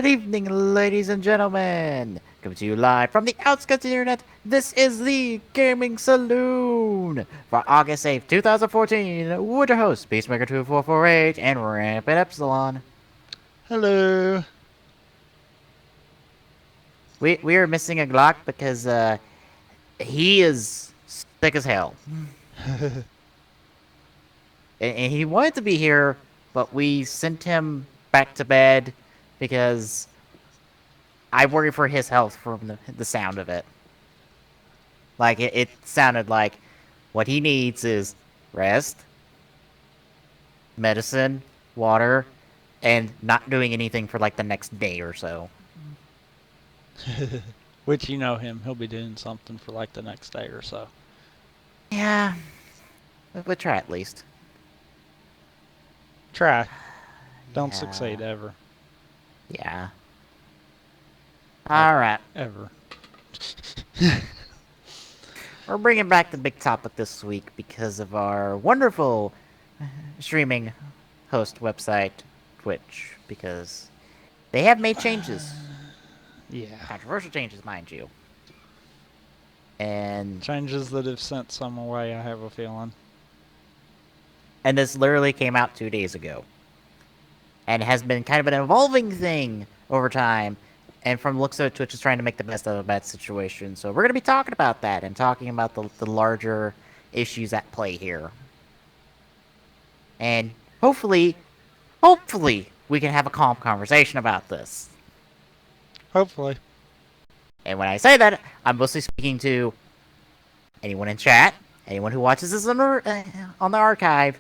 Good evening, ladies and gentlemen. Coming to you live from the outskirts of the internet, this is the Gaming Saloon for August 8th, 2014. With your hosts, Peacemaker2448 and Rampant Epsilon. Hello. We are missing a Glock because he is sick as hell. And he wanted to be here, but we sent him back to bed because I worry for his health from the sound of it. Like, it sounded like what he needs is rest, medicine, water, and not doing anything for like the next day or so. Which you know him, he'll be doing something for like the next day or so. Yeah, we'll try at least. Try. Don't Yeah. succeed ever. Yeah. All right. Ever. We're bringing back the big topic this week because of our wonderful streaming host website, Twitch, because they have made changes. Yeah. Controversial changes, mind you. And Changes that have sent some away, I have a feeling. this literally came out 2 days ago. And has been kind of an evolving thing over time. And from the looks of it, Twitch is trying to make the best of a bad situation. So we're going to be talking about that and talking about the larger issues at play here. And hopefully, we can have a calm conversation about this. Hopefully. And when I say that, I'm mostly speaking to anyone in chat, anyone who watches this on the archive.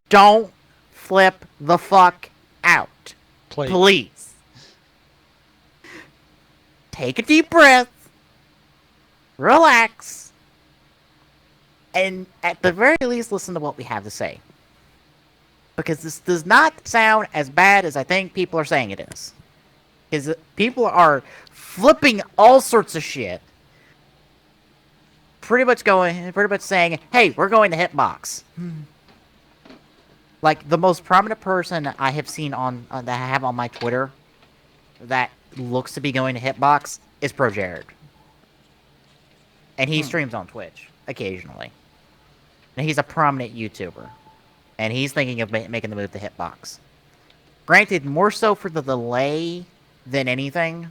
Don't flip the fuck out. Please. Take a deep breath. Relax. And at the very least, listen to what we have to say. Because this does not sound as bad as I think people are saying it is. Because people are flipping all sorts of shit. Pretty much saying, hey, we're going to Hitbox. Like, the most prominent person I have seen on that I have on my Twitter that looks to be going to Hitbox is Pro Jared. And he streams on Twitch occasionally. And he's a prominent YouTuber. And he's thinking of making the move to Hitbox. Granted, more so for the delay than anything.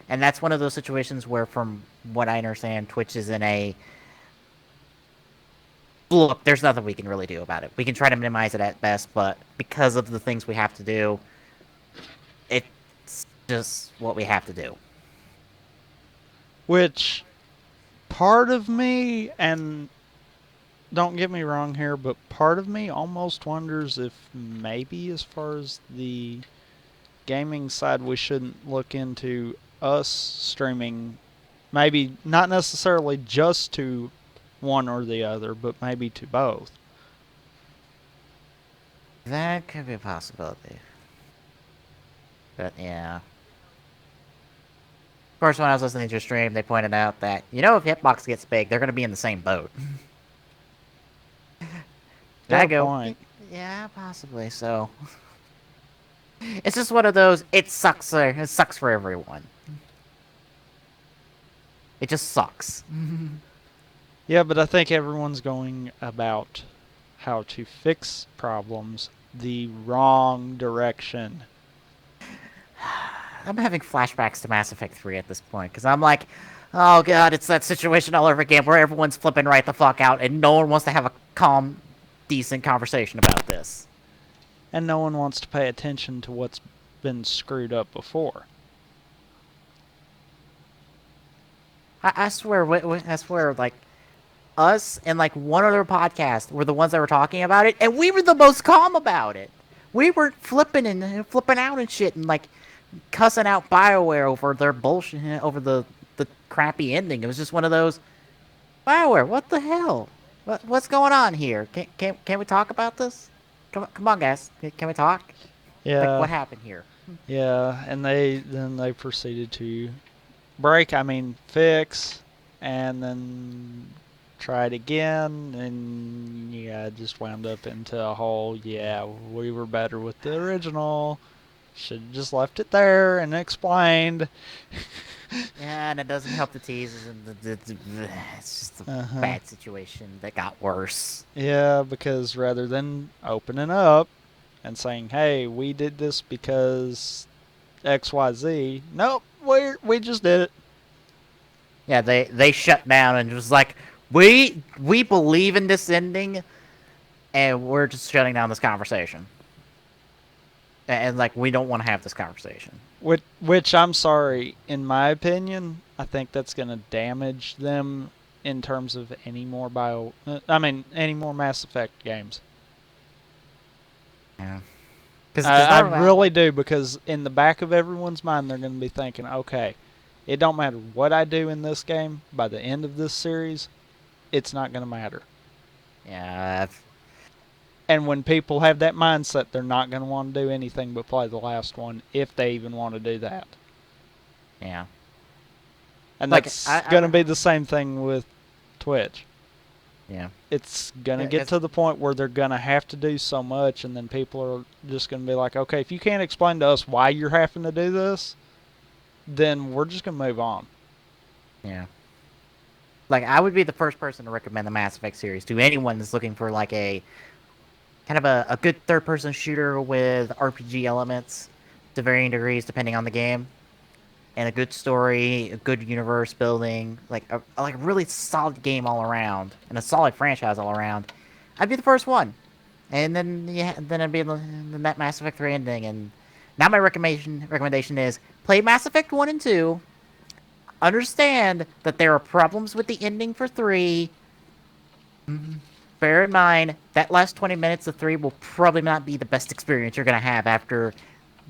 And that's one of those situations where, from what I understand, Twitch is in a... Look, there's nothing we can really do about it. We can try to minimize it at best, but because of the things we have to do, it's just what we have to do. Which, part of me, and don't get me wrong here, but part of me almost wonders if maybe as far as the gaming side, we shouldn't look into us streaming, maybe not necessarily just to one or the other, but maybe to both. That could be a possibility. But yeah. Of course, when I was listening to your stream, they pointed out that, if Hitbox gets big, they're going to be in the same boat. Fair point. Yeah, possibly. So, it's just one of those. It sucks. It sucks for everyone. It just sucks. Yeah, but I think everyone's going about how to fix problems the wrong direction. I'm having flashbacks to Mass Effect 3 at this point, because I'm like, oh god, it's that situation all over again where everyone's flipping right the fuck out and no one wants to have a calm, decent conversation about this. And no one wants to pay attention to what's been screwed up before. I swear, like, us and like one other podcast were the ones that were talking about it, and we were the most calm about it. We were flipping out and shit, and like cussing out BioWare over their bullshit, over the crappy ending. It was just one of those, BioWare, what the hell? What's going on here? Can we talk about this? Come on, guys. Can we talk? Yeah. Like, what happened here? Yeah, and they proceeded to fix, and then try it again, and yeah, it just wound up into a whole, yeah, we were better with the original Should have just left it there and explained. Yeah, and it doesn't help the teases, and it's just a bad situation that got worse. Yeah, because rather than opening up and saying, "Hey, we did this because XYZ," nope, we just did it. Yeah, they shut down and was like, we believe in this ending, and we're just shutting down this conversation. And like, we don't want to have this conversation. Which I'm sorry, in my opinion, I think that's going to damage them in terms of any more any more Mass Effect games. Yeah. I really do, because in the back of everyone's mind, they're going to be thinking, okay, it don't matter what I do in this game, by the end of this series, it's not going to matter. Yeah. And when people have that mindset, they're not going to want to do anything but play the last one, if they even want to do that. Yeah. And that's going to be the same thing with Twitch. Yeah. It's going to get to the point where they're going to have to do so much, and then people are just going to be like, okay, if you can't explain to us why you're having to do this, then we're just going to move on. Yeah. Like, I would be the first person to recommend the Mass Effect series to anyone that's looking for, like, a kind of a good third-person shooter with RPG elements to varying degrees depending on the game, and a good story, a good universe building, like a really solid game all around, and a solid franchise all around. I'd be the first one, and then then I'd be that Mass Effect 3 ending. And now my recommendation is play Mass Effect 1 and 2. Understand that there are problems with the ending for 3. Bear in mind that last 20 minutes of 3 will probably not be the best experience you're gonna have after,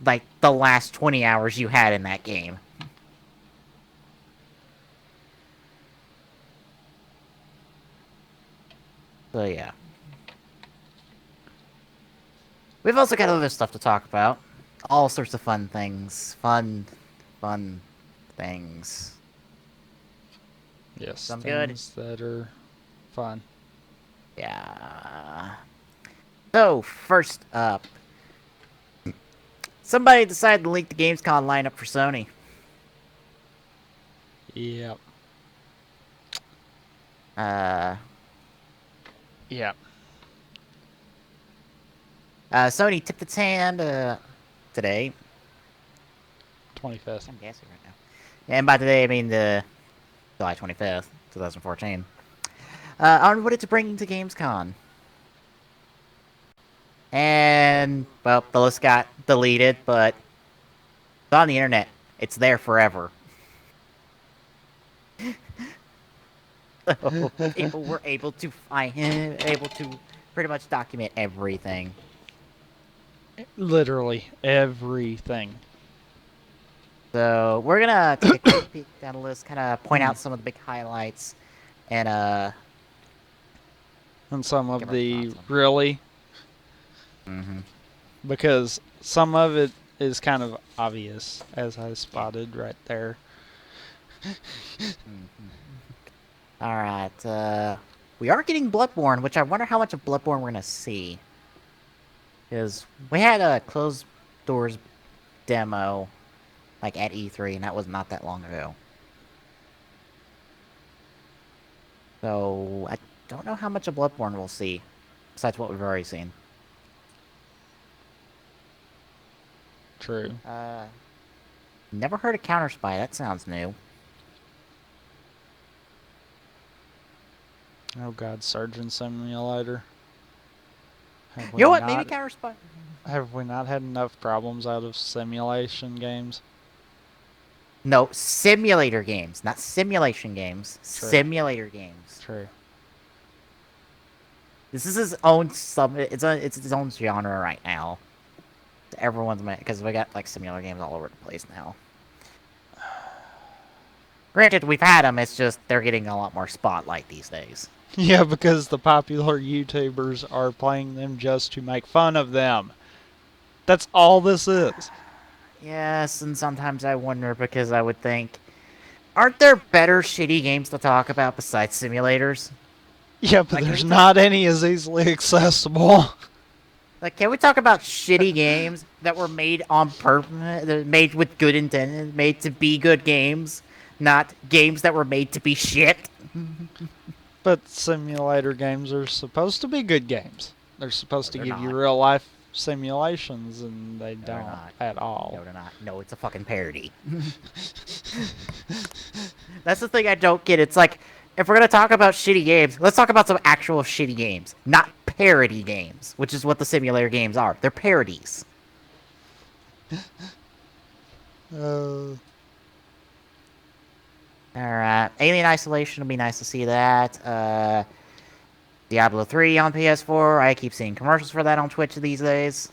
like, the last 20 hours you had in that game. So yeah. We've also got other stuff to talk about. All sorts of fun things. Fun things. Yes, Some things that are fun. Yeah. So, first up, somebody decided to leak the Gamescom lineup for Sony. Yep. Yeah. Sony tipped its hand today. 25th. I'm guessing right now. And by today, I mean the July 25th, 2014. On what it's bringing to Gamescom. And, well, the list got deleted, but it's on the internet. It's there forever. So people were able to pretty much document everything. Literally everything. So we're gonna take a quick peek down the list, kind of point out some of the big highlights, and some of the really. Mm-hmm. Because some of it is kind of obvious, as I spotted right there. Alright, we are getting Bloodborne, which I wonder how much of Bloodborne we're gonna see. Because we had a closed doors demo, like, at E3, and that was not that long ago. So, I don't know how much of Bloodborne we'll see, besides what we've already seen. True. Never heard of Counter Spy. That sounds new. Oh god, Surgeon Simulator. You know what? Maybe Counter Spy. Have we not had enough problems out of simulation games? No, simulator games, not simulation games. True. Simulator games. True. This is its own it's its own genre right now. Everyone's because we got like simulator games all over the place now. Granted, we've had them. It's just they're getting a lot more spotlight these days. Yeah, because the popular YouTubers are playing them just to make fun of them. That's all this is. Yes, and sometimes I wonder because I would think, aren't there better shitty games to talk about besides simulators? Yeah, but like, there's not any as easily accessible. Like, can we talk about shitty games that were made on purpose, made with good intent, made to be good games, not games that were made to be shit? But simulator games are supposed to be good games. They're No, supposed to they're give you not. real life simulations, and they No, they're don't not. at all. No, they're not. No, it's a fucking parody. That's the thing I don't get. It's like, if we're gonna talk about shitty games, let's talk about some actual shitty games, not parody games, which is what the simulator games are. They're parodies. Uh, Alright. Alien Isolation would be nice to see that. Diablo 3 on PS4. I keep seeing commercials for that on Twitch these days.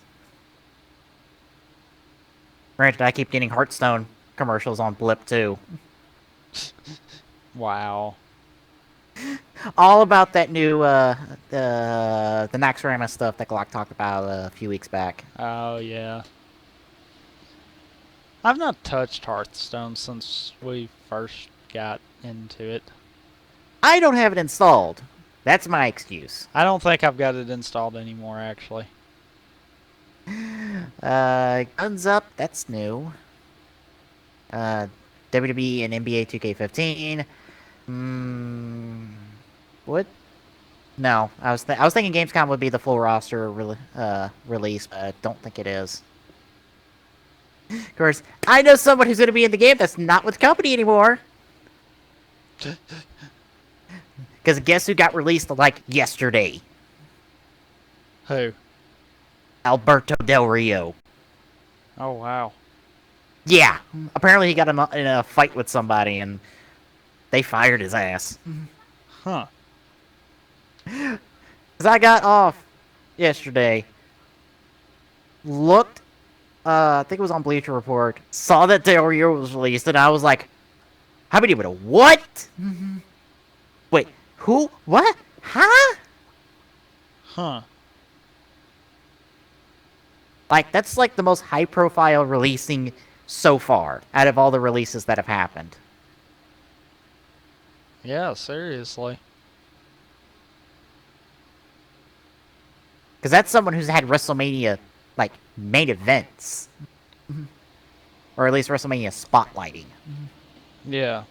Granted, I keep getting Hearthstone commercials on Blip too. wow. All about that new, the Naxxramas stuff that Glock talked about a few weeks back. Oh, yeah. I've not touched Hearthstone since we first got into it. I don't have it installed. That's my excuse. I don't think I've got it installed anymore, actually. Guns Up, that's new. WWE and NBA 2K15. What? No, I was thinking Gamescom would be the full roster release, but I don't think it is. Of course, I know someone who's going to be in the game that's not with the company anymore. Because guess who got released like yesterday? Who? Alberto Del Rio. Oh, wow. Yeah, apparently he got in a fight with somebody and they fired his ass. Huh. Because I got off yesterday, looked, I think it was on Bleacher Report, saw that Del Rio was released, and I was like, how many would have what? Wait, who? What? Huh? Huh. Like, that's like the most high-profile releasing so far out of all the releases that have happened. Yeah, seriously. Because that's someone who's had WrestleMania, like, main events. Or at least WrestleMania spotlighting. Yeah.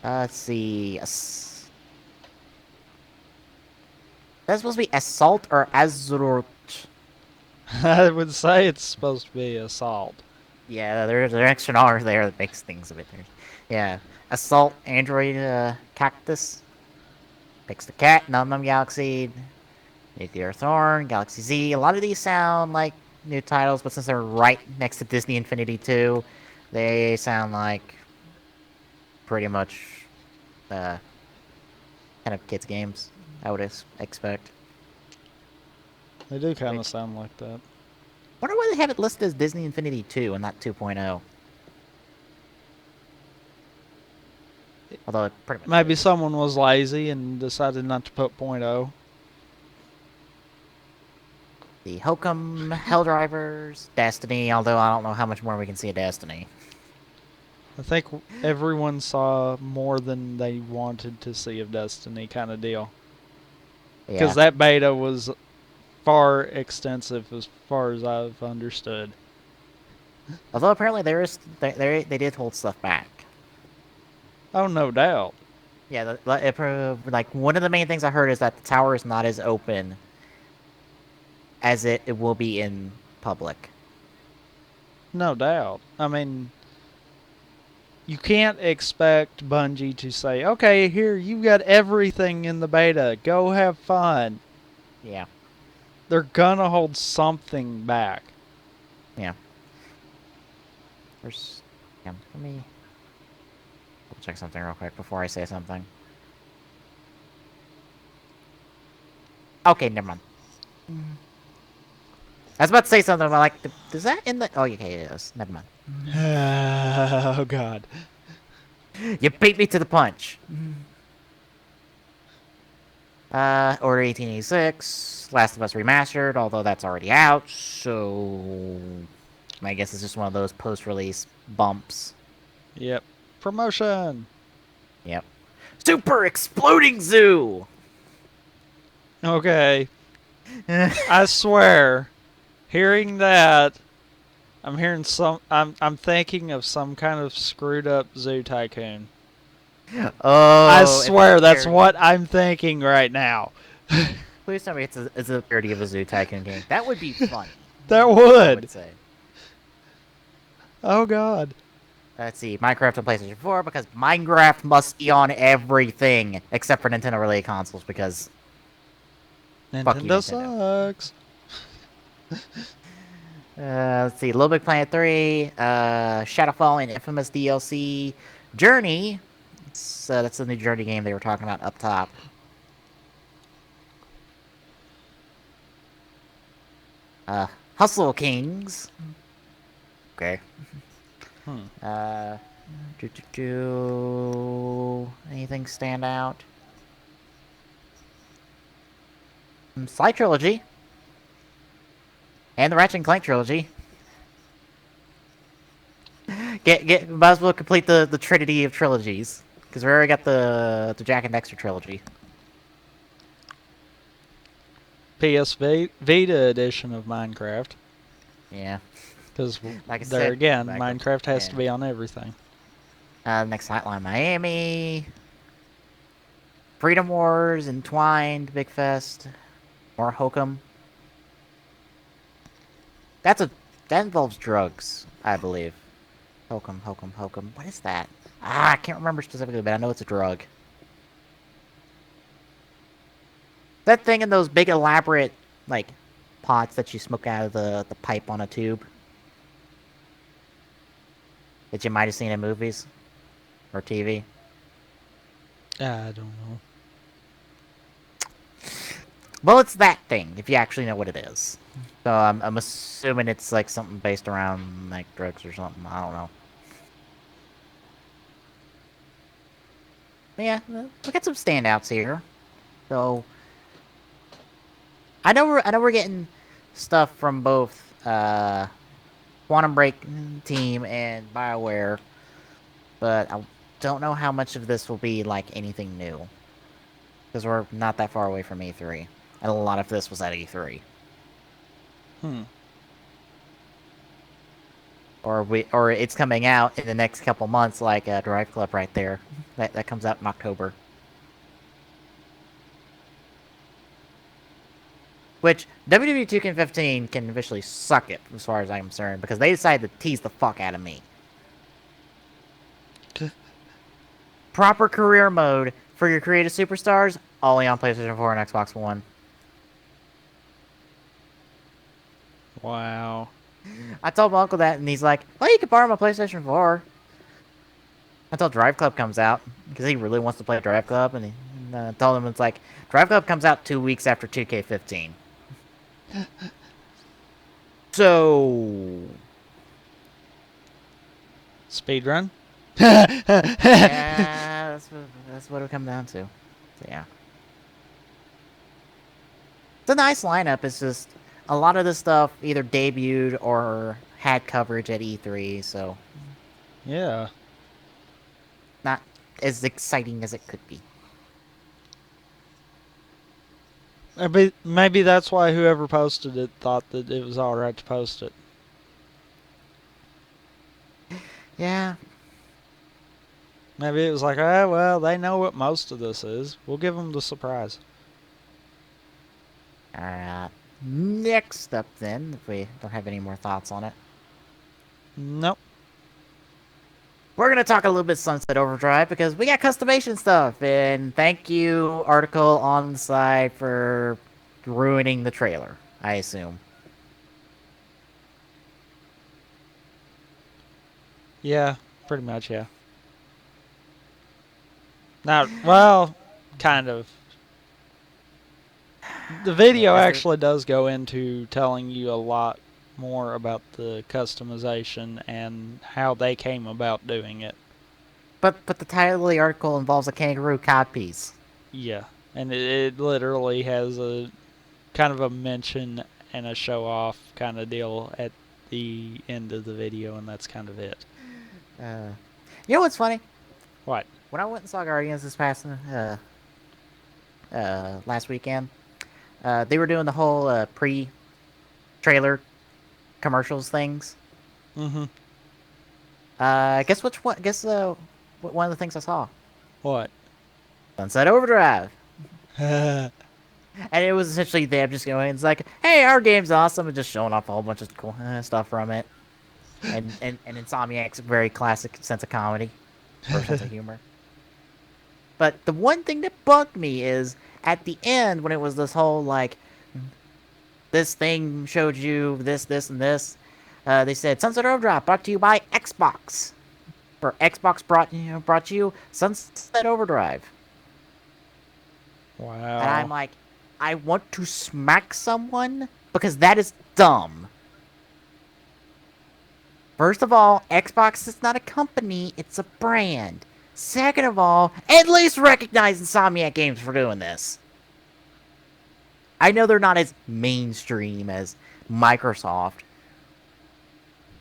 Let's see. That's supposed to be Assault or Azur. I would say it's supposed to be Assault. Yeah, there's an extra R there that makes things a bit weird. Yeah. Assault Android Cactus. Picks the Cat, Num Num Galaxy, Nuclear Thorn, Galaxy Z. A lot of these sound like new titles, but since they're right next to Disney Infinity 2, they sound like pretty much kind of kids' games, I would expect. They do kind of sound like that. Wonder why they have it listed as Disney Infinity 2 and not 2.0. Although it pretty much Maybe is. someone was lazy and decided not to put .0. The Hokum, Helldrivers, Destiny, although I don't know how much more we can see of Destiny. I think everyone saw more than they wanted to see of Destiny kind of deal. Because Yeah. that beta was far extensive as far as I've understood. Although apparently they did hold stuff back. Oh, no doubt. Yeah, like one of the main things I heard is that the tower is not as open as it will be in public. No doubt. I mean, you can't expect Bungie to say, okay, here, you've got everything in the beta. Go have fun. Yeah. They're gonna hold something back. Yeah. There's. Yeah, let me check something real quick before I say something. Okay, never mind. I was about to say something about like, is that in the? Oh, okay, it is. Never mind. Oh, God. You beat me to the punch. Order 1886, Last of Us Remastered, although that's already out, so I guess it's just one of those post-release bumps. Yep. Promotion. Yep. Super Exploding Zoo! Okay. I swear, hearing that, I'm hearing some. I'm thinking of some kind of screwed up Zoo Tycoon. I Oh, if it's swear, a that's parody. what I'm thinking right now. Please tell me it's a parody of a Zoo Tycoon game. That would be funny. That I would would. say. Oh God. Let's see, Minecraft on PlayStation 4 because Minecraft must be on everything except for Nintendo related consoles because fuck you, Nintendo Nintendo. sucks. Let's see, Little Big Planet 3, Shadowfall and Infamous DLC, Journey. That's the new Journey game they were talking about up top. Uh, Hustle Kings. Okay. Hmm. Uh, anything stand out? Sly Trilogy. And the Ratchet and Clank Trilogy. Might as well complete the trinity of trilogies. Because we already got the Jack and Dexter trilogy. Vita edition of Minecraft. Yeah. Because Like I there said, again, Minecraft. Minecraft has to Yeah. be on everything. Next Hotline Miami. Freedom Wars, Entwined, Big Fest. More Hokum. That involves drugs, I believe. Hokum. What is that? I can't remember specifically, but I know it's a drug. That thing in those big elaborate, like, pots that you smoke out of the pipe on a tube. That you might have seen in movies. Or TV. I don't know. Well, it's that thing, if you actually know what it is. So I'm assuming it's like something based around like drugs or something. I don't know. But yeah, we got some standouts here. So I know we're getting stuff from both Quantum Break team and BioWare, but I don't know how much of this will be like anything new because we're not that far away from E3, and a lot of this was at E3. Hmm. Or it's coming out in the next couple months, like Drive Club right there. That comes out in October. Which WWE 2K15 can officially suck it, as far as I'm concerned, because they decided to tease the fuck out of me. Proper career mode for your creative superstars, only on PlayStation 4 and Xbox One. Wow. I told my uncle that, and he's like, "Well, you can borrow my PlayStation 4 until Drive Club comes out," because he really wants to play Drive Club, and told him it's like Drive Club comes out 2 weeks after 2K15. So Speed run. yeah, that's what it'll come down to. So yeah, it's a nice lineup. It's just a lot of this stuff either debuted or had coverage at E3, so Yeah. not as exciting as it could be. Maybe that's why whoever posted it thought that it was alright to post it. Yeah, Maybe it was like, oh, well, they know what most of this is. We'll give them the surprise. alright. Next up, then, if we don't have any more thoughts on it, Nope. we're gonna talk a little bit Sunset Overdrive because we got customization stuff. And thank you, article on the side, for ruining the trailer, I assume. Yeah, pretty much, yeah. Not, well, kind of. The video Is there? actually does go into telling you a lot more about the customization and how they came about doing it. But the title of the article involves a kangaroo codpiece. Yeah, and it literally has a kind of a mention and a show off kind of deal at the end of the video, and that's kind of it. You know what's funny? What? When I went and saw Guardians this past last weekend, They were doing the whole pre-trailer commercials things. Mm-hmm. Guess which one? Guess one of the things I saw. What? Sunset Overdrive. And it was essentially them just going, it's like, hey, our game's awesome, and just showing off a whole bunch of cool stuff from it. And Insomniac's very classic sense of comedy, or sense of humor. But the one thing that bugged me is, at the end, when it was this whole, like, this thing showed you this, and this, they said, Sunset Overdrive brought to you by Xbox. Or Xbox brought you Sunset Overdrive. Wow. And I'm like, I want to smack someone because that is dumb. First of all, Xbox is not a company, it's a brand. Second of all, at least recognize Insomniac Games for doing this. I know they're not as mainstream as Microsoft.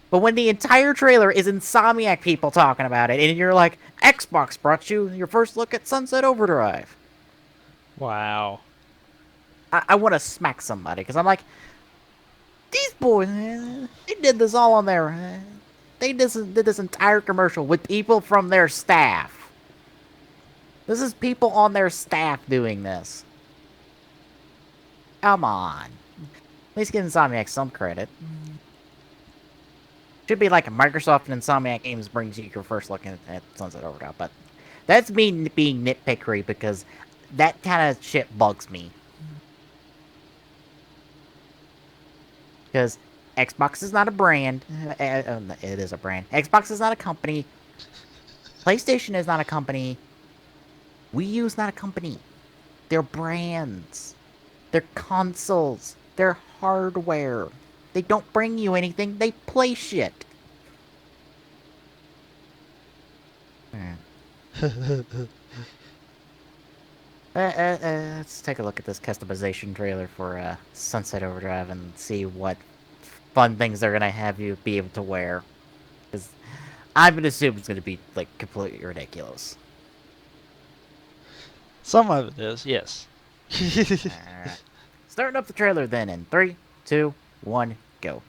But when the entire trailer is Insomniac people talking about it, and you're like, Xbox brought you your first look at Sunset Overdrive. Wow. I want to smack somebody, because I'm like, these boys, they did this all on their... They did this entire commercial with people from their staff. This is people on their staff doing this. Come on. At least give Insomniac some credit. Should be like Microsoft and Insomniac Games brings you your first look at Sunset Overdrive, but that's me being nitpickery because that kind of shit bugs me. Because Xbox is not a brand. It is a brand. Xbox is not a company. PlayStation is not a company. Wii U is not a company. They're brands. They're consoles. They're hardware. They don't bring you anything. They play shit. Let's take a look at this customization trailer for Sunset Overdrive and see what fun things they're gonna have you be able to wear. Because I'm gonna assume it's gonna be like completely ridiculous. Some of it is, yes. Alright. Starting up the trailer then in 3, 2, 1, go.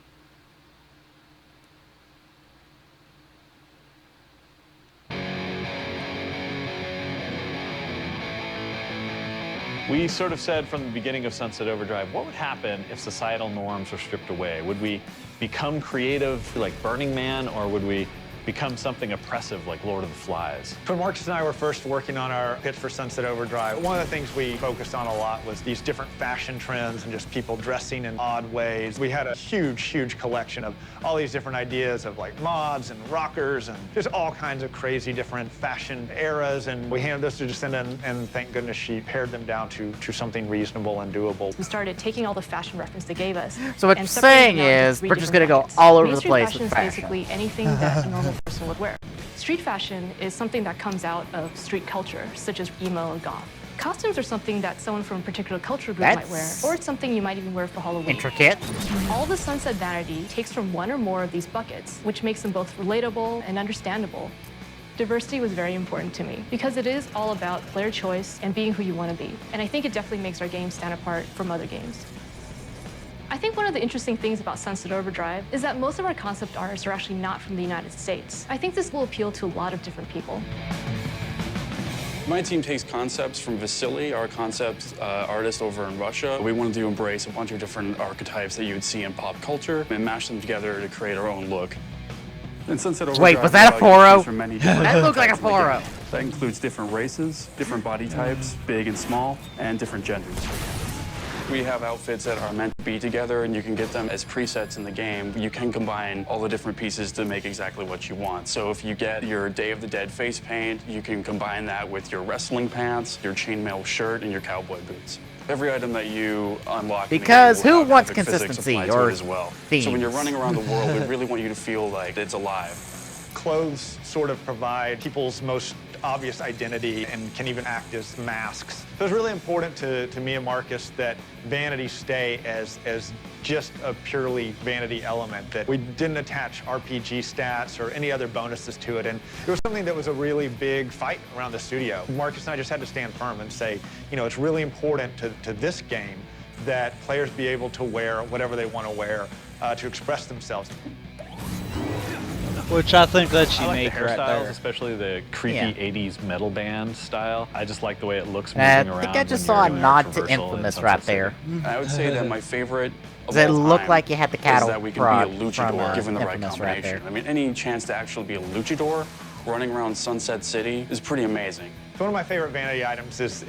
We sort of said from the beginning of Sunset Overdrive, what would happen if societal norms were stripped away? Would we become creative like Burning Man, or would we become something oppressive like Lord of the Flies? When Marcus and I were first working on our pitch for Sunset Overdrive, one of the things we focused on a lot was these different fashion trends and just people dressing in odd ways. We had a huge collection of all these different ideas of like mods and rockers and just all kinds of crazy different fashion eras, and we handed those to Jacinda, and thank goodness she pared them down to something reasonable and doable. We started taking all the fashion reference they gave us. So what you're saying is we're just gonna go all over the place with fashion. Mainstream fashion is basically anything that a normal person would wear. Street fashion is something that comes out of street culture, such as emo and goth. Costumes are something that someone from a particular culture group might wear, or it's something you might even wear for Halloween. Intricate. All the Sunset vanity takes from one or more of these buckets, which makes them both relatable and understandable. Diversity was very important to me because it is all about player choice and being who you want to be. And I think it definitely makes our game stand apart from other games. I think one of the interesting things about Sunset Overdrive is that most of our concept artists are actually not from the United States. I think this will appeal to a lot of different people. My team takes concepts from Vasily, our concept artist over in Russia. We wanted to embrace a bunch of different archetypes that you would see in pop culture and mash them together to create our own look. And Sunset Overdrive, wait, was that a Poro? That looked like a Poro. That includes different races, different body types, big and small, and different genders. We have outfits that are meant to be together, and you can get them as presets in the game. You can combine all the different pieces to make exactly what you want. So if you get your Day of the Dead face paint, you can combine that with your wrestling pants, your chainmail shirt, and your cowboy boots. Every item that you unlock, because who wants epic physics consistency applied to or it as well. themes? So when you're running around the world, we really want you to feel like it's alive. Clothes sort of provide people's most obvious identity and can even act as masks. So it's really important to me and Marcus that vanity stay as just a purely vanity element, that we didn't attach RPG stats or any other bonuses to it. And it was something that was a really big fight around the studio. Marcus and I just had to stand firm and say, you know, it's really important to this game that players be able to wear whatever they want to wear to express themselves. Which I think that's I like unique the right hairstyles, there. especially the creepy Yeah. 80s metal band style. I just like the way it looks I moving around. think I just when saw you're a doing nod to traversal in Infamous Sunset right City. there. I would say that my favorite of Does it all look time like you had the is cattle that we can prod be a from, luchador given the right Infamous right combination. there. I mean, any chance to actually be a luchador running around Sunset City is pretty amazing. One of my favorite vanity items is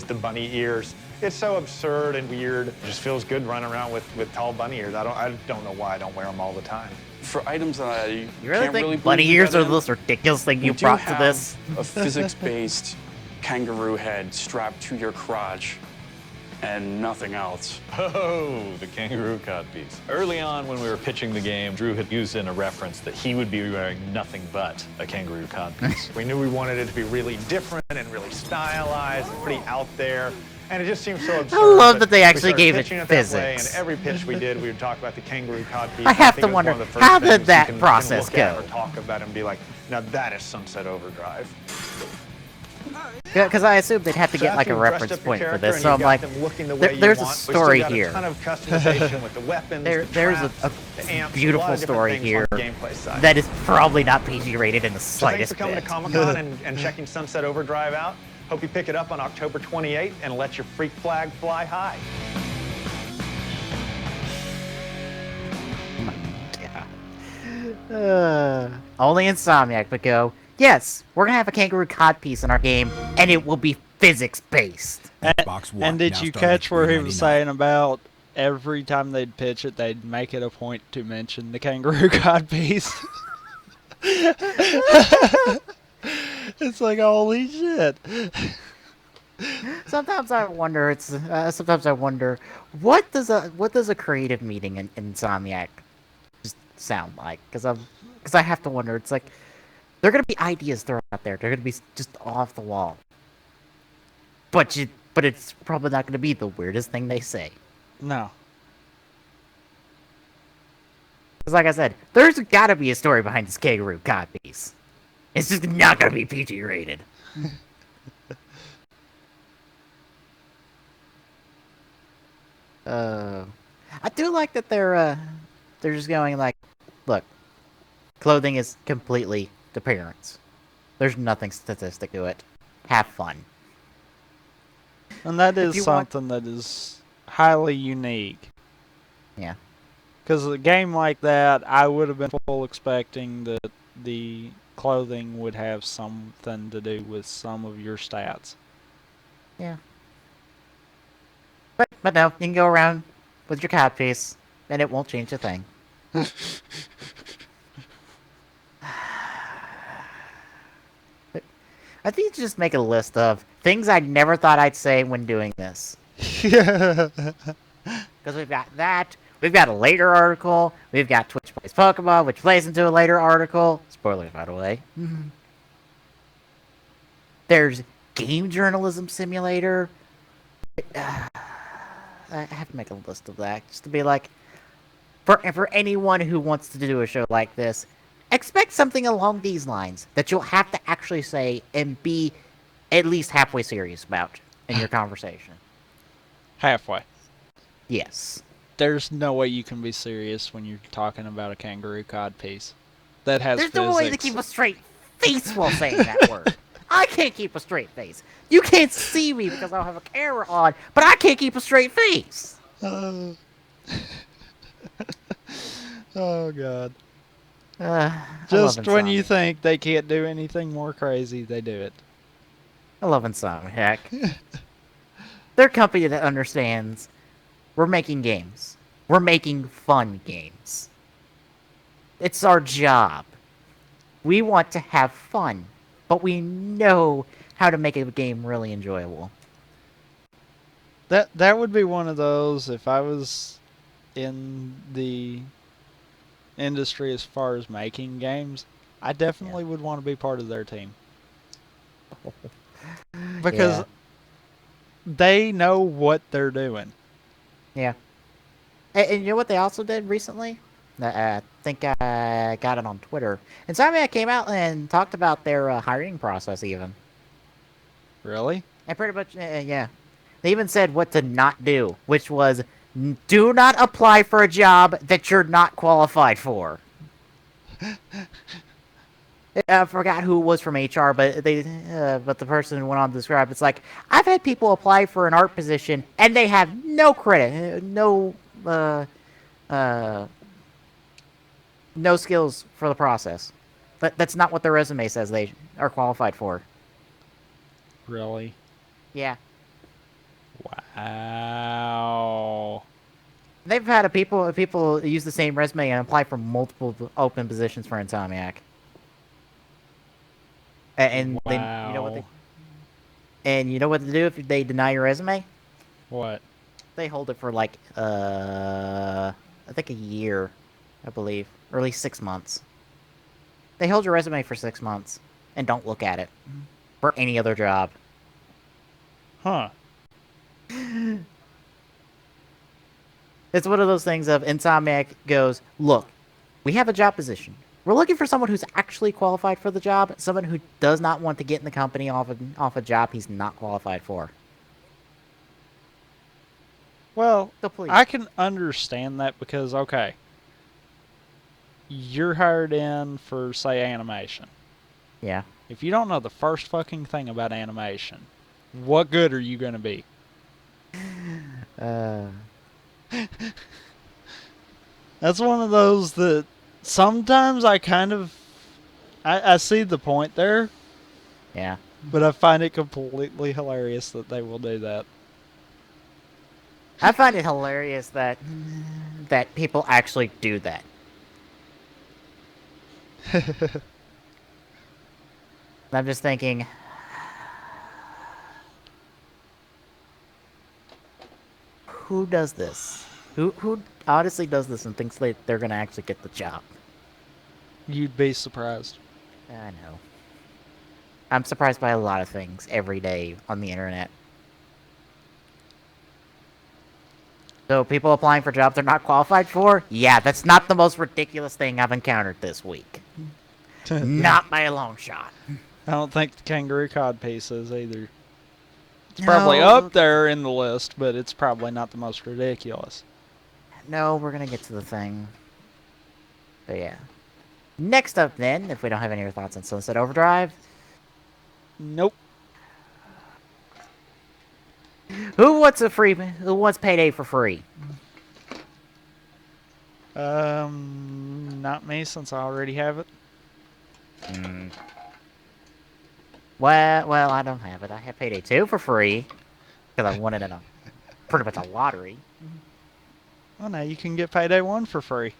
the bunny ears. It's so absurd and weird. It just feels good running around with tall bunny ears. I don't know why I don't wear them all the time. For items that I You really can't think really bunny believe ears that are in, the most ridiculous thing you we do brought to have this? a physics-based kangaroo head strapped to your crotch and nothing else. Oh, the kangaroo codpiece. Early on when we were pitching the game, Drew had used in a reference that he would be wearing nothing but a kangaroo codpiece. We knew we wanted it to be really different and really stylized and pretty out there. And it just seems so absurd. love but that they we actually started gave it pitching that way, physics. and every pitch we did, we would talk about the kangaroo codpiece. I have think to it was wonder, one of the first how did things you that can process look at go? Or talk about and be like, now that is Sunset Overdrive. Because I assumed they'd have to So get like after a you've dressed reference up your point for character this. and So you've I'm got like, them looking the way you there's a want, we story still got here. A ton of customization with the weapons, the There's traps, a the amps, beautiful a lot of different story things here on the gameplay side. that is probably not PG rated in the So thanks slightest for coming bit. to Comic-Con and checking Sunset Overdrive out. Hope you pick it up on October 28th and let your freak flag fly high. Only Insomniac would go, yes, we're gonna have a kangaroo codpiece in our game, and it will be physics-based. Xbox One. And did now you starting at catch where he was $3.99. saying about every time they'd pitch it, they'd make it a point to mention the kangaroo codpiece? It's like, holy shit. Sometimes I wonder. Sometimes I wonder, what does a creative meeting in Insomniac just sound like? Because I have to wonder. It's like there are gonna be ideas thrown out there. They're gonna be just off the wall. But it's probably not gonna be the weirdest thing they say. No. Because like I said, there's gotta be a story behind this kangaroo codpiece. It's just not gonna be PG rated. I do like that they're just going like, look, clothing is completely appearance. There's nothing statistic to it. Have fun. And that If is you want- something that is highly unique. Yeah. Because a game like that, I would have been full expecting that the clothing would have something to do with some of your stats. Yeah. But no, you can go around with your codpiece, and it won't change a thing. I think you just make a list of things I never thought I'd say when doing this. Because we've got that, we've got a later article, we've got Twitch Plays Pokemon, which plays into a later article. Spoilers, by the way. There's Game Journalism Simulator. I have to make a list of that, just to be like, for anyone who wants to do a show like this, expect something along these lines that you'll have to actually say and be at least halfway serious about in your conversation. Halfway. Yes. There's no way you can be serious when you're talking about a kangaroo codpiece. That has There's physics. no way to keep a straight face while saying that word. I can't keep a straight face. You can't see me because I'll have a camera on, but I can't keep a straight face. Oh god. I Just love when you Insomniac. think they can't do anything more crazy, they do it. I love Insomniac. They're a company that understands we're making games. We're making fun games. It's our job. We want to have fun, but we know how to make a game really enjoyable. That would be one of those if I was in the industry as far as making games, I definitely would want to be part of their team. Because Yeah. they know what they're doing. Yeah. And you know what they also did recently? I think I got it on Twitter. Insomniac came out and talked about their hiring process even. Really? And pretty much, yeah. They even said what to not do, which was do not apply for a job that you're not qualified for. I forgot who it was from HR, but but the person went on to describe. It's like I've had people apply for an art position and they have no credit, no skills for the process. That's not what their resume says they are qualified for. Really? Yeah. Wow. They've had people use the same resume and apply for multiple open positions for Insomniac. And wow. you know what to do if they deny your resume? What? They hold it for like I think a year, I believe, or at least 6 months. They hold your resume for 6 months and don't look at it for any other job. Huh. It's one of those things of Insomniac goes, look, we have a job position. We're looking for someone who's actually qualified for the job, someone who does not want to get in the company off a job he's not qualified for. Well, So please. I can understand that because, okay, you're hired in for, say, animation. Yeah. If you don't know the first fucking thing about animation, what good are you going to be? That's one of those that sometimes I see the point there, Yeah. but I find it completely hilarious that they will do that. I find it hilarious that people actually do that. I'm just thinking, who does this? Who honestly does this and thinks they're gonna actually get the job? You'd be surprised. I know. I'm surprised by a lot of things every day on the internet. So people applying for jobs they're not qualified for? Yeah, that's not the most ridiculous thing I've encountered this week. Not by a long shot. I don't think the kangaroo cod piece is either. It's probably up there in the list, but it's probably not the most ridiculous. No, we're gonna get to the thing. But yeah. Next up then, if we don't have any other thoughts on Sunset Overdrive. Nope. Who wants Payday for free? Not me, since I already have it. Well, I don't have it. I have Payday 2 for free. Because I won it in pretty much a lottery. Well, now you can get Payday 1 for free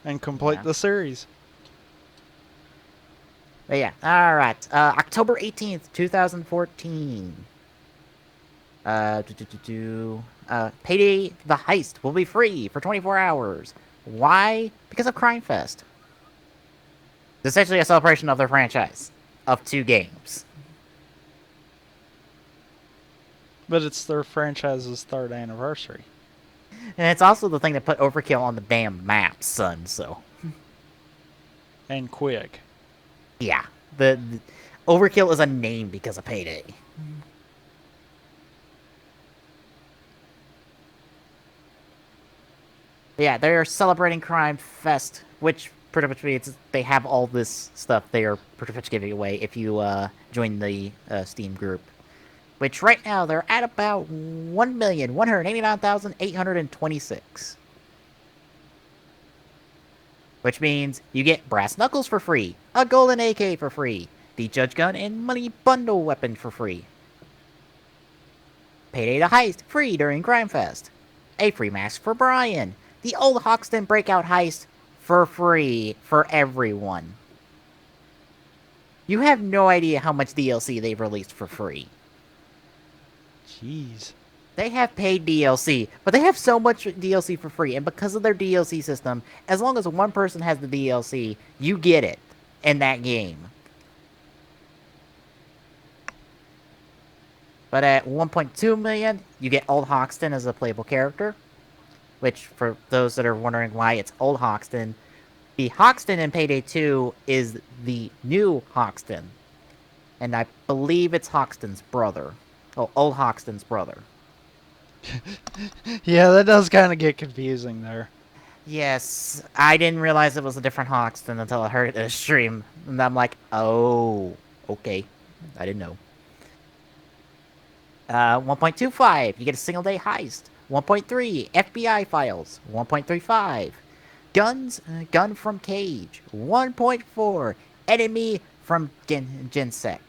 and complete the series. But yeah, alright. October 18th, 2014. Payday the Heist will be free for 24 hours. Why? Because of Crime Fest. It's essentially a celebration of their franchise of 2 games. But it's their franchise's 3rd anniversary. And it's also the thing that put Overkill on the damn map, son, so. And quick. Yeah. The Overkill is a name because of Payday. Yeah, they're celebrating Crime Fest, which pretty much means they have all this stuff they are pretty much giving away if you join the Steam group. Which right now they're at about 1,189,826. Which means you get Brass Knuckles for free, a Golden AK for free, the Judge Gun and Money Bundle weapon for free, Payday the Heist free during Crime Fest, a free mask for Brian, the Old Hoxton Breakout Heist for free for everyone. You have no idea how much DLC they've released for free. Jeez. They have paid DLC, but they have so much DLC for free, and because of their DLC system, as long as one person has the DLC, you get it in that game. But at 1.2 million, you get Old Hoxton as a playable character, which, for those that are wondering why it's Old Hoxton, the Hoxton in Payday 2 is the new Hoxton, and I believe it's Hoxton's brother. Oh, Old Hoxton's brother. Yeah, that does kind of get confusing there. Yes, I didn't realize it was a different Hoxton until I heard it in a stream. And I'm like, oh, okay. I didn't know. 1.25, you get a single day heist. 1.3, FBI files. 1.35, gun from cage. 1.4, enemy from Gensec.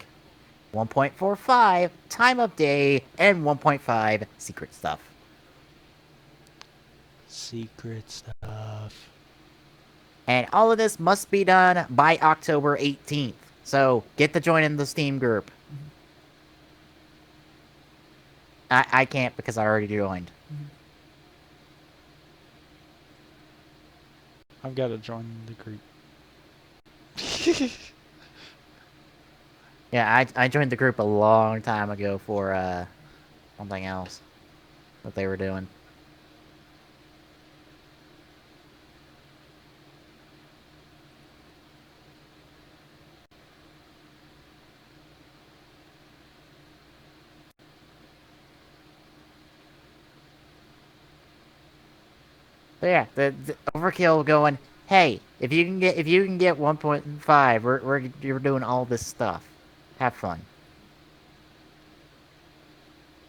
1.45, time of day. And 1.5, secret stuff. Secret stuff. And all of this must be done by October 18th. So get to join in the Steam group. I can't because I already joined. I've got to join the group. Yeah, I joined the group a long time ago for something else that they were doing. So yeah, the Overkill going, hey, if you can get 1.5, you're doing all this stuff. Have fun.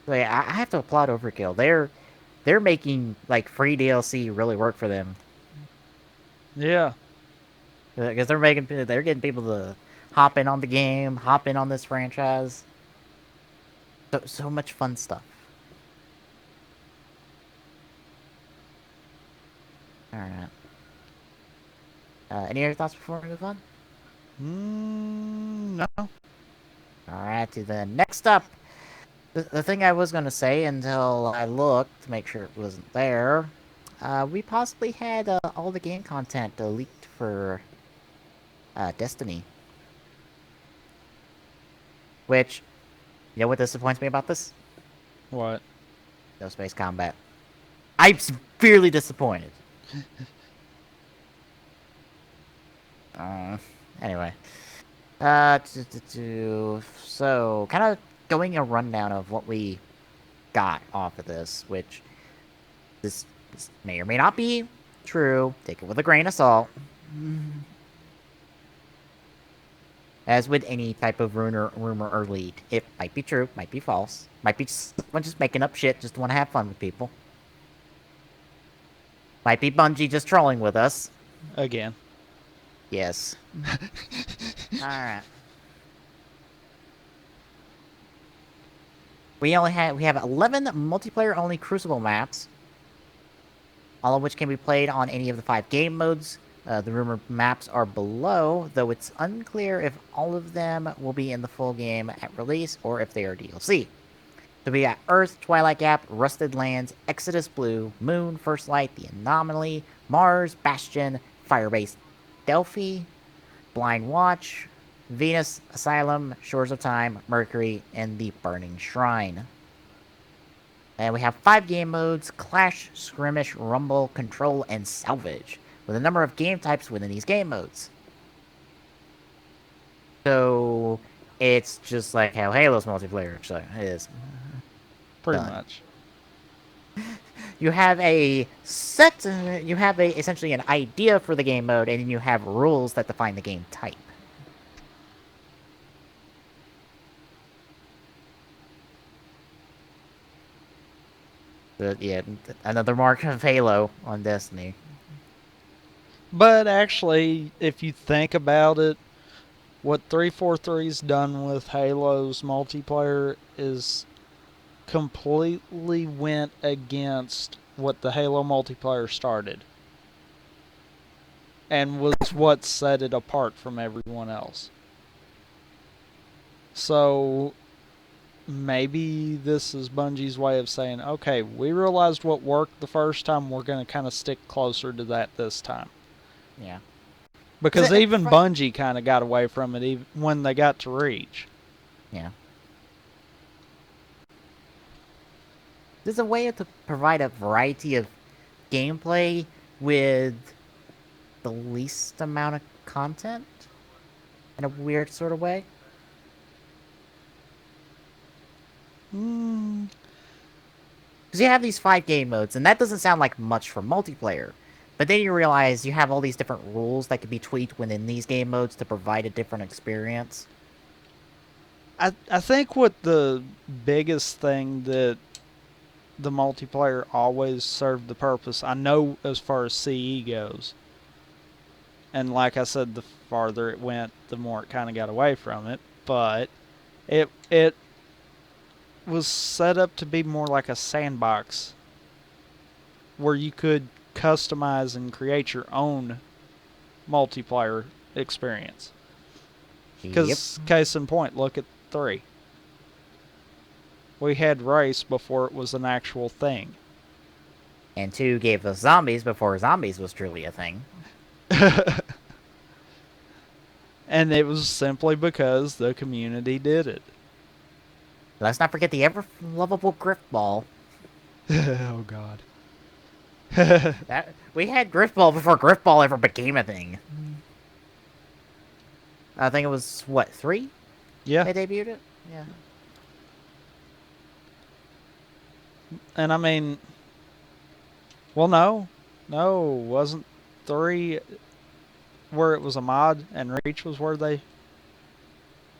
So yeah, I have to applaud Overkill. They're making like free DLC really work for them. Yeah. Because they're getting people to hop in on the game, hop in on this franchise. So much fun stuff. All right. Any other thoughts before we move on? No. All right, to the next up. The thing I was gonna say until I looked to make sure it wasn't there. We possibly had all the game content leaked for Destiny. Which, you know what disappoints me about this? What? No space combat. I'm severely disappointed. Anyway. So, kind of going a rundown of what we got off of this, which this may or may not be true. Take it with a grain of salt. As with any type of rumor or leak, it might be true, might be false, might be someone just making up shit just to want to have fun with people. Might be Bungie just trolling with us. Again. Yes. Alright. We have 11 multiplayer only Crucible maps, all of which can be played on any of the 5 game modes. The rumored maps are below, though it's unclear if all of them will be in the full game at release or if they are DLC. So we got Earth, Twilight Gap, Rusted Lands, Exodus Blue, Moon, First Light, The Anomaly, Mars, Bastion, Firebase, Delphi, Blind Watch, Venus, Asylum, Shores of Time, Mercury, and the Burning Shrine. And we have 5 game modes: Clash, Skirmish, Rumble, Control, and Salvage, with a number of game types within these game modes. So it's just like how Halo's multiplayer is. Pretty much. You have essentially an idea for the game mode, and then you have rules that define the game type. Yeah, another mark of Halo on Destiny. But actually, if you think about it, what 343's done with Halo's multiplayer is completely went against what the Halo multiplayer started. And was what set it apart from everyone else. So maybe this is Bungie's way of saying, okay, we realized what worked the first time, we're going to kind of stick closer to that this time. Yeah. Because even Bungie kind of got away from it even when they got to Reach. Yeah. There's a way to provide a variety of gameplay with the least amount of content in a weird sort of way. Because you have these 5 game modes, and that doesn't sound like much for multiplayer. But then you realize you have all these different rules that can be tweaked within these game modes to provide a different experience. I think what the biggest thing that the multiplayer always served the purpose, I know as far as CE goes, and like I said, the farther it went, the more it kind of got away from it, but it was set up to be more like a sandbox where you could customize and create your own multiplayer experience. Because, case in point, look at 3. We had race before it was an actual thing. And 2 gave us zombies before zombies was truly a thing. And it was simply because the community did it. Let's not forget the ever-lovable Griffball. Oh, God. We had Griffball before Griffball ever became a thing. I think it was, what, 3? Yeah. They debuted it? Yeah. And I mean, well, no, wasn't 3 where it was a mod and Reach was where they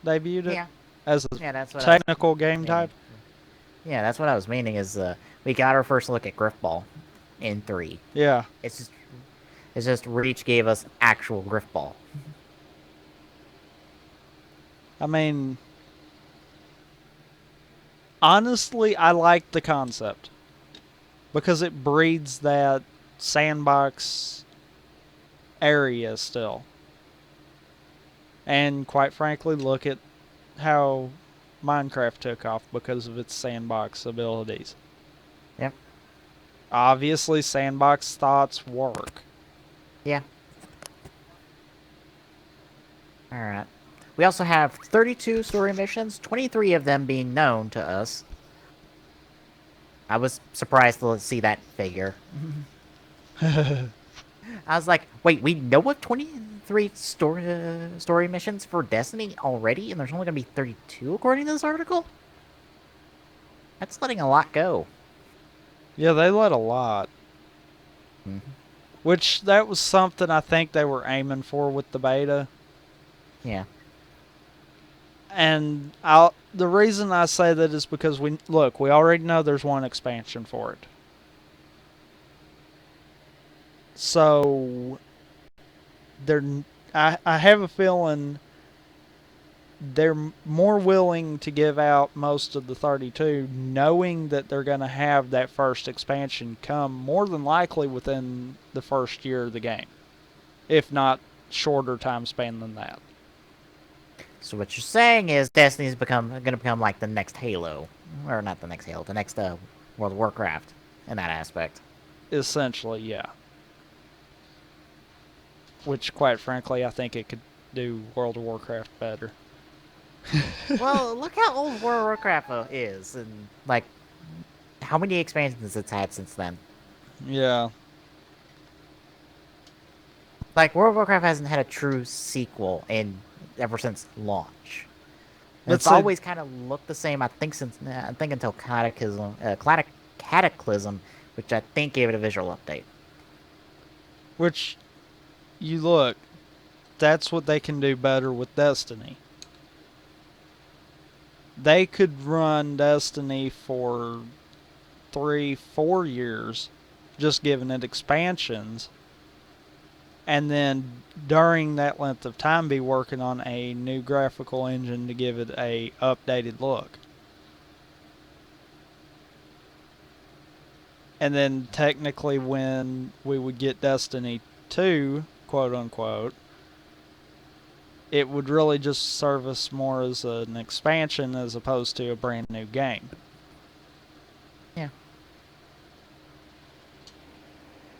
debuted it? Yeah. As a That's what technical game type? Yeah, that's what I was meaning is we got our first look at Griffball in 3. Yeah. It's just Reach gave us actual Griffball. I mean, honestly, I like the concept because it breeds that sandbox area still. And quite frankly, look at how Minecraft took off because of its sandbox abilities. Yep. Obviously, sandbox thoughts work. Yeah. Alright. We also have 32 story missions, 23 of them being known to us. I was surprised to see that figure. I was like, wait, we know of 23 story missions for Destiny already, and there's only going to be 32 according to this article? That's letting a lot go. Yeah, they let a lot. Which, that was something I think they were aiming for with the beta. Yeah. And the reason I say that is because we already know there's one expansion for it. So I have a feeling they're more willing to give out most of the 32, knowing that they're going to have that first expansion come more than likely within the first year of the game, if not shorter time span than that. So what you're saying is Destiny's going to become like the next Halo. Or not the next Halo, the next World of Warcraft in that aspect. Essentially, yeah. Which, quite frankly, I think it could do World of Warcraft better. Well, look how old World of Warcraft is, and like how many expansions it's had since then. Yeah. Like World of Warcraft hasn't had a true sequel ever since launch. And it's always kind of looked the same. I think until Cataclysm, which I think gave it a visual update. Which, you look, that's what they can do better with Destiny. They could run Destiny for 3-4 years, just giving it expansions, and then during that length of time be working on a new graphical engine to give it a updated look. And then technically when we would get Destiny 2, quote unquote, it would really just serve us more as an expansion as opposed to a brand new game. Yeah.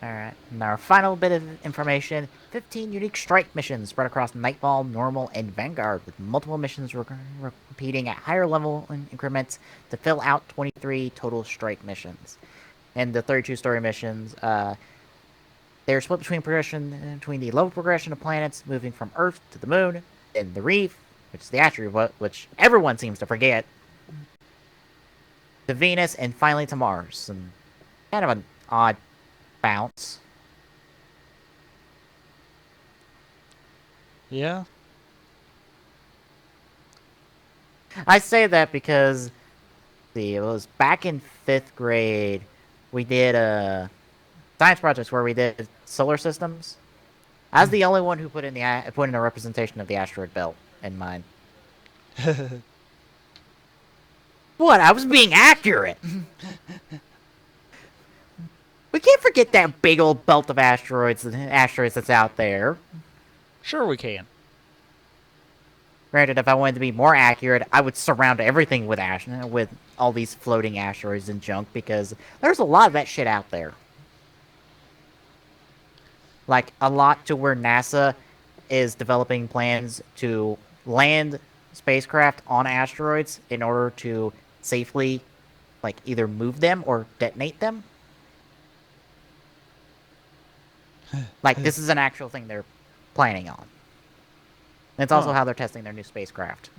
Alright, and our final bit of information, 15 unique strike missions spread across Nightfall, Normal, and Vanguard, with multiple missions repeating at higher level increments to fill out 23 total strike missions. And the 32 story missions, they're split between the level progression of planets moving from Earth to the Moon, and the Reef, which is the asteroid, which everyone seems to forget, to Venus, and finally to Mars. And kind of an odd bounce. Yeah. I say that because it was back in 5th grade. We did science projects where we did solar systems. I was the only one who put in a representation of the asteroid belt in mine. What? I was being accurate. We can't forget that big old belt of asteroids that's out there. Sure we can. Granted, if I wanted to be more accurate, I would surround everything with all these floating asteroids and junk, because there's a lot of that shit out there. Like, a lot to where NASA is developing plans to land spacecraft on asteroids in order to safely, like, either move them or detonate them. Like, this is an actual thing they're planning on. And it's also how they're testing their new spacecraft.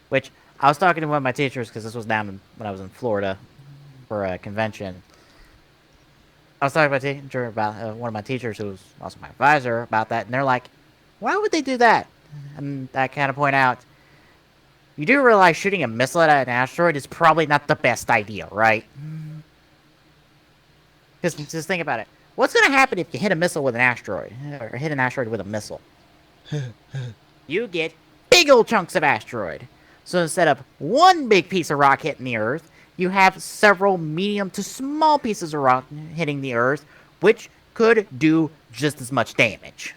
Which, I was talking to one of my teachers, because this was when I was in Florida for a convention. I was talking to one of my teachers, who was also my advisor, about that, and they're like, why would they do that? And I kind of point out, you do realize shooting a missile at an asteroid is probably not the best idea, right? Because just think about it. What's going to happen if you hit a missile with an asteroid? Or hit an asteroid with a missile? You get big old chunks of asteroid. So instead of one big piece of rock hitting the Earth, you have several medium to small pieces of rock hitting the Earth, which could do just as much damage,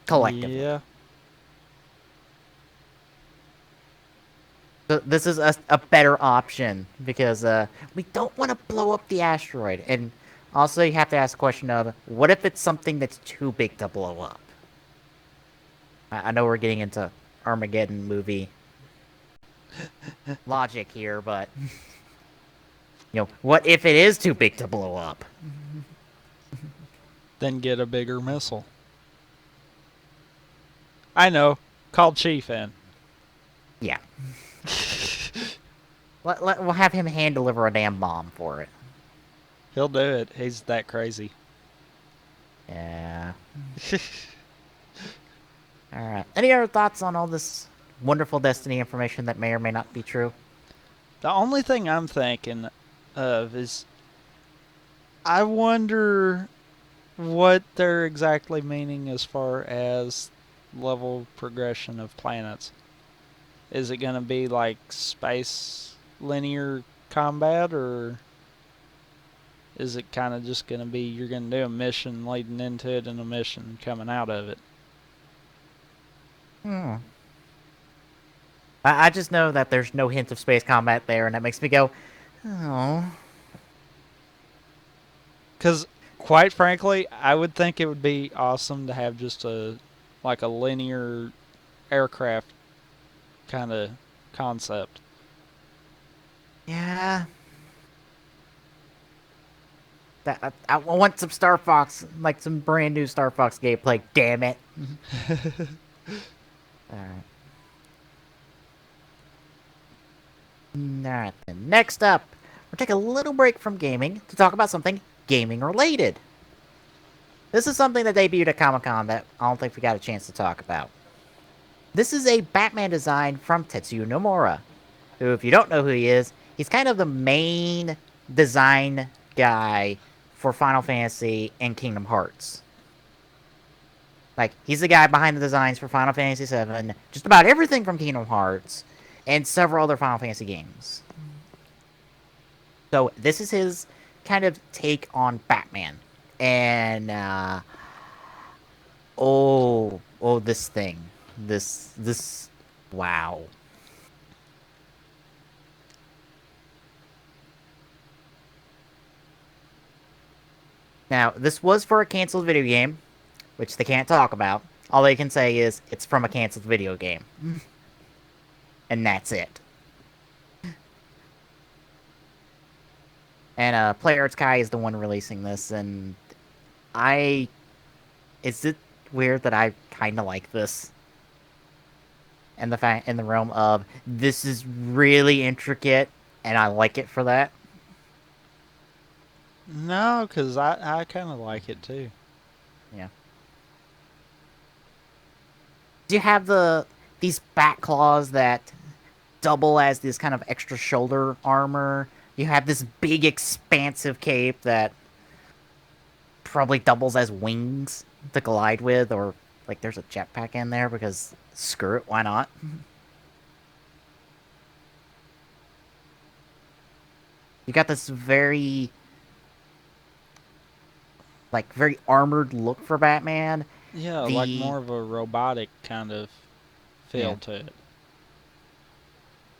collectively. Yeah. So this is a better option, because we don't want to blow up the asteroid. And also, you have to ask the question of, what if it's something that's too big to blow up? I know we're getting into Armageddon movie logic here, but what if it is too big to blow up? Then get a bigger missile. I know. Call Chief in. Yeah. We'll have him hand deliver a damn bomb for it. He'll do it. He's that crazy. Yeah. Alright. Any other thoughts on all this wonderful Destiny information that may or may not be true? The only thing I'm thinking of is, I wonder what they're exactly meaning as far as level progression of planets. Is it going to be like space linear combat, or is it kind of just going to be you're going to do a mission leading into it and a mission coming out of it? I just know that there's no hint of space combat there, and that makes me go, oh. Because, quite frankly, I would think it would be awesome to have just a linear aircraft kind of concept. Yeah. I want some Star Fox, like some brand new Star Fox gameplay, damn it. Alright. Alright, then. Next up, we'll take a little break from gaming to talk about something gaming related. This is something that debuted at Comic-Con that I don't think we got a chance to talk about. This is a Batman design from Tetsuya Nomura, who, if you don't know who he is, he's kind of the main design guy for Final Fantasy and Kingdom Hearts. Like, he's the guy behind the designs for Final Fantasy VII, just about everything from Kingdom Hearts, and several other Final Fantasy games. So, this is his kind of take on Batman. And, this thing. This, wow. Now, this was for a canceled video game, which they can't talk about. All they can say is, it's from a canceled video game. And that's it. And Player Arts Kai is the one releasing this, and is it weird that I kind of like this? in the realm of this is really intricate, and I like it for that. No, because I kind of like it too. Yeah. Do you have these back claws that double as this kind of extra shoulder armor? You have this big expansive cape that probably doubles as wings to glide with, or like there's a jetpack in there because screw it, why not? You got this very very armored look for Batman. Yeah, like more of a robotic kind of feel to it.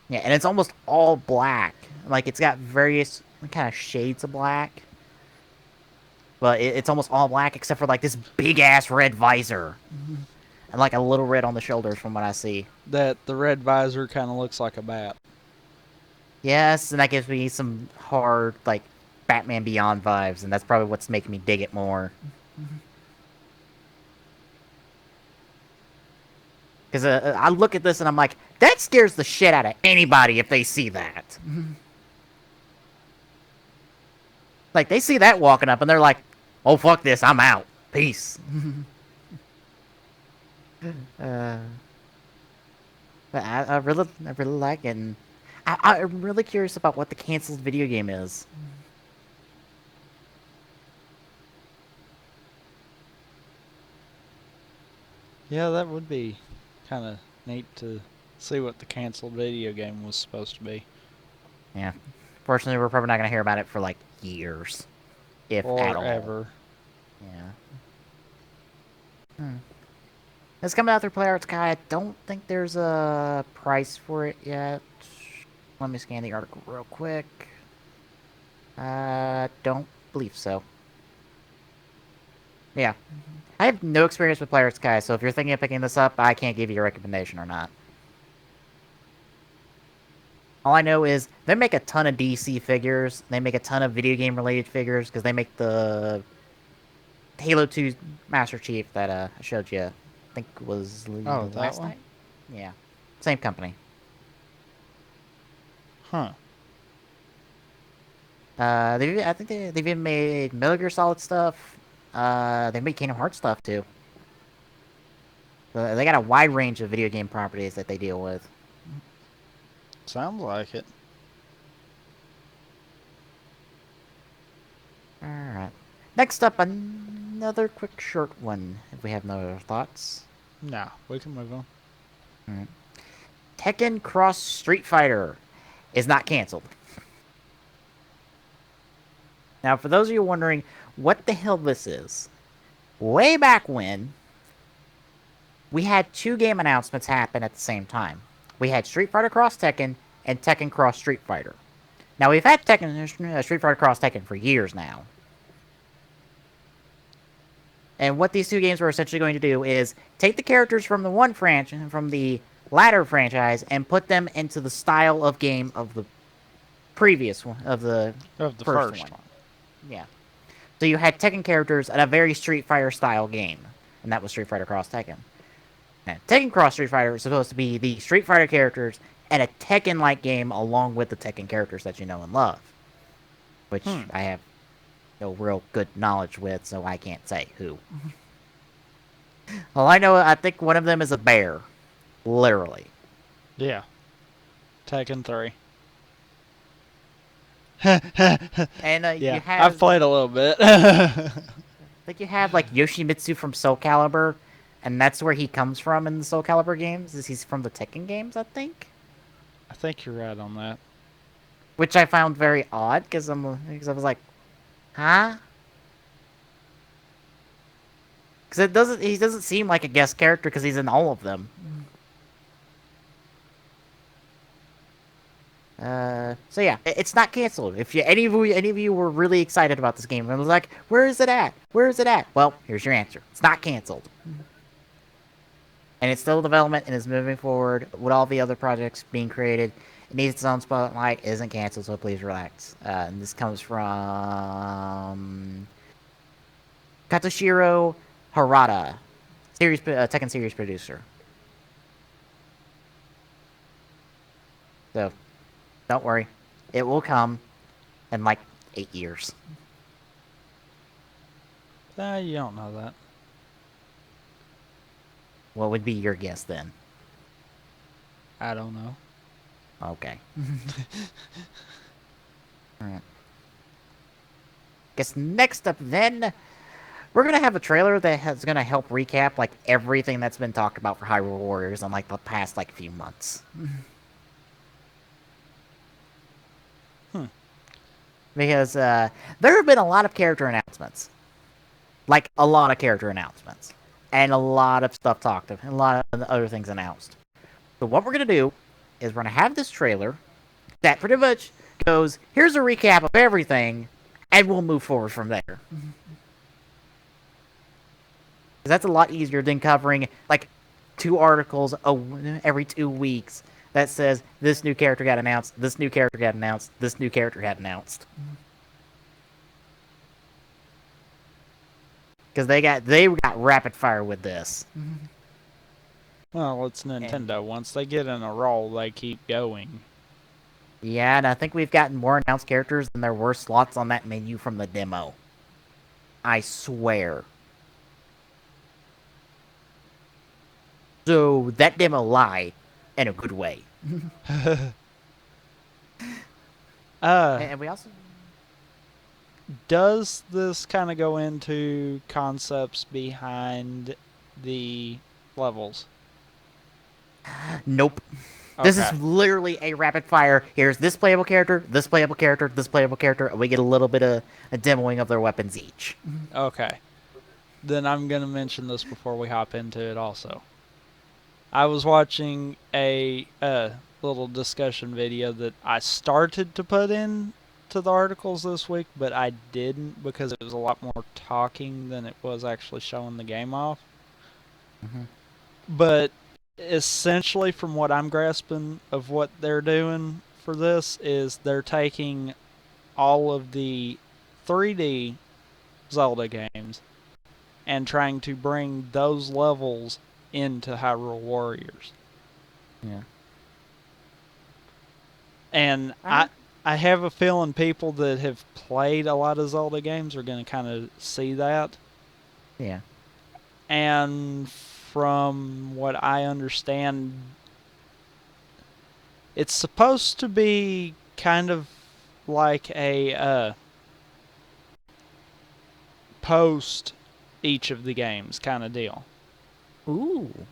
Yeah, and it's almost all black. Like, it's got various kind of shades of black. But it's almost all black except for, like, this big-ass red visor. And, like, a little red on the shoulders from what I see. That the red visor kind of looks like a bat. Yes, and that gives me some hard, like, Batman Beyond vibes. And that's probably what's making me dig it more. Because I look at this and I'm like, that scares the shit out of anybody if they see that. Like, they see that walking up and they're like, oh, fuck this, I'm out. Peace. But I really like it. And I'm really curious about what the canceled video game is. Yeah, that would be kind of neat to see what the canceled video game was supposed to be. Yeah. Fortunately, we're probably not going to hear about it for, like, years. If at all. Ever. Yeah. It's coming out through PlayArts Guy. I don't think there's a price for it yet. Let me scan the article real quick. Don't believe so. Yeah. I have no experience with PlayArts Guy, so if you're thinking of picking this up, I can't give you a recommendation or not. All I know is they make a ton of DC figures. They make a ton of video game related figures because they make the Halo 2 Master Chief that I showed you. I think was last night. Yeah, same company. Huh. I think they've even made Metal Gear Solid stuff. They make Kingdom Hearts stuff too. They got a wide range of video game properties that they deal with. Sounds like it. Alright. Next up, another quick short one, if we have no other thoughts. No, we can move on. Alright. Tekken Cross Street Fighter is not canceled. Now, for those of you wondering what the hell this is, way back when, we had two game announcements happen at the same time. We had Street Fighter Cross Tekken and Tekken Cross Street Fighter. Now, we've had Street Fighter Cross Tekken for years now. And what these two games were essentially going to do is take the characters from the latter franchise and put them into the style of game of the previous one, of the first one. Yeah. So you had Tekken characters at a very Street Fighter style game, and that was Street Fighter Cross Tekken. Now, Tekken Cross Street Fighter is supposed to be the Street Fighter characters and a Tekken-like game along with the Tekken characters that you know and love. Which I have no real good knowledge with, so I can't say who. Well, I think one of them is a bear. Literally. Yeah. Tekken 3. And yeah, you have... I've played a little bit. I think you have, like, Yoshimitsu from Soul Calibur, and that's where he comes from in the Soul Calibur games. He's from the Tekken games, I think. I think you're right on that. Which I found very odd, because I was like, huh? Because he doesn't seem like a guest character because he's in all of them. So yeah, it's not canceled. If any of you were really excited about this game and was like, where is it at? Where is it at? Well, here's your answer. It's not canceled. And it's still in development and is moving forward with all the other projects being created. It needs its own spotlight. It isn't canceled, so please relax. And this comes from Katsushiro Harada, Tekken series producer. So, don't worry. It will come in like 8 years. You don't know that. What would be your guess then? I don't know. Okay. Alright. Guess next up then, we're gonna have a trailer that is gonna help recap like everything that's been talked about for Hyrule Warriors in like the past like few months. Because there have been a lot of character announcements. Like a lot of character announcements. And a lot of stuff talked of, and a lot of other things announced. So what we're gonna do is we're gonna have this trailer that pretty much goes, here's a recap of everything, and we'll move forward from there. Because that's a lot easier than covering, like, 2 articles every 2 weeks that says, this new character got announced, this new character got announced, this new character got announced. Because they got rapid fire with this. Well, it's Nintendo. Once they get in a roll, they keep going. Yeah, and I think we've gotten more announced characters than there were slots on that menu from the demo. I swear. So, that demo lied in a good way. And we also... Does this kind of go into concepts behind the levels? Nope. This Okay. is literally a rapid fire. Here's this playable character, this playable character, this playable character, and we get a little bit of a demoing of their weapons each. Okay. Then I'm going to mention this before we hop into it also. I was watching a little discussion video that I started to put in to the articles this week, but I didn't because it was a lot more talking than it was actually showing the game off. Mhm. But essentially, from what I'm grasping of what they're doing for this, is they're taking all of the 3D Zelda games and trying to bring those levels into Hyrule Warriors. Yeah. And I have a feeling people that have played a lot of Zelda games are going to kind of see that. Yeah. And from what I understand, it's supposed to be kind of like a post each of the games kind of deal. Ooh.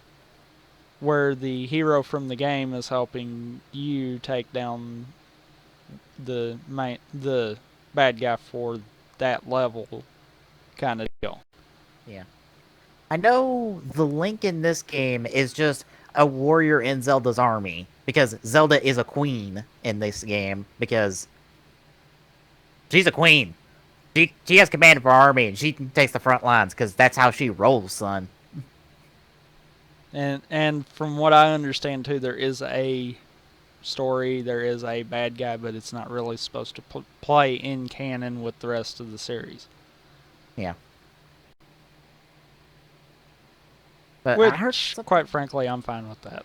Where the hero from the game is helping you take down the bad guy for that level kind of deal. Yeah. I know the Link in this game is just a warrior in Zelda's army, because Zelda is a queen in this game, because she's a queen. She has command of her army, and she takes the front lines, because that's how she rolls, son. And from what I understand too, there is a story, there is a bad guy, but it's not really supposed to play in canon with the rest of the series. Yeah. But Which, I heard quite frankly, I'm fine with that.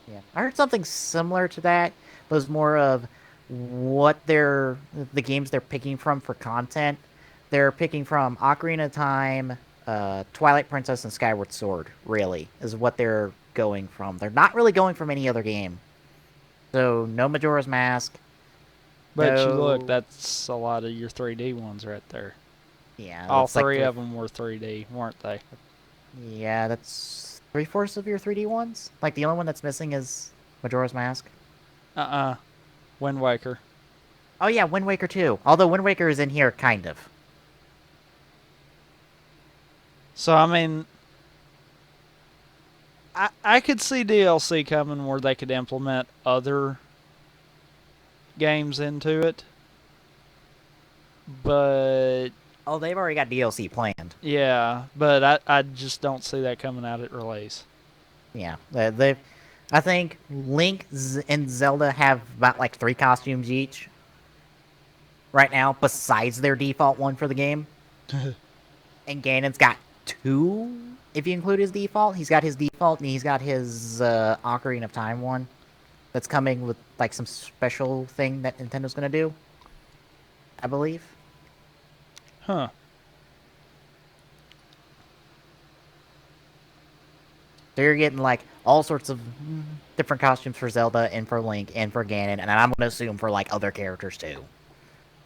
Yeah, I heard something similar to that, but it was more of what the games they're picking from for content. They're picking from Ocarina of Time, Twilight Princess, and Skyward Sword, really, is what they're going from. They're not really going from any other game. So, no Majora's Mask. But you no... look, that's a lot of your 3D ones right there. Yeah, All that's like three of them were 3D, weren't they? Yeah, that's 3/4 of your 3D ones. Like, the only one that's missing is Majora's Mask. Wind Waker. Oh yeah, Wind Waker too. Although Wind Waker is in here, kind of. So, I mean, I could see DLC coming where they could implement other games into it. But Oh, they've already got DLC planned. yeah, but I just don't see that coming out at release. Yeah, I think Link and Zelda have about like 3 costumes each right now, besides their default one for the game. And Ganon's got 2, if you include his default. He's got his default, and he's got his Ocarina of Time one. that's coming with like some special thing that Nintendo's gonna do, I believe. Huh. So you're getting like all sorts of different costumes for Zelda and for Link and for Ganon, and I'm gonna assume for like other characters too.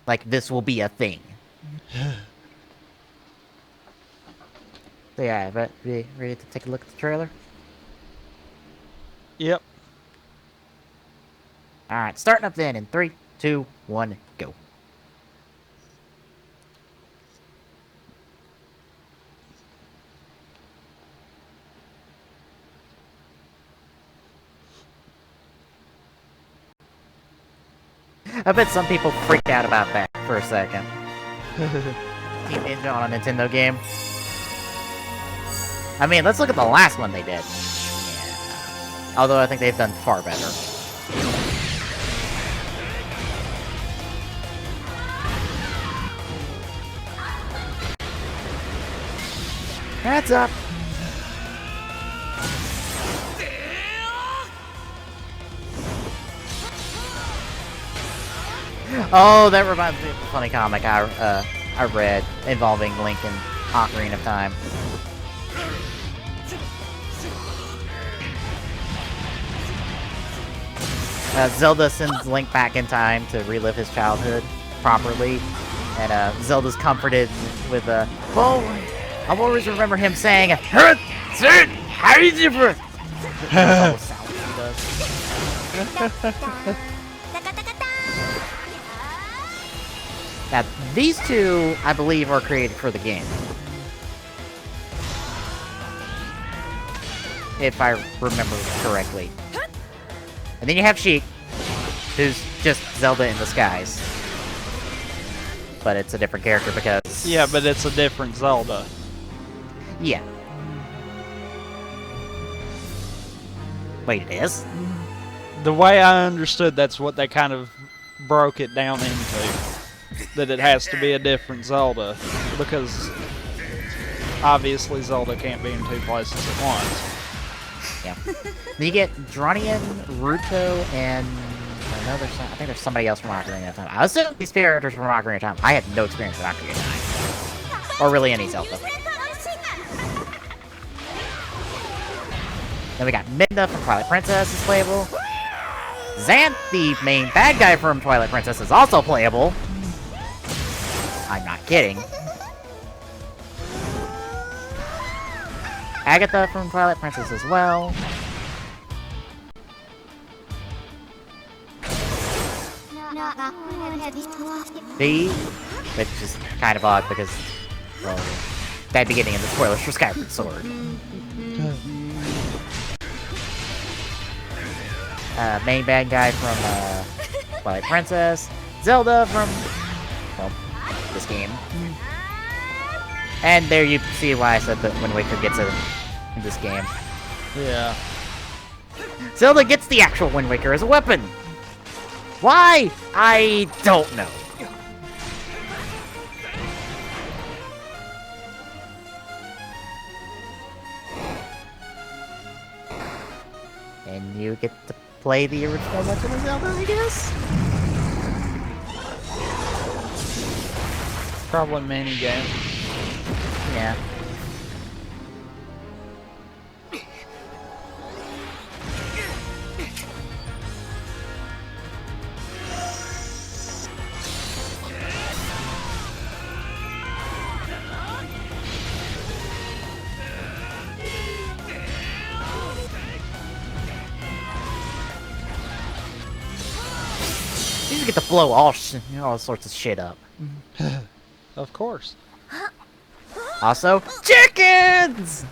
Like this will be a thing. So yeah, but ready to take a look at the trailer? Yep. Alright, starting up then in 3, 2, 1, go. I bet some people freaked out about that for a second. Team Ninja on a Nintendo game. I mean, let's look at the last one they did. Yeah. Although I think they've done far better. Heads up! Oh, that reminds me of a funny comic I read involving Link and Ocarina of Time. Zelda sends Link back in time to relive his childhood properly, and Zelda's comforted with well, I'll always remember him saying, "Hurt, sir, how did you for?" That's all the sounds he does. Now, these two, I believe, are created for the game. If I remember correctly. And then you have Sheik, who's just Zelda in disguise. But it's a different character because... Yeah, but it's a different Zelda. Yeah. Wait, it is? The way I understood, that's what they kind of broke it down into. That it has to be a different Zelda. Because obviously Zelda can't be in two places at once. Yeah. Then you get Dronian, Ruto, and I think there's somebody else from Ocarina of Time. I assume these characters from Ocarina of Time. I had no experience with Ocarina of Time. Or really any Zelda. Then we got Midna from Twilight Princess is playable. Xanth, the main bad guy from Twilight Princess, is also playable. I'm not kidding. Agatha from Twilight Princess as well. V, which is kind of odd because, well, that beginning of the spoilers for Skyward Sword. Main bad guy from Twilight Princess. Zelda from, well, this game. And there you see why I said that Wind Waker gets it in this game. Yeah. Zelda gets the actual Wind Waker as a weapon! Why? I don't know. And you get to play the original Legend of Zelda, I guess? Probably mini game. Yeah. You just get to blow all sorts of shit up. Of course. Also, chickens!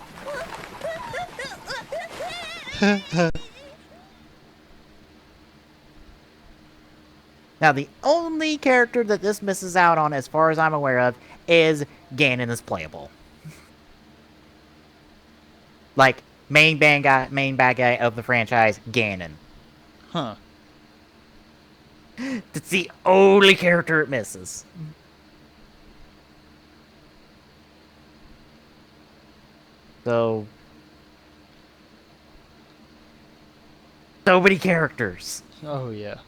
Now, the only character that this misses out on, as far as I'm aware of, is Ganon is playable. Like, main bad guy of the franchise, Ganon. Huh. That's the only character it misses. So... So many characters. Oh yeah.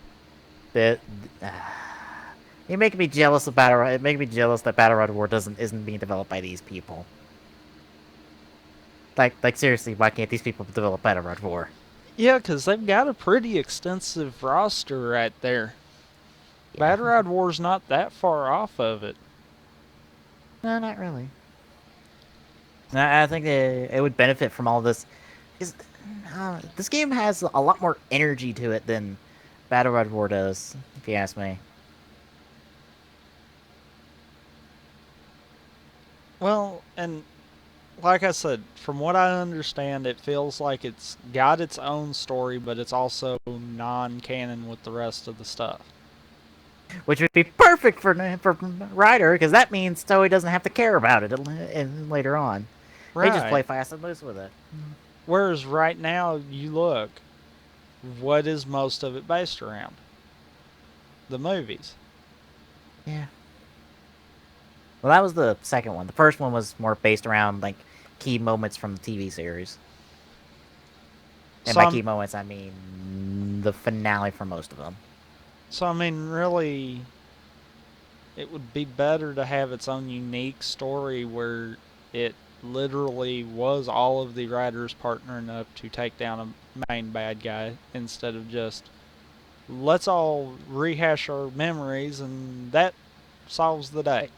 That you make me jealous of It makes me jealous that Battle Road War isn't being developed by these people. Like seriously, why can't these people develop Battle Road War? Yeah, because they've got a pretty extensive roster right there. Yeah. Battle Rod War's not that far off of it. No, not really. I think it would benefit from all this. This game has a lot more energy to it than Battle Road War does, if you ask me. Well, and like I said, from what I understand, it feels like it's got its own story, but it's also non-canon with the rest of the stuff. Which would be perfect for Ryder, because that means Toei doesn't have to care about it later on. Right. They just play fast and loose with it. Whereas right now, you look, what is most of it based around? The movies. Yeah. Well, that was the second one. The first one was more based around like key moments from the TV series. And by key moments, I mean the finale for most of them. So, I mean, really, it would be better to have its own unique story where it literally was all of the writers partnering up to take down a main bad guy instead of just, let's all rehash our memories and that solves the day.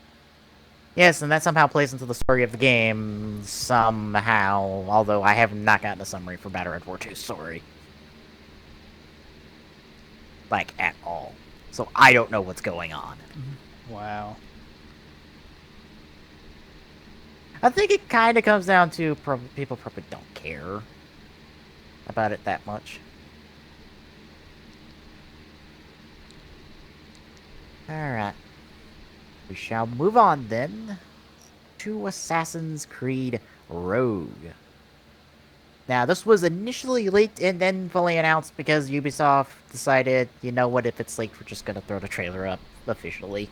Yes, and that somehow plays into the story of the game somehow, although I have not gotten a summary for Battle Road War 2's story. Like, at all. So I don't know what's going on. Wow. I think it kind of comes down to people probably don't care about it that much. Alright. We shall move on then to Assassin's Creed Rogue. Now, this was initially leaked and then fully announced because Ubisoft decided, you know what, if it's leaked, we're just going to throw the trailer up officially.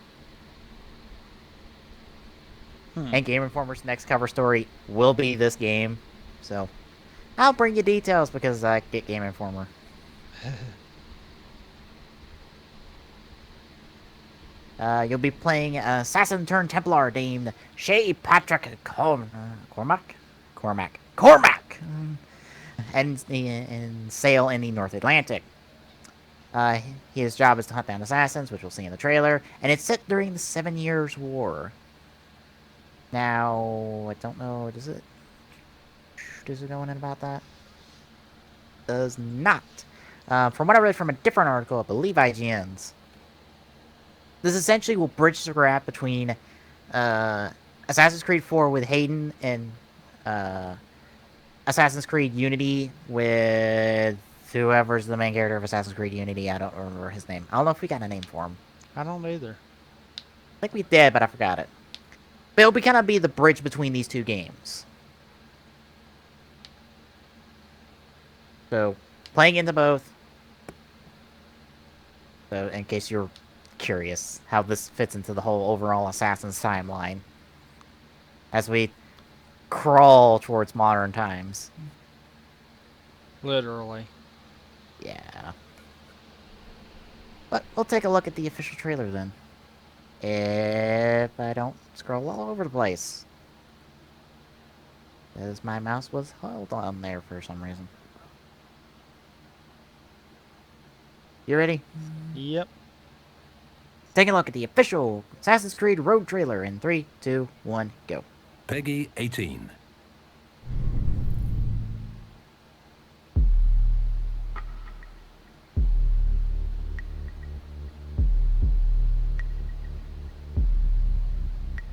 And Game Informer's next cover story will be this game. So, I'll bring you details because I get Game Informer. You'll be playing assassin turned Templar named Shay Patrick Cormac, and sail in the North Atlantic. His job is to hunt down assassins, which we'll see in the trailer, and it's set during the 7 Years' War. Now, I don't know, does it go in about that? Does not. From what I read from a different article, I believe IGN's, this essentially will bridge the gap between Assassin's Creed 4 with Hayden and Assassin's Creed Unity with whoever's the main character of Assassin's Creed Unity. I don't remember his name. I don't know if we got a name for him. I don't either. I think we did, but I forgot it. But it'll kind of be the bridge between these two games. So, playing into both. So, in case you're curious how this fits into the whole overall Assassin's timeline. As we crawl towards modern times. Literally. Yeah. But we'll take a look at the official trailer then. If I don't scroll all over the place. Because my mouse was held on there for some reason. You ready? Yep. Take a look at the official Assassin's Creed Rogue trailer in 3, 2, 1, go. Peggy 18.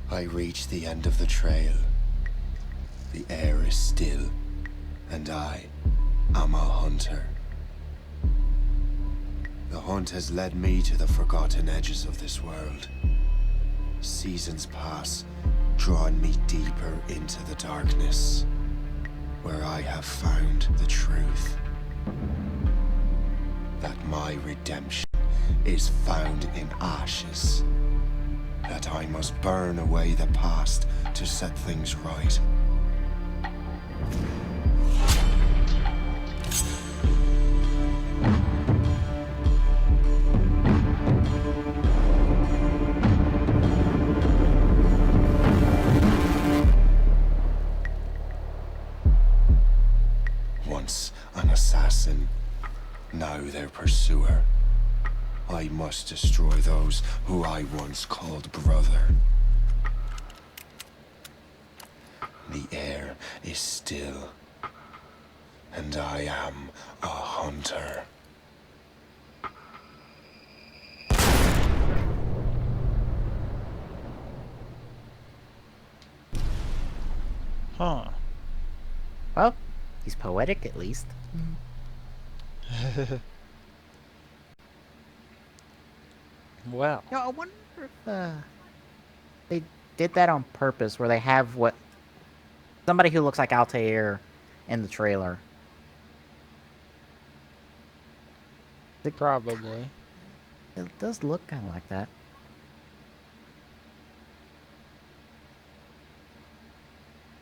I reach the end of the trail. The air is still, and I am a hunter. The hunt has led me to the forgotten edges of this world. Seasons pass, drawing me deeper into the darkness, where I have found the truth. That my redemption is found in ashes. That I must burn away the past to set things right. once an assassin, now their pursuer. I must destroy those who I once called brother. The air is still, and I am a hunter. Huh. Well, he's poetic at least. Well. You know, I wonder if they did that on purpose, where they have what somebody who looks like Altair in the trailer. Probably. It does look kind of like that.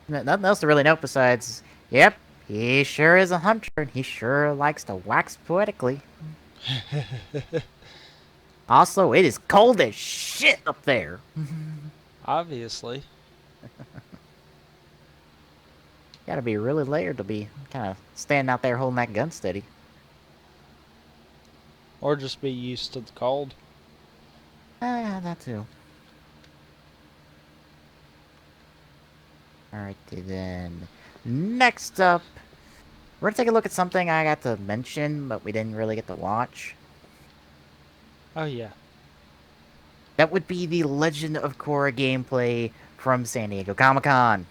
Nothing else to really note besides, yep, he sure is a hunter, and he sure likes to wax poetically. Also, it is cold as shit up there. Obviously. Gotta be really layered to be kind of standing out there holding that gun steady. Or just be used to the cold. That too. Alright, then. Next up, we're gonna take a look at something I got to mention, but we didn't really get to watch. Oh, yeah. That would be the Legend of Korra gameplay from San Diego Comic-Con.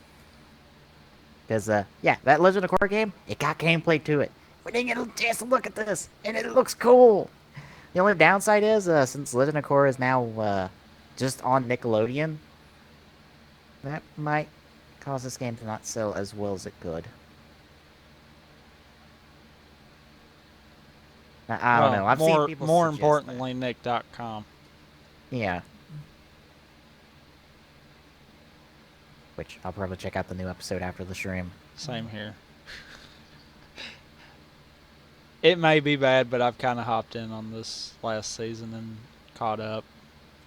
Because, yeah, that Legend of Korra game, it got gameplay to it. We didn't get a chance to look at this, and it looks cool. The only downside is, since Legend of Korra is now just on Nickelodeon, that might cause this game to not sell as well as it could. I don't know. I've seen people more suggest importantly, Nick.com. that. Yeah. Which I'll probably check out the new episode after the stream. Same here. It may be bad, but I've kind of hopped in on this last season and caught up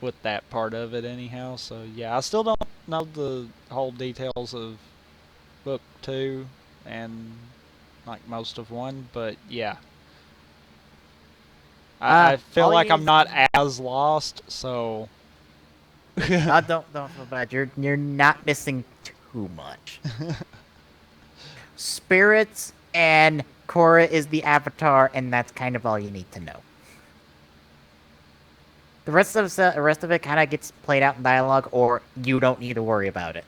with that part of it anyhow. So, yeah, I still don't know the whole details of Book 2 and, like, most of 1, but, yeah. I feel like I'm not as lost, so... Don't feel bad. You're not missing too much. Spirits and Korra is the avatar, and that's kind of all you need to know. The rest of it kind of gets played out in dialogue, or you don't need to worry about it.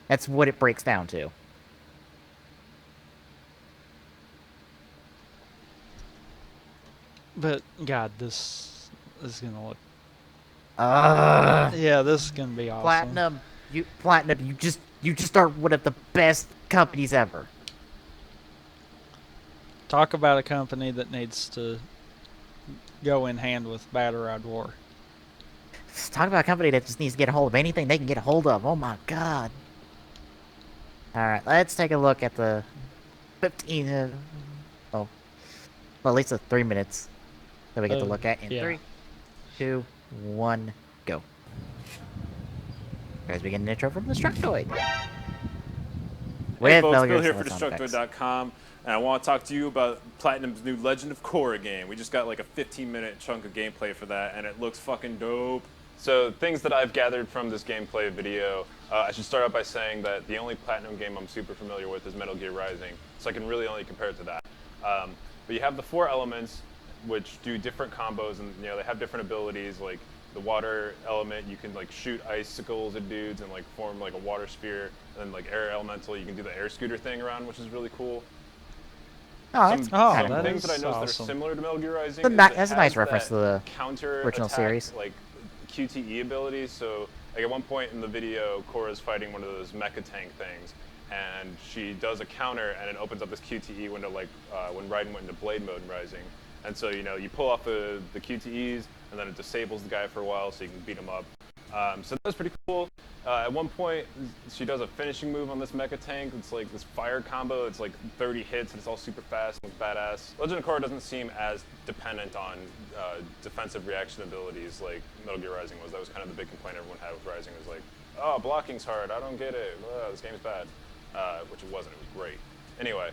That's what it breaks down to. But, God, this is going to look... Uh, yeah, this is going to be awesome. Platinum, you just are one of the best companies ever. Talk about a company that needs to go in hand with Battle Rod War. Talk about a company that just needs to get a hold of anything they can get a hold of. Oh my god. Alright, let's take a look at the 15... well, at least the 3 minutes that we get to look at in 3, 2, 1, go. Guys, we get an intro from Destructoid. Hey folks, Bill here for Destructoid.com, and I want to talk to you about Platinum's new Legend of Korra game. We just got like a 15-minute chunk of gameplay for that, and it looks fucking dope. So things that I've gathered from this gameplay video, I should start out by saying that the only Platinum game I'm super familiar with is Metal Gear Rising, so I can really only compare it to that. But you have the 4 elements, which do different combos, and they have different abilities. Like the water element, you can like shoot icicles at dudes and like form like a water sphere. And then like air elemental, you can do the air scooter thing around, which is really cool. Oh, some that things is that I know that are awesome. similar to Metal Gear Rising. That's a nice reference to the counter original attack, series. like QTE abilities. So like at one point in the video, Korra's fighting one of those mecha tank things, and she does a counter, and it opens up this QTE window, like when Raiden went into Blade mode in Rising. And so you pull off the QTEs, and then it disables the guy for a while, so you can beat him up. So that was pretty cool. At one point, she does a finishing move on this mecha tank. It's like this fire combo. It's like 30 hits, and it's all super fast and badass. Legend of Korra doesn't seem as dependent on defensive reaction abilities like Metal Gear Rising was. That was kind of the big complaint everyone had with Rising. Was like, oh, blocking's hard. I don't get it. This game's bad. which it wasn't. It was great. Anyway,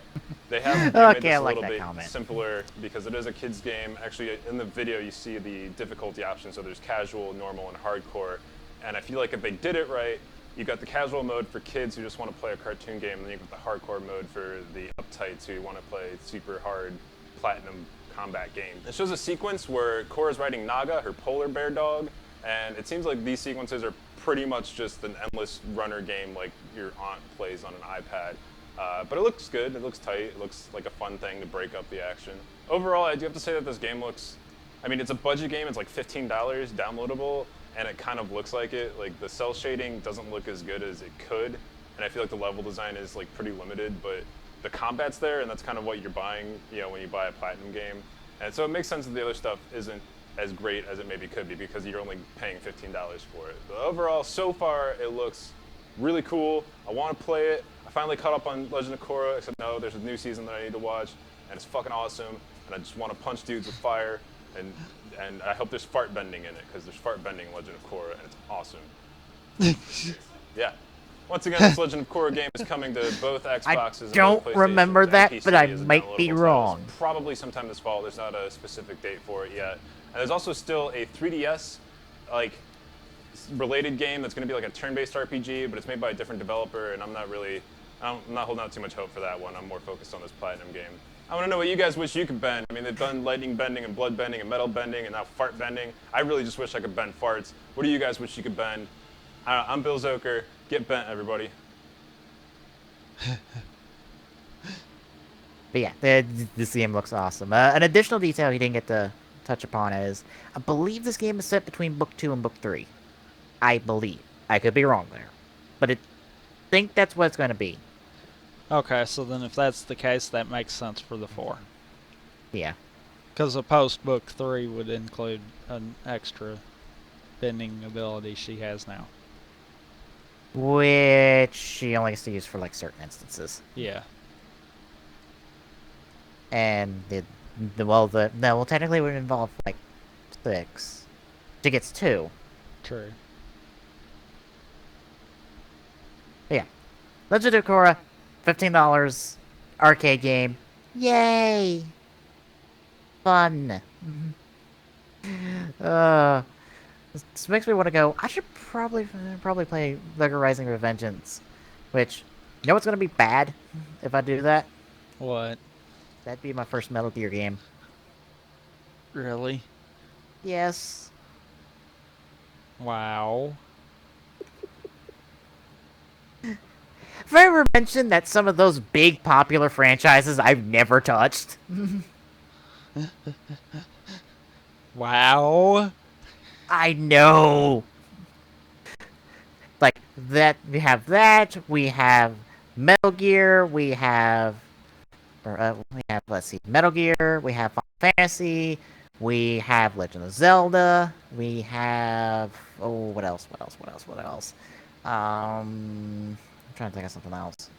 they have made Okay, this I a like little that bit comment. simpler because it is a kids game. Actually, in the video, you see the difficulty options. So there's casual, normal, and hardcore. And I feel like if they did it right, you got the casual mode for kids who just want to play a cartoon game, and then you got the hardcore mode for the uptights who want to play super hard platinum combat game. It shows a sequence where Korra's riding Naga, her polar bear dog, and it seems like these sequences are pretty much just an endless runner game like your aunt plays on an iPad. But it looks good, it looks tight, it looks like a fun thing to break up the action. Overall, I do have to say that this game looks, I mean, it's a budget game, it's like $15 downloadable, and it kind of looks like it. Like the cell shading doesn't look as good as it could, and I feel like the level design is like pretty limited, but the combat's there, and that's kind of what you're buying, you know, when you buy a platinum game. And so it makes sense that the other stuff isn't as great as it maybe could be because you're only paying $15 for it. But overall, so far, it looks really cool. I want to play it. I finally caught up on Legend of Korra, except no, there's a new season that I need to watch, and it's fucking awesome, and I just want to punch dudes with fire, and I hope there's fart bending in it, because there's fart bending in Legend of Korra, and it's awesome. Yeah. Once again, this Legend of Korra game is coming to both Xboxes and don't both remember PlayStations that, and PC but I as a might be downloadable title, wrong. so probably sometime this fall. There's not a specific date for it yet. And there's also still a 3DS, like, related game that's going to be like a turn-based RPG, but it's made by a different developer, and I'm not holding out too much hope for that one. I'm more focused on this Platinum game. I want to know what you guys wish you could bend. I mean, they've done lightning bending and blood bending and metal bending and now fart bending. I really just wish I could bend farts. What do you guys wish you could bend? I'm Bill Zoker. Get bent, everybody. But yeah, this game looks awesome. An additional detail he didn't get to touch upon is, I believe this game is set between Book 2 and Book 3. I believe. I could be wrong there. But I think that's what it's going to be. Okay, so then if that's the case, that makes sense for the 4. Yeah. Because a post-Book 3 would include an extra bending ability she has now. Which she only gets to use for, like, certain instances. Yeah. And technically it would involve, like, 6. She gets 2. True. But yeah. Legend of Korra, $15, arcade game. Yay! Fun. This makes me want to go, I should probably play Lego Rising Revengeance. Which, you know what's going to be bad if I do that? What? That'd be my first Metal Gear game. Really? Yes. Wow. Have I ever mentioned that some of those big popular franchises I've never touched? Wow. I know. Like that, we have Metal Gear, let's see, Metal Gear, we have Final Fantasy, we have Legend of Zelda, we have, what else? I'm trying to think of something else.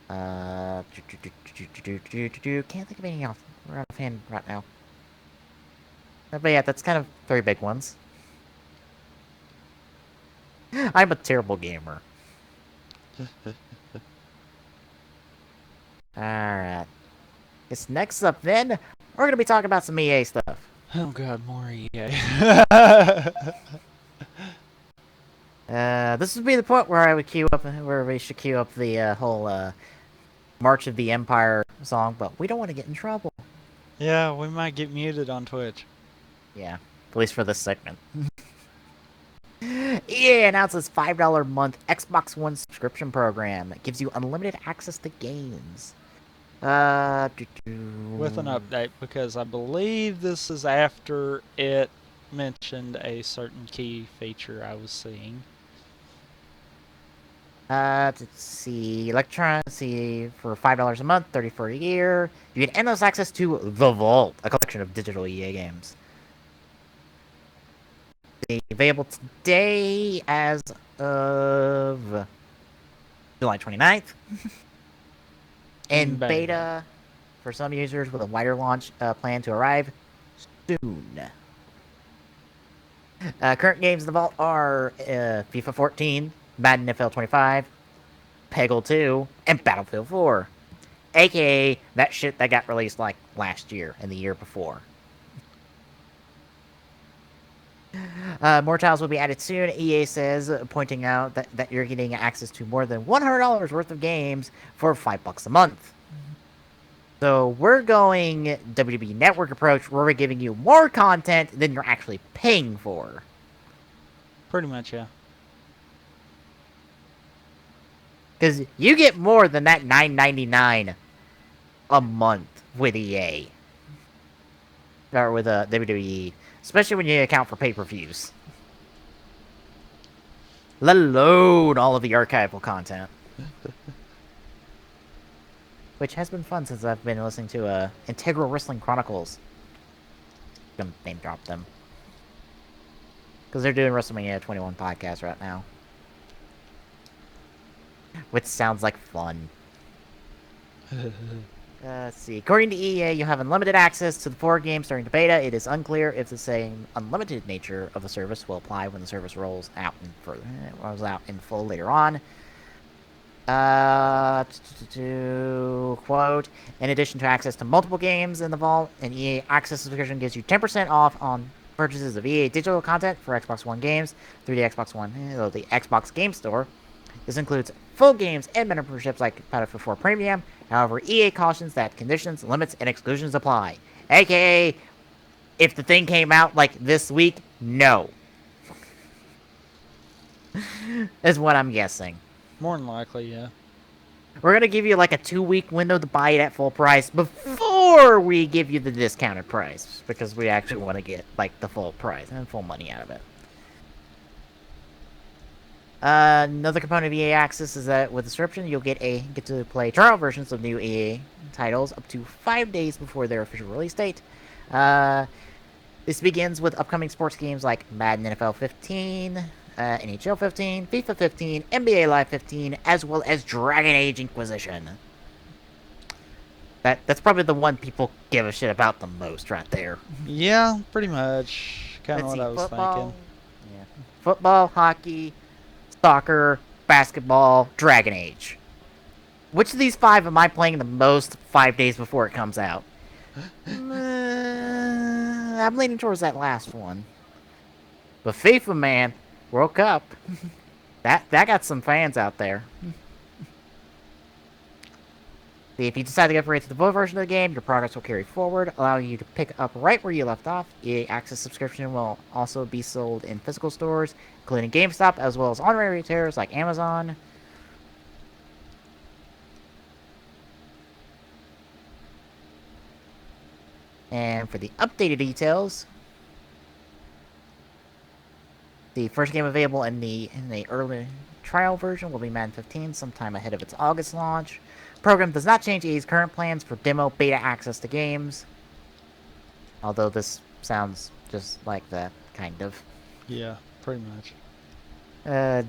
Can't think of anything else offhand right now. But yeah, that's kind of 3 big ones. I'm a terrible gamer. Alright. Guess next up then, we're gonna be talking about some EA stuff. Oh god, more EA. This would be the point where we should queue up the whole March of the Empire song, but we don't want to get in trouble. Yeah, we might get muted on Twitch. Yeah, at least for this segment. EA announces $5 a month Xbox One subscription program. It gives you unlimited access to games. With an update, because I believe this is after it mentioned a certain key feature I was seeing. Let's see. For $5 a month, $30 for a year. You get endless access to The Vault, a collection of digital EA games. Available today as of July 29th. In beta for some users with a wider launch plan to arrive soon. Current games in the vault are FIFA 14, Madden NFL 25, Peggle 2, and Battlefield 4. AKA that shit that got released like last year and the year before. More titles will be added soon, EA says, pointing out that you're getting access to more than $100 worth of games for $5 a month. So we're going WWE Network approach, where we're giving you more content than you're actually paying for. Pretty much, yeah. Because you get more than that $9.99 a month with EA. Or with WWE. Especially when you account for pay-per-views. Let alone all of the archival content. Which has been fun since I've been listening to Integral Wrestling Chronicles. I'm gonna name drop them. Because they're doing WrestleMania 21 podcast right now. Which sounds like fun. Let's see. According to EA, you have unlimited access to the 4 games during the beta. It is unclear if the same unlimited nature of the service will apply when the service rolls out in full later on. Quote, in addition to access to multiple games in the vault, an EA Access subscription gives you 10% off on purchases of EA digital content for Xbox One games through the Xbox Game Store. This includes full games and memberships like Battlefield 4 Premium. However, EA cautions that conditions, limits, and exclusions apply. AKA, if the thing came out like this week, no. Is what I'm guessing. More than likely, yeah. We're going to give you like a 2-week window to buy it at full price before we give you the discounted price. Because we actually want to get like the full price and full money out of it. Another component of EA Access is that with the subscription, you'll get to play trial versions of new EA titles up to 5 days before their official release date. This begins with upcoming sports games like Madden NFL 15, NHL 15, FIFA 15, NBA Live 15, as well as Dragon Age Inquisition. That's probably the one people give a shit about the most right there. Yeah, pretty much. Kind of what I was thinking. Yeah. Football, hockey, soccer, basketball, Dragon Age. Which of these 5 am I playing the most 5 days before it comes out? I'm leaning towards that last one. But FIFA, man, World Cup, that got some fans out there. If you decide to upgrade to the full version of the game, your progress will carry forward, allowing you to pick up right where you left off. EA Access subscription will also be sold in physical stores, including GameStop, as well as online retailers like Amazon. And for the updated details, the first game available in the early trial version will be Madden 15, sometime ahead of its August launch. Program does not change EA's current plans for demo beta access to games. Although this sounds just like that, kind of. Yeah, pretty much.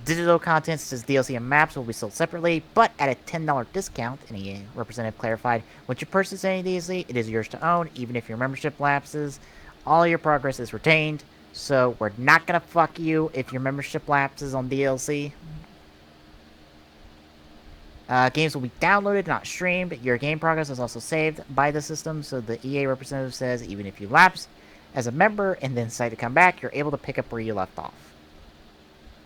Digital content such as DLC and maps will be sold separately, but at a $10 discount, an EA representative clarified. Once you purchase any DLC, it is yours to own, even if your membership lapses. All your progress is retained, so we're not gonna fuck you if your membership lapses on DLC. Games will be downloaded, not streamed. Your game progress is also saved by the system, so the EA representative says even if you lapse as a member and then decide to come back, you're able to pick up where you left off.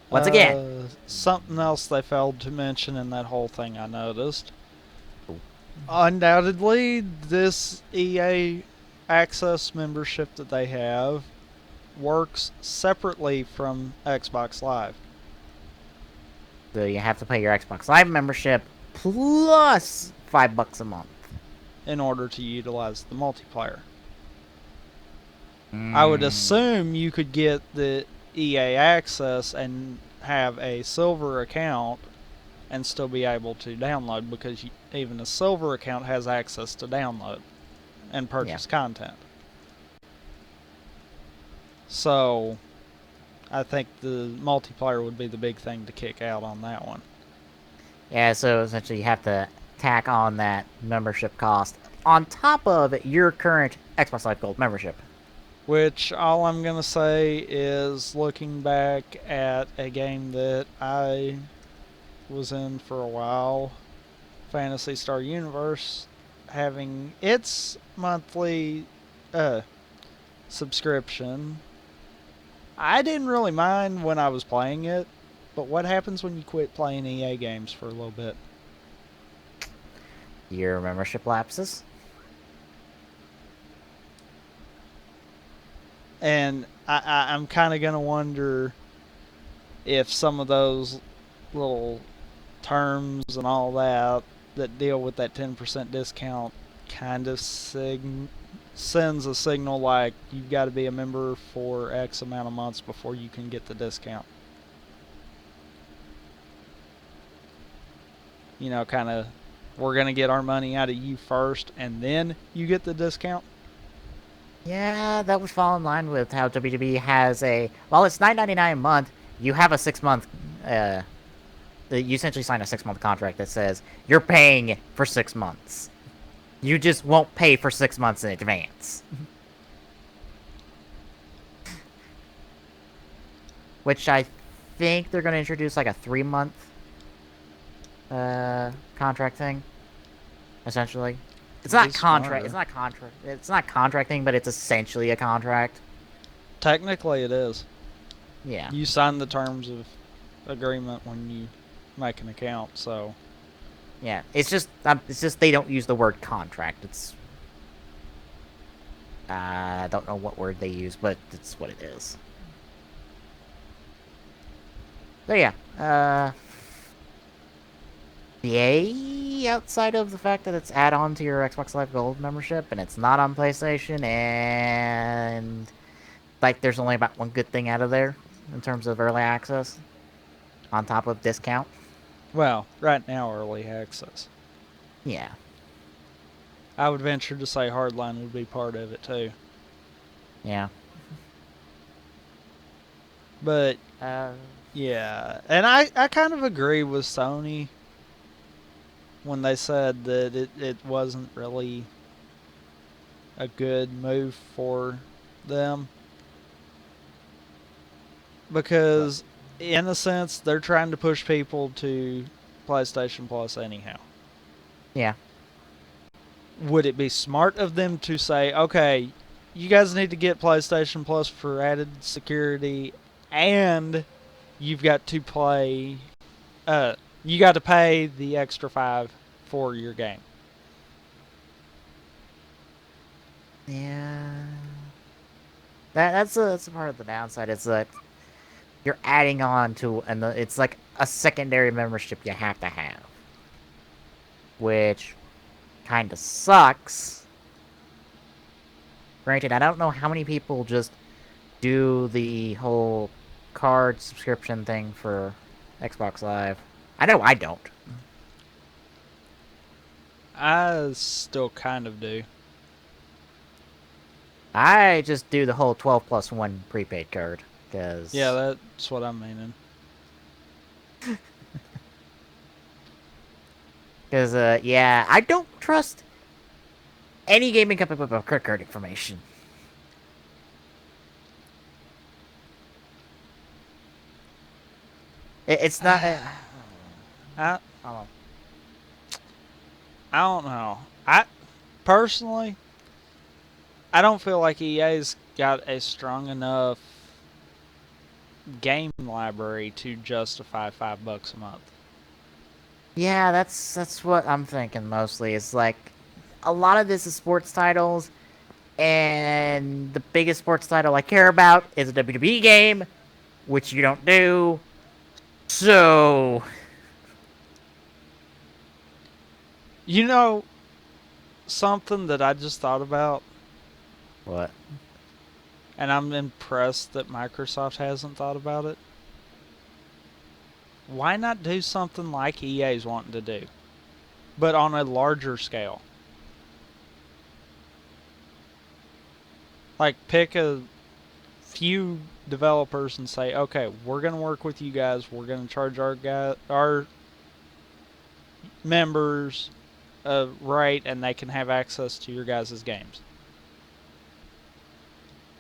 Once again, something else they failed to mention in that whole thing I noticed. Undoubtedly, this EA Access membership that they have works separately from Xbox Live. So you have to pay your Xbox Live membership plus $5 a month in order to utilize the multiplayer. I would assume you could get the EA Access and have a silver account and still be able to download, because even a silver account has access to download and purchase content. So I think the multiplayer would be the big thing to kick out on that one. Yeah, so essentially you have to tack on that membership cost on top of your current Xbox Live Gold membership. Which, all I'm going to say is, looking back at a game that I was in for a while, Phantasy Star Universe, having its monthly subscription. I didn't really mind when I was playing it, but what happens when you quit playing EA games for a little bit? Your membership lapses. And I'm kind of going to wonder if some of those little terms and all that deal with that 10% discount kind of sends a signal like you've got to be a member for X amount of months before you can get the discount. You know, kind of, we're going to get our money out of you first and then you get the discount. Yeah, that would fall in line with how WWE has well, it's $9.99 a month. You have a 6-month, you essentially sign a 6-month contract that says you're paying for 6 months. You just won't pay for 6 months in advance. Which I think they're going to introduce like a 3-month contract thing, essentially. It's not contract. It's not contract. It's not contracting, but it's essentially a contract. Technically, it is. Yeah. You sign the terms of agreement when you make an account, so. Yeah, it's just they don't use the word contract. It's I don't know what word they use, but it's what it is. So yeah, EA, outside of the fact that it's add-on to your Xbox Live Gold membership and it's not on PlayStation, and like there's only about one good thing out of there in terms of early access on top of discount. Well, right now, early access. Yeah. I would venture to say Hardline would be part of it, too. Yeah. But, yeah. And I kind of agree with Sony when they said that it wasn't really a good move for them. Because, in a sense, they're trying to push people to PlayStation Plus anyhow. Yeah. Would it be smart of them to say, okay, you guys need to get PlayStation Plus for added security, and you've got to play, you got to pay the extra $5 for your game? Yeah. That's a part of the downside. It's that you're adding on to, and it's like a secondary membership you have to have, which kind of sucks. Granted, I don't know how many people just do the whole card subscription thing for Xbox Live. I know I don't. I still kind of do. I just do the whole 12+1 prepaid card. Cause... Yeah, that's what I'm meaning. Because, yeah, I don't trust any gaming company with credit card information. It's not... I don't know. Personally, I don't feel like EA's got a strong enough game library to justify $5 a month. Yeah, that's what I'm thinking mostly. It's like a lot of this is sports titles, and the biggest sports title I care about is a WWE game, which you don't do. So, you know, something that I just thought about. What? And I'm impressed that Microsoft hasn't thought about it. Why not do something like EA's wanting to do, but on a larger scale? Like, pick a few developers and say, okay, we're going to work with you guys. We're going to charge our members a rate, and they can have access to your guys' games.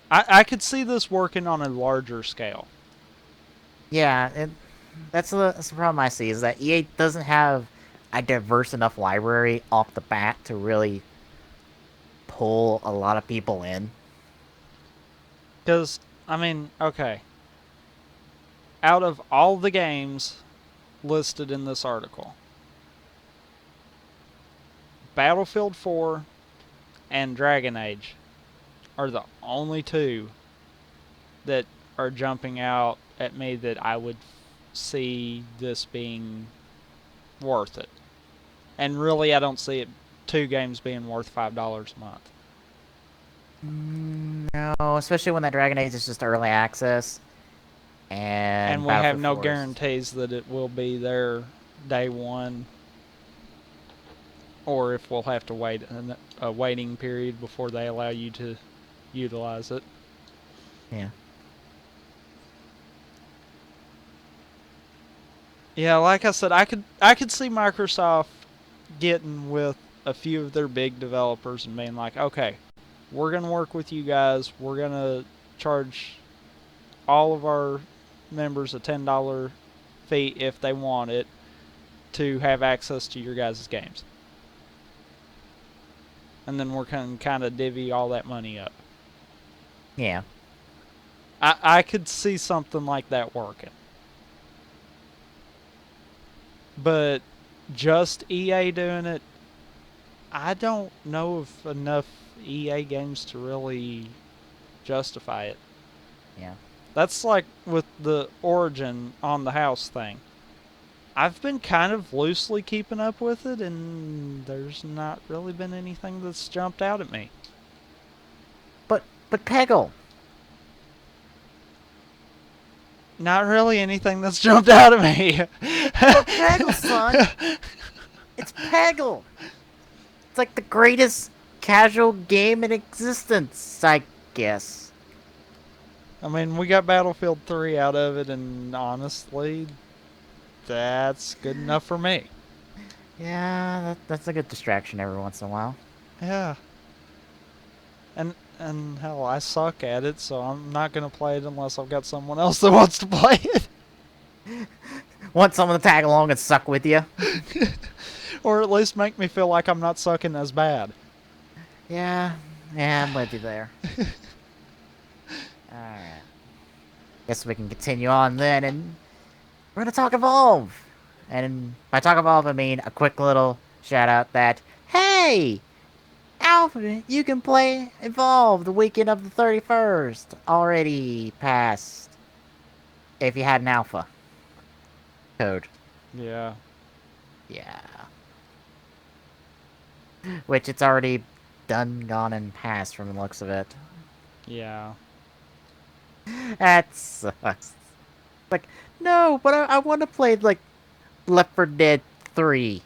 I could see this working on a larger scale. Yeah, That's the problem I see, is that EA doesn't have a diverse enough library off the bat to really pull a lot of people in. Because, I mean, okay. Out of all the games listed in this article, Battlefield 4 and Dragon Age are the only two that are jumping out at me that I would see this being worth it. And really, I don't see it, two games being worth $5 a month. No, especially when that Dragon Age is just early access. And we have Battlefield no 4 is- guarantees that it will be there day one, or if we'll have to wait a waiting period before they allow you to utilize it. Yeah. Yeah, like I said, I could see Microsoft getting with a few of their big developers and being like, okay, we're gonna work with you guys. We're gonna charge all of our members a $10 fee if they want it to have access to your guys' games. And then we're going to kind of divvy all that money up. Yeah. I could see something like that working. But just EA doing it, I don't know of enough EA games to really justify it. Yeah. That's like with the Origin on the house thing. I've been kind of loosely keeping up with it, and there's not really been anything that's jumped out at me. But Peggle. Not really anything that's jumped out at me. Peggle, son. It's Peggle. It's like the greatest casual game in existence, I guess. I mean, we got Battlefield 3 out of it, and honestly, that's good enough for me. Yeah, that's a good distraction every once in a while. Yeah. And hell, I suck at it, so I'm not going to play it unless I've got someone else that wants to play it. Want someone to tag along and suck with you? Or at least make me feel like I'm not sucking as bad. Yeah, I'm with you there. Alright. Guess we can continue on then, and we're gonna talk Evolve. And by talk Evolve, I mean a quick little shout out that, hey! Alpha, you can play Evolve the weekend of the 31st. Already passed. If you had an alpha code. Yeah. Yeah. Which it's already done, gone, and passed from the looks of it. Yeah. That sucks. Like, no, but I want to play, like, Left 4 Dead 3.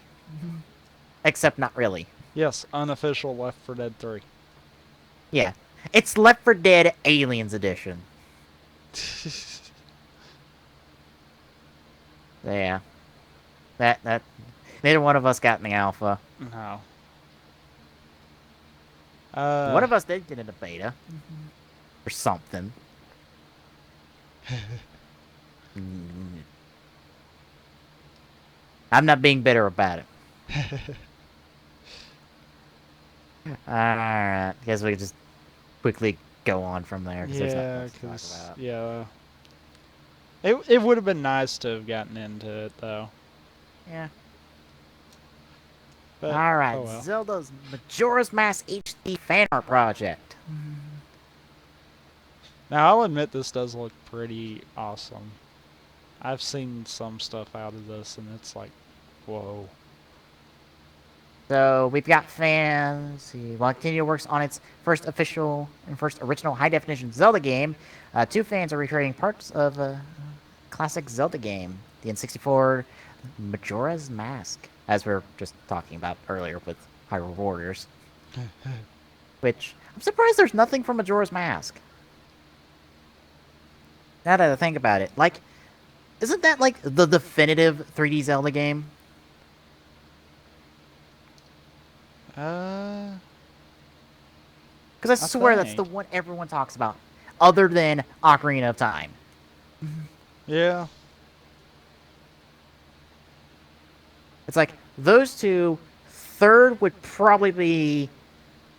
Except not really. Yes, unofficial Left 4 Dead 3. Yeah. It's Left 4 Dead Aliens Edition. Yeah. That neither one of us got in the alpha. No. One of us did get into beta. Or something. I'm not being bitter about it. Alright, guess we can just quickly go on from there. Yeah, because, yeah. It would have been nice to have gotten into it, though. Yeah. But, Alright, oh well. Zelda's Majora's Mask HD fan art project. Now, I'll admit this does look pretty awesome. I've seen some stuff out of this, and it's like, whoa. So we've got fans. While Continue works on its first official and first original high-definition Zelda game, two fans are recreating parts of a classic Zelda game, the N64 Majora's Mask, as we were just talking about earlier with Hyrule Warriors. Which, I'm surprised there's nothing from Majora's Mask. Now that I think about it, like, isn't that like the definitive 3D Zelda game? Because I swear that's the one everyone talks about, other than Ocarina of Time. Yeah. It's like those two. Third would probably be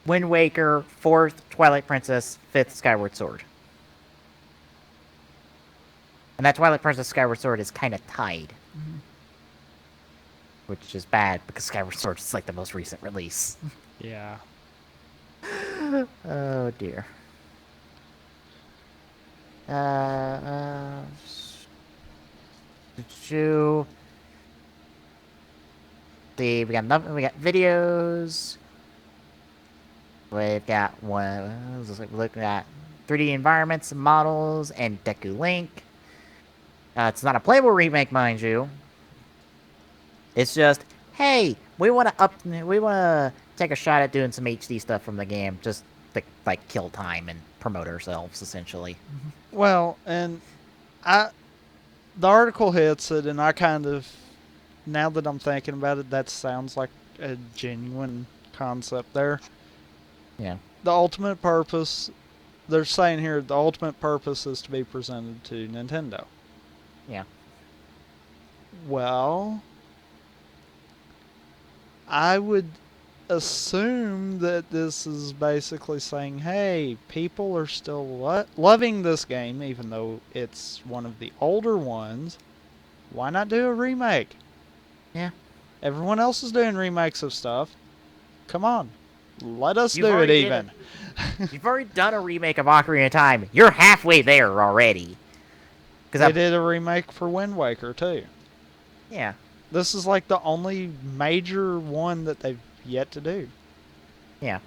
Wind Waker. Fourth, Twilight Princess. Fifth, Skyward Sword. And that Twilight Princess Skyward Sword is kind of tied. Which is bad, because Skyward Sword is like the most recent release. Yeah. Oh dear. We got nothing. We got videos. We've got one. We're looking at 3D environments and models and Deku Link. It's not a playable remake, mind you. It's just, hey, we want to take a shot at doing some HD stuff from the game, just to, like, kill time and promote ourselves, essentially. Well, and the article hits it, and I kind of, now that I'm thinking about it, that sounds like a genuine concept there. Yeah. The ultimate purpose, they're saying here, the ultimate purpose is to be presented to Nintendo. Yeah. Well, I would assume that this is basically saying, hey, people are still loving this game, even though it's one of the older ones. Why not do a remake? Yeah. Everyone else is doing remakes of stuff. Come on. Let us do it even. You've already done a remake of Ocarina of Time. You're halfway there already. They did a remake for Wind Waker, too. Yeah. This is like the only major one that they've yet to do. Yeah.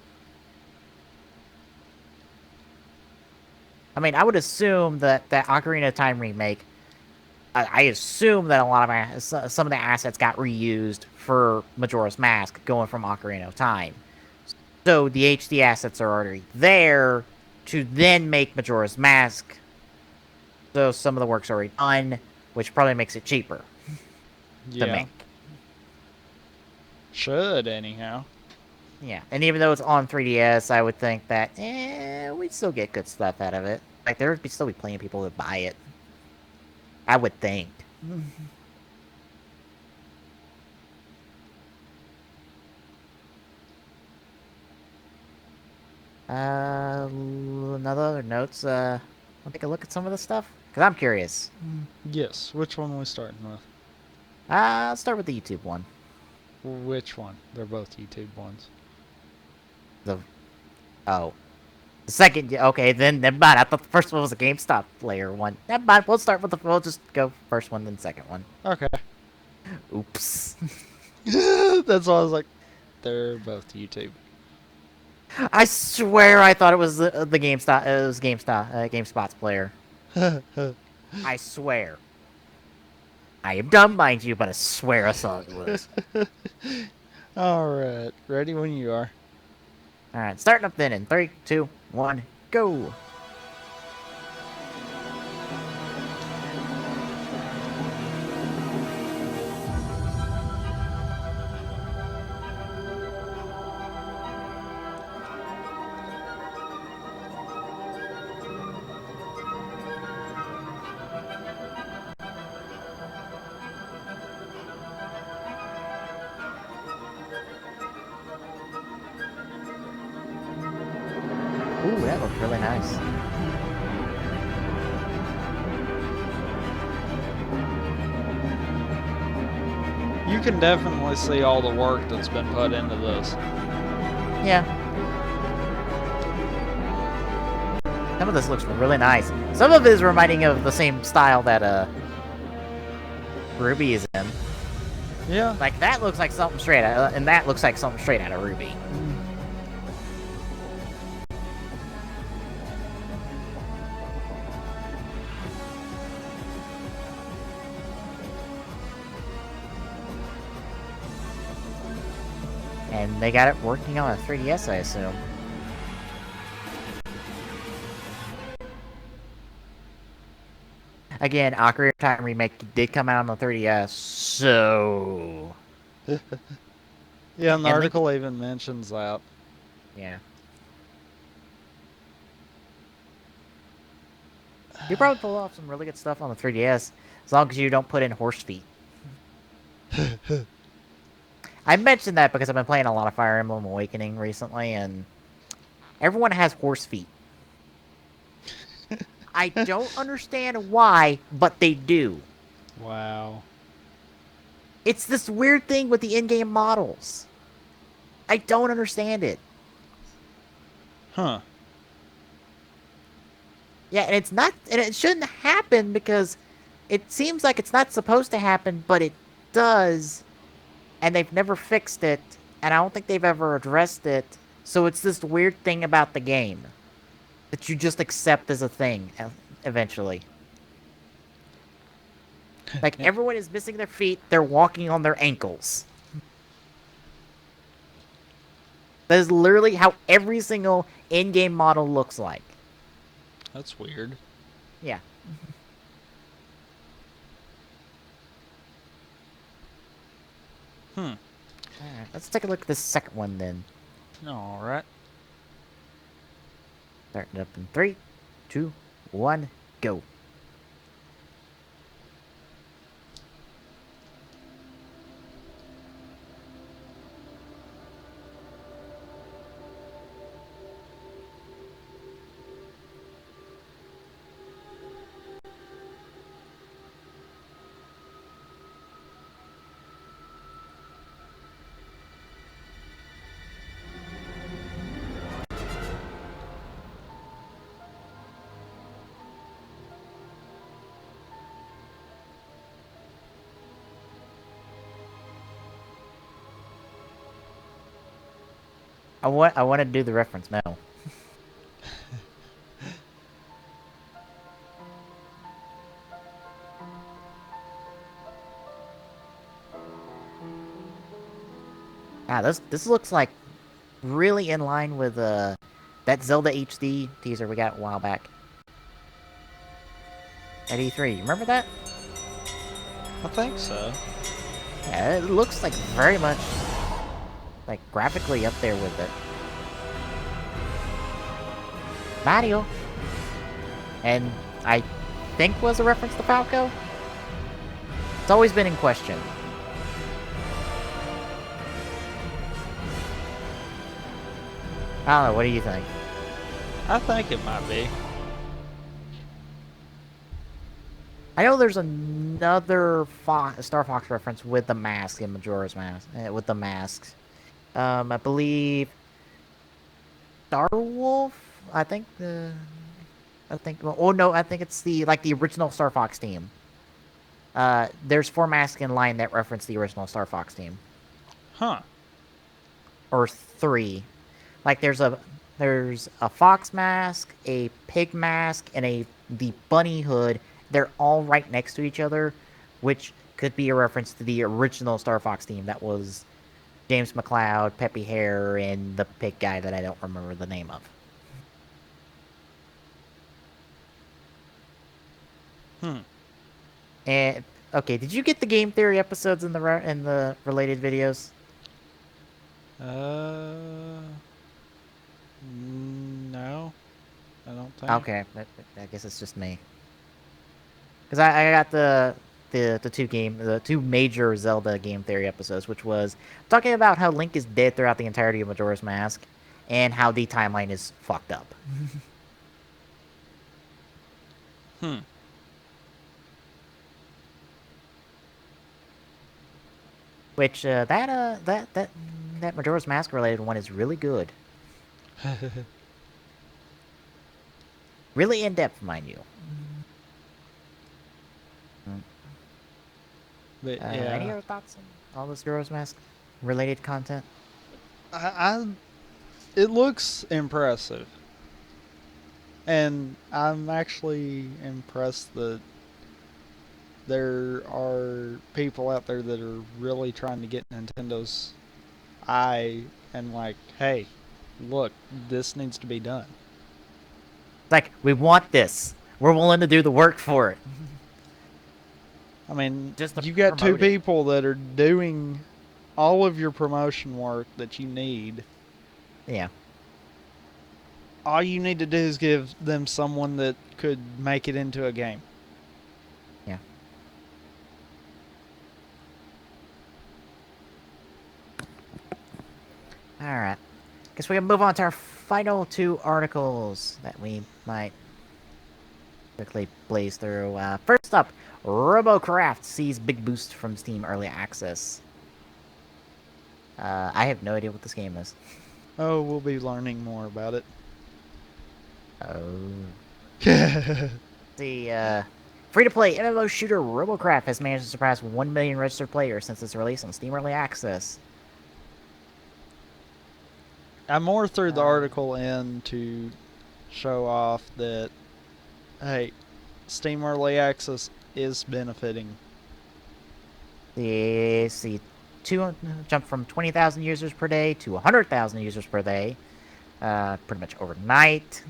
I mean, I would assume that that Ocarina of Time remake, I assume that a lot of some of the assets got reused for Majora's Mask going from Ocarina of Time. So the HD assets are already there to then make Majora's Mask. So some of the work's already done, which probably makes it cheaper to make. Should, anyhow. Yeah, and even though it's on 3DS, I would think that, we'd still get good stuff out of it. Like, there would still be plenty of people who would buy it. I would think. Another notes, I'll take a look at some of the stuff, because I'm curious. Yes, which one are we starting with? I'll start with the YouTube one. Which one? They're both YouTube ones. The second, okay, then never mind. I thought the first one was a GameStop player one. Never mind, we'll just go first one, then second one. Okay. Oops. That's why I was like, they're both YouTube. I swear I thought it was the GameStop. It was GameSpot's player. I swear. I am dumb, mind you, but I swear I saw it was. Alright, ready when you are. Alright, starting up then in 3, 2, 1, go! Ooh, that looks really nice. You can definitely see all the work that's been put into this. Yeah. Some of this looks really nice. Some of it is reminding of the same style that Ruby is in. Yeah. Like that looks like something straight out, and that looks like something straight out of Ruby. And they got it working on a 3DS, I assume. Again, Ocarina of Time remake did come out on the 3DS, so... Yeah, and the article even mentions that. Yeah. You probably pull off some really good stuff on the 3DS, as long as you don't put in horse feet. I mentioned that because I've been playing a lot of Fire Emblem Awakening recently, and everyone has horse feet. I don't understand why, but they do. Wow. It's this weird thing with the in-game models. I don't understand it. Huh. Yeah, and it's not, and it shouldn't happen because it seems like it's not supposed to happen, but it does, and they've never fixed it, and I don't think they've ever addressed it. So it's this weird thing about the game that you just accept as a thing eventually. Like, everyone is missing their feet, they're walking on their ankles. That is literally how every single in-game model looks like. That's weird. Yeah. Hmm. Alright, let's take a look at this second one then. Alright. Starting up in 3, 2, 1, go. I want to do the reference now. This looks like really in line with that Zelda HD teaser we got a while back at E3. Remember that? I think so. Yeah, it looks like very much like graphically up there with it. Mario. And I think was a reference to Falco. It's always been in question. I don't know, what do you think? I think it might be. I know there's another Star Fox reference with the mask in Majora's Mask, with the masks. I believe Star Wolf. I think well, oh no, I think it's the original Star Fox team. There's 4 masks in line that reference the original Star Fox team. Huh. Or 3. Like there's a fox mask, a pig mask, and the bunny hood. They're all right next to each other, which could be a reference to the original Star Fox team. That was James McCloud, Peppy Hare, and the pig guy that I don't remember the name of. And okay, did you get the game theory episodes in the related videos? No, I don't think. Okay, I guess it's just me. Because I got the two major Zelda game theory episodes, which was talking about how Link is dead throughout the entirety of Majora's Mask, and how the timeline is fucked up. Which that Majora's Mask related one is really good. Really in depth, mind you. But yeah. Any other thoughts on all this Majora's Mask related content? It looks impressive. And I'm actually impressed that there are people out there that are really trying to get Nintendo's eye and like, hey, look, this needs to be done. Like, we want this. We're willing to do the work for it. I mean, Just you got 2 promote it. people that are doing all of your promotion work that you need. Yeah. All you need to do is give them someone that could make it into a game. Yeah. Alright. Guess we can move on to our final 2 articles that we might quickly blaze through. First up, Robocraft sees big boost from Steam Early Access. I have no idea what this game is. Oh, we'll be learning more about it. Oh. The free-to-play MMO shooter Robocraft has managed to surpass 1 million registered players since its release on Steam Early Access. I more threw the article in to show off that, hey, Steam Early Access is benefiting. The jumped from 20,000 users per day to 100,000 users per day, pretty much overnight.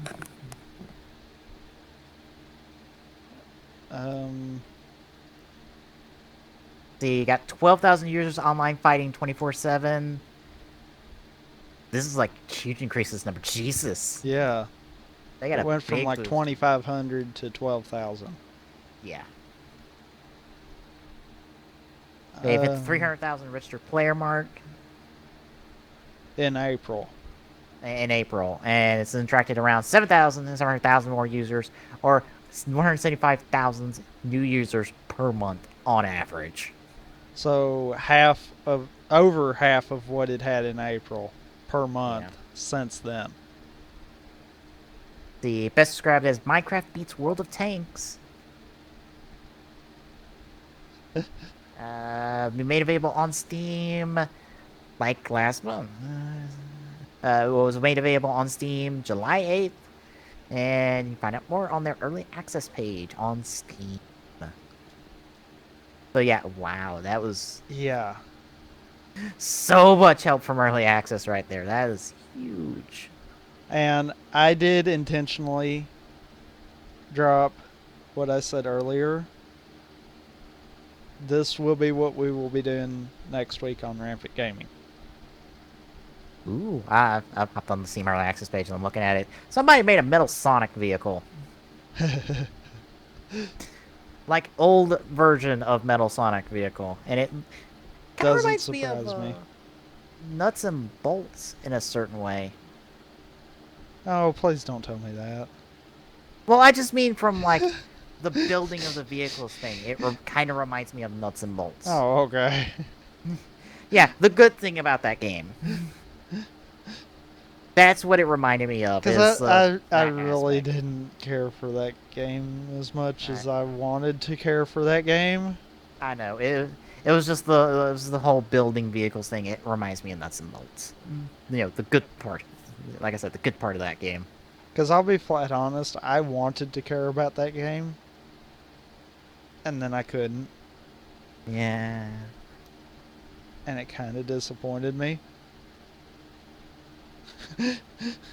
They got 12,000 users online fighting 24/7. This is like huge increases number. Jesus. Yeah. They got it went from like 2,500 to 12,000. Yeah. They've hit the 300,000 registered player mark. In April. And it's attracted around 700,000 more users, or 175,000 new users per month on average. So over half of what it had in April per month since then. The best described as Minecraft beats World of Tanks. We made available on Steam like last month. It was made available on Steam July 8th, and you can find out more on their early access page on Steam. So yeah, wow, that was so much help from early access right there. That is huge. And I did intentionally drop what I said earlier. This will be what we will be doing next week on Rampant Gaming. Ooh, I've popped on the Steam Early Access page and I'm looking at it. Somebody made a Metal Sonic vehicle. Like old version of Metal Sonic vehicle. And it kind of reminds me of Nuts and Bolts in a certain way. Oh, please don't tell me that. Well, I just mean from like the building of the vehicles thing. It kind of reminds me of Nuts and Bolts. Oh, okay. Yeah, the good thing about that game. That's what it reminded me of. Because I really didn't care for that game as much as I wanted to care for that game. I know. It was just the whole building vehicles thing. It reminds me of Nuts and Bolts. You know, the good part. Like I said, the good part of that game. Because I'll be flat honest, I wanted to care about that game. And then I couldn't. Yeah. And it kind of disappointed me.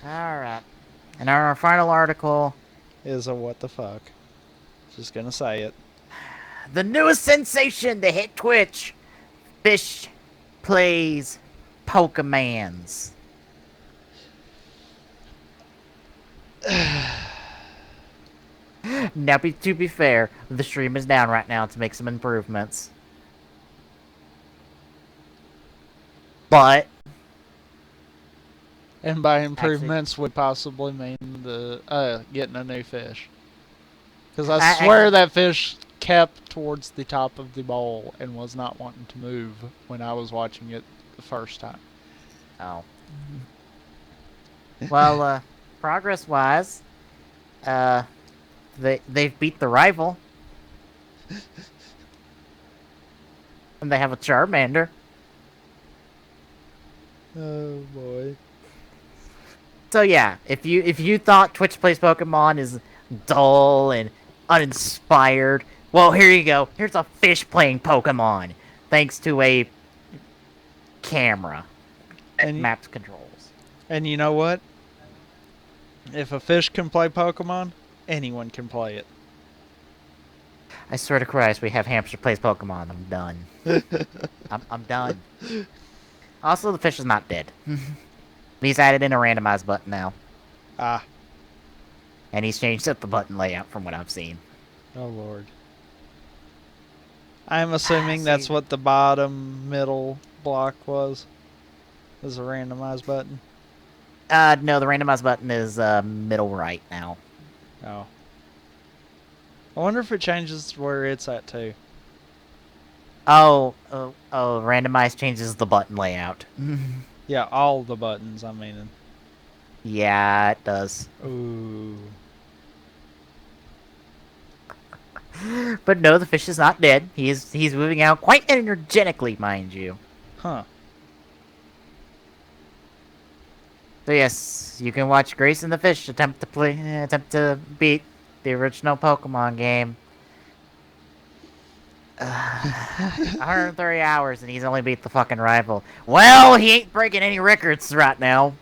Alright. And our final article is a what the fuck. Just gonna say it. The newest sensation to hit Twitch. Fish plays Pokemons. Now, to be fair, the stream is down right now to make some improvements. But... And by improvements would possibly mean the getting a new fish. Because I swear that fish kept towards the top of the bowl and was not wanting to move when I was watching it the first time. Oh. Well, progress-wise, they've beat the rival. And they have a Charmander. Oh boy. So yeah, if you thought Twitch Plays Pokemon is dull and uninspired, well, here you go. Here's a fish playing Pokemon, thanks to a camera and mapped controls. And you know what? If a fish can play Pokemon, anyone can play it. I swear to Christ, we have Hamster Plays Pokemon. I'm done. I'm done. Also, the fish is not dead. He's added in a randomized button now. Ah. And he's changed up the button layout from what I've seen. Oh, Lord. I'm assuming that's what the bottom middle block was. Is a randomized button? No, the randomize button is middle right now. Oh. I wonder if it changes where it's at too. Oh, randomize changes the button layout. Yeah, all the buttons, I mean. Yeah, it does. Ooh. But no, the fish is not dead. He's moving out quite energetically, mind you. Huh. So yes, you can watch Grace and the Fish attempt to beat the original Pokemon game. 130 hours and he's only beat the fucking rival. Well, he ain't breaking any records right now.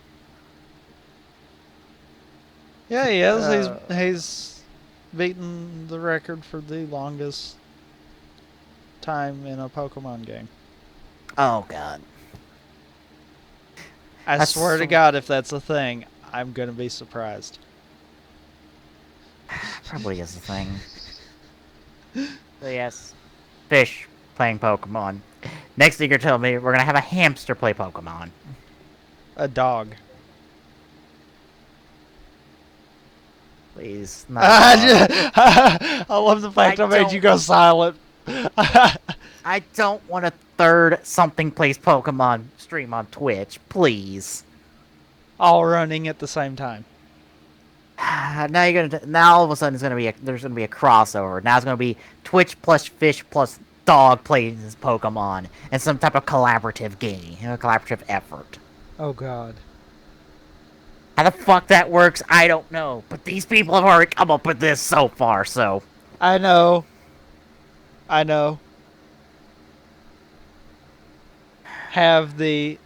Yeah, he is. He's beaten the record for the longest time in a Pokemon game. Oh god. I swear to God, if that's a thing, I'm gonna be surprised. Probably is a thing. So yes, fish playing Pokemon. Next thing you're telling me, we're gonna have a hamster play Pokemon. A dog. Please, not. I love the fact I made you go silent. I don't want a third something plays Pokemon stream on Twitch, please. All running at the same time. Now all of a sudden there's gonna be a crossover. Now it's gonna be Twitch plus fish plus dog plays Pokemon and some type of collaborative game, collaborative effort. Oh God. How the fuck that works, I don't know. But these people have already come up with this so far, so. I know. Have the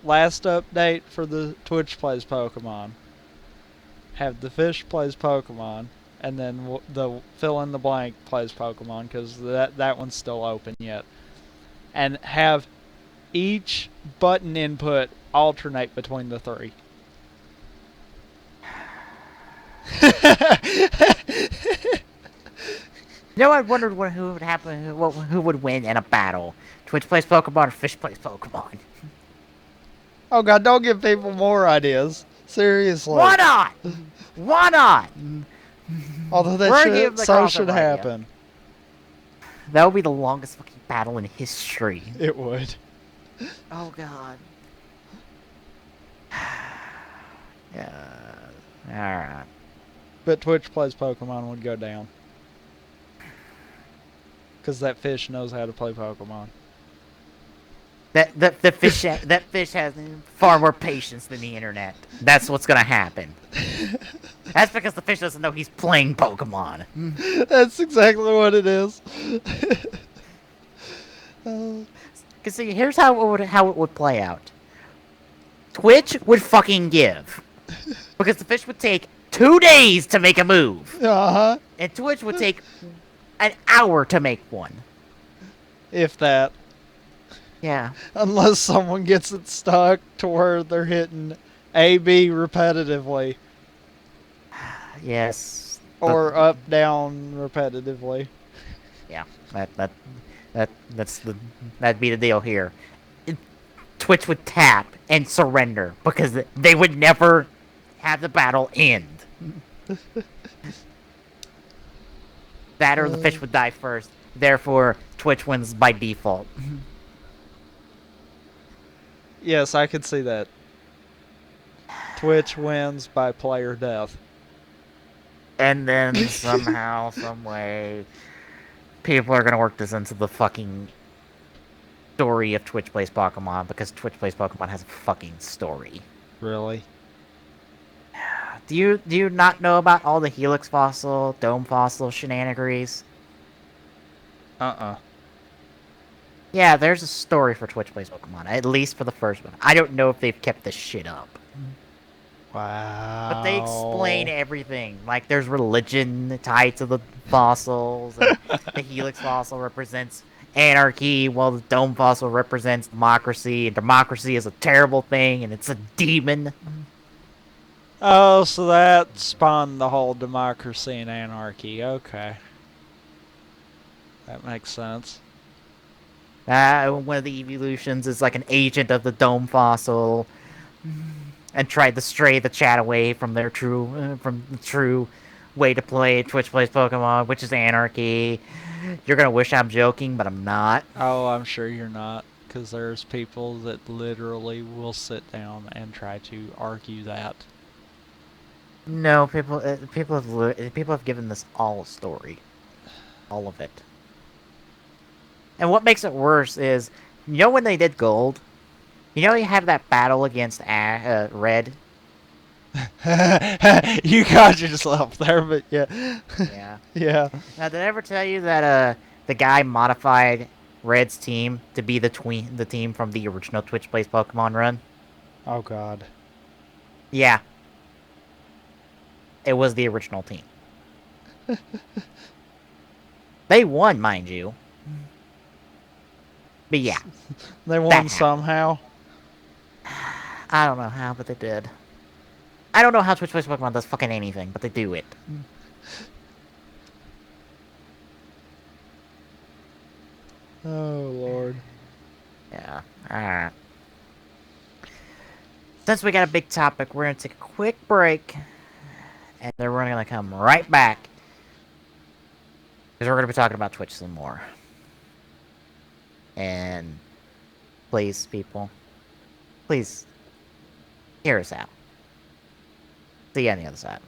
last update for the Twitch plays Pokemon. Have the fish plays Pokemon, and then the fill in the blank plays Pokemon because that one's still open yet. And have each button input alternate between the three. You know, I wondered who would happen, who would win in a battle. Twitch plays Pokemon or Fish plays Pokemon. Oh God, don't give people more ideas. Seriously. Why not? Why not? Although that should happen. That would be the longest fucking battle in history. It would. Oh God. Yeah. Alright. But Twitch plays Pokemon would go down. Because that fish knows how to play Pokemon. That fish has far more patience than the internet. That's what's gonna happen. That's because the fish doesn't know he's playing Pokemon. That's exactly what it is. Cause see, here's how it would play out. Twitch would fucking give, because the fish would take 2 days to make a move, and Twitch would take an hour to make one. If that. Yeah. Unless someone gets it stuck to where they're hitting A-B repetitively. Yes. Or up, down repetitively. Yeah. That'd be the deal here. Twitch would tap and surrender because they would never have the battle end. That or the fish would die first. Therefore, Twitch wins by default. Yes, I could see that. Twitch wins by player death. And then somehow, some way, people are gonna work this into the fucking story of Twitch Plays Pokemon, because Twitch Plays Pokemon has a fucking story. Really? Do you not know about all the Helix Fossil, Dome Fossil shenanigans? Yeah, there's a story for Twitch Plays Pokemon, at least for the first one. I don't know if they've kept this shit up. Wow. But they explain everything. Like, there's religion tied to the fossils. And the Helix Fossil represents anarchy, while the Dome Fossil represents democracy. And democracy is a terrible thing, and it's a demon. Oh, so that spawned the whole democracy and anarchy. Okay. That makes sense. One of the evolutions is like an agent of the Dome Fossil, and tried to stray the chat away from from the true way to play Twitch plays Pokemon, which is anarchy. You're gonna wish I'm joking, but I'm not. Oh, I'm sure you're not, because there's people that literally will sit down and try to argue that. No, people have given this all a story, all of it. And what makes it worse is, when they did Gold, you have that battle against Red. You got yourself there, but yeah. Yeah. Yeah. Now, did I ever tell you that the guy modified Red's team to be the team from the original Twitch Plays Pokemon run? Oh God. Yeah. It was the original team. They won, mind you. But yeah. They won somehow. I don't know how, but they did. I don't know how Twitch Plays Pokemon does fucking anything, but they do it. Oh Lord. Yeah. Alright. Since we got a big topic, we're gonna take a quick break. And then we're gonna come right back. Because we're gonna be talking about Twitch some more. And please, people, please hear us out. See you on the other side.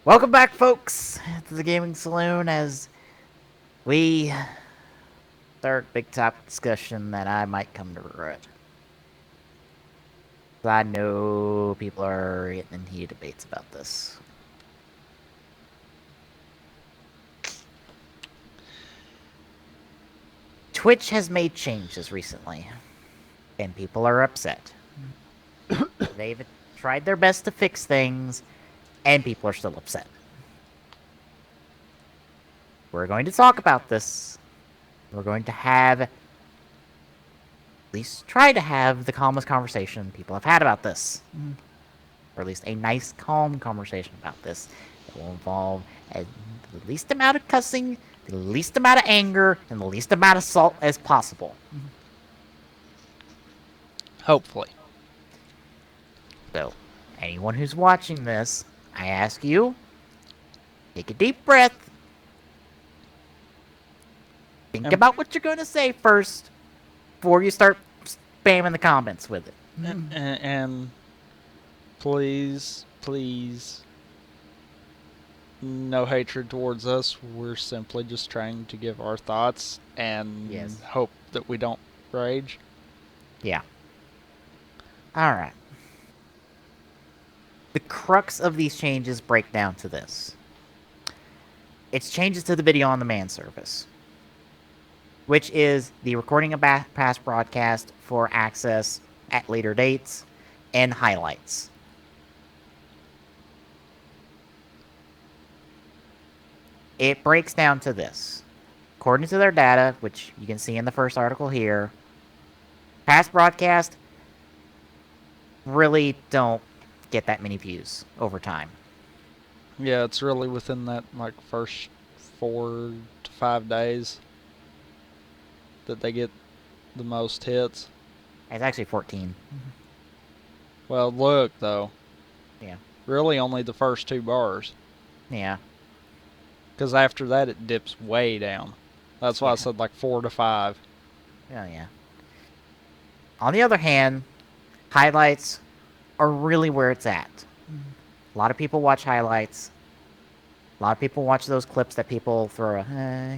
Welcome back, folks, to the Gaming Saloon as we start big topic discussion that I might come to regret. I know people are getting in heated debates about this. Twitch has made changes recently, and people are upset. They've tried their best to fix things, and people are still upset. We're going to talk about this. We're going to have, at least try to have the calmest conversation people have had about this. Or at least a nice, calm conversation about this. It will involve the least amount of cussing, the least amount of anger, and the least amount of salt as possible. Hopefully. So, anyone who's watching this, I ask you, take a deep breath. Think about what you're going to say first before you start spamming the comments with it. And please, no hatred towards us. We're simply just trying to give our thoughts and hope that we don't rage. Yeah. Alright. The crux of these changes break down to this. It's changes to the video on demand service, which is the recording of past broadcast for access at later dates and highlights. It breaks down to this. According to their data, which you can see in the first article here, past broadcast really don't get that many views over time. Yeah, it's really within that first 4 to 5 days that they get the most hits. It's actually 14. Well, look though. Yeah. Really only the first 2 bars. Yeah. Because after that it dips way down. That's why I said 4 to 5. Oh yeah. On the other hand, highlights are really where it's at. A lot of people watch highlights. A lot of people watch those clips that people throw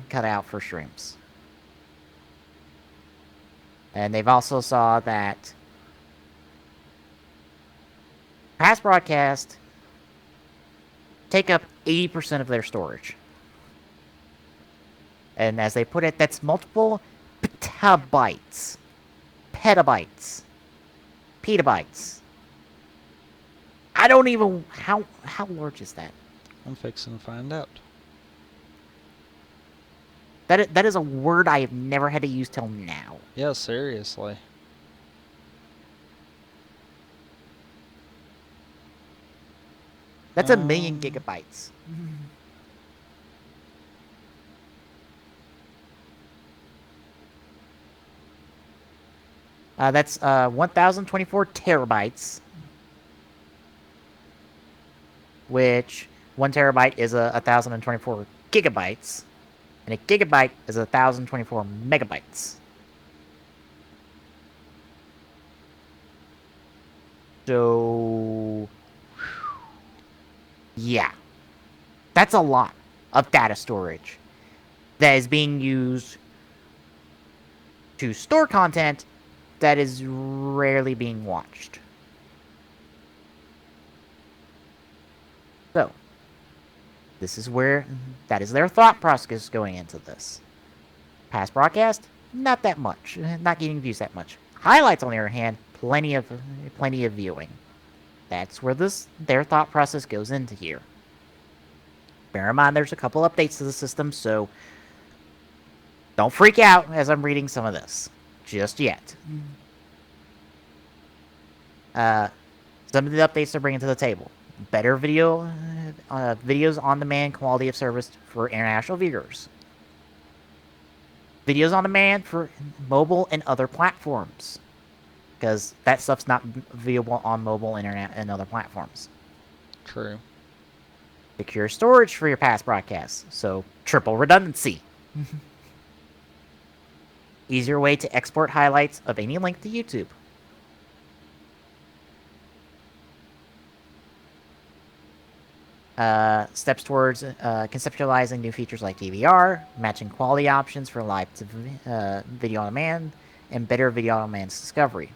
cut out for streams. And they've also saw that past broadcast take up 80% of their storage. And as they put it, that's multiple petabytes. Petabytes. Petabytes. I don't even... How large is that? I'm fixing to find out. That is a word I have never had to use till now. Yeah, seriously. That's 1,000,000 gigabytes. That's 1,024 terabytes. Which 1 terabyte is 1,024 gigabytes. And a gigabyte is 1,024 megabytes. So, yeah. That's a lot of data storage that is being used to store content that is rarely being watched. So, this is where, that is their thought process going into this. Past broadcast, not that much. Not getting views that much. Highlights, on the other hand, plenty of viewing. That's where their thought process goes into here. Bear in mind, there's a couple updates to the system, so don't freak out as I'm reading some of this. Just yet. Some of the updates they're bringing to the table. Better videos on demand quality of service for international viewers. Videos on demand for mobile and other platforms. Because that stuff's not viewable on mobile, internet, and other platforms. True. Secure storage for your past broadcasts. So, triple redundancy. Easier way to export highlights of any link to YouTube. Steps towards conceptualizing new features like DVR, matching quality options for live to video on demand, and better video on demand discovery.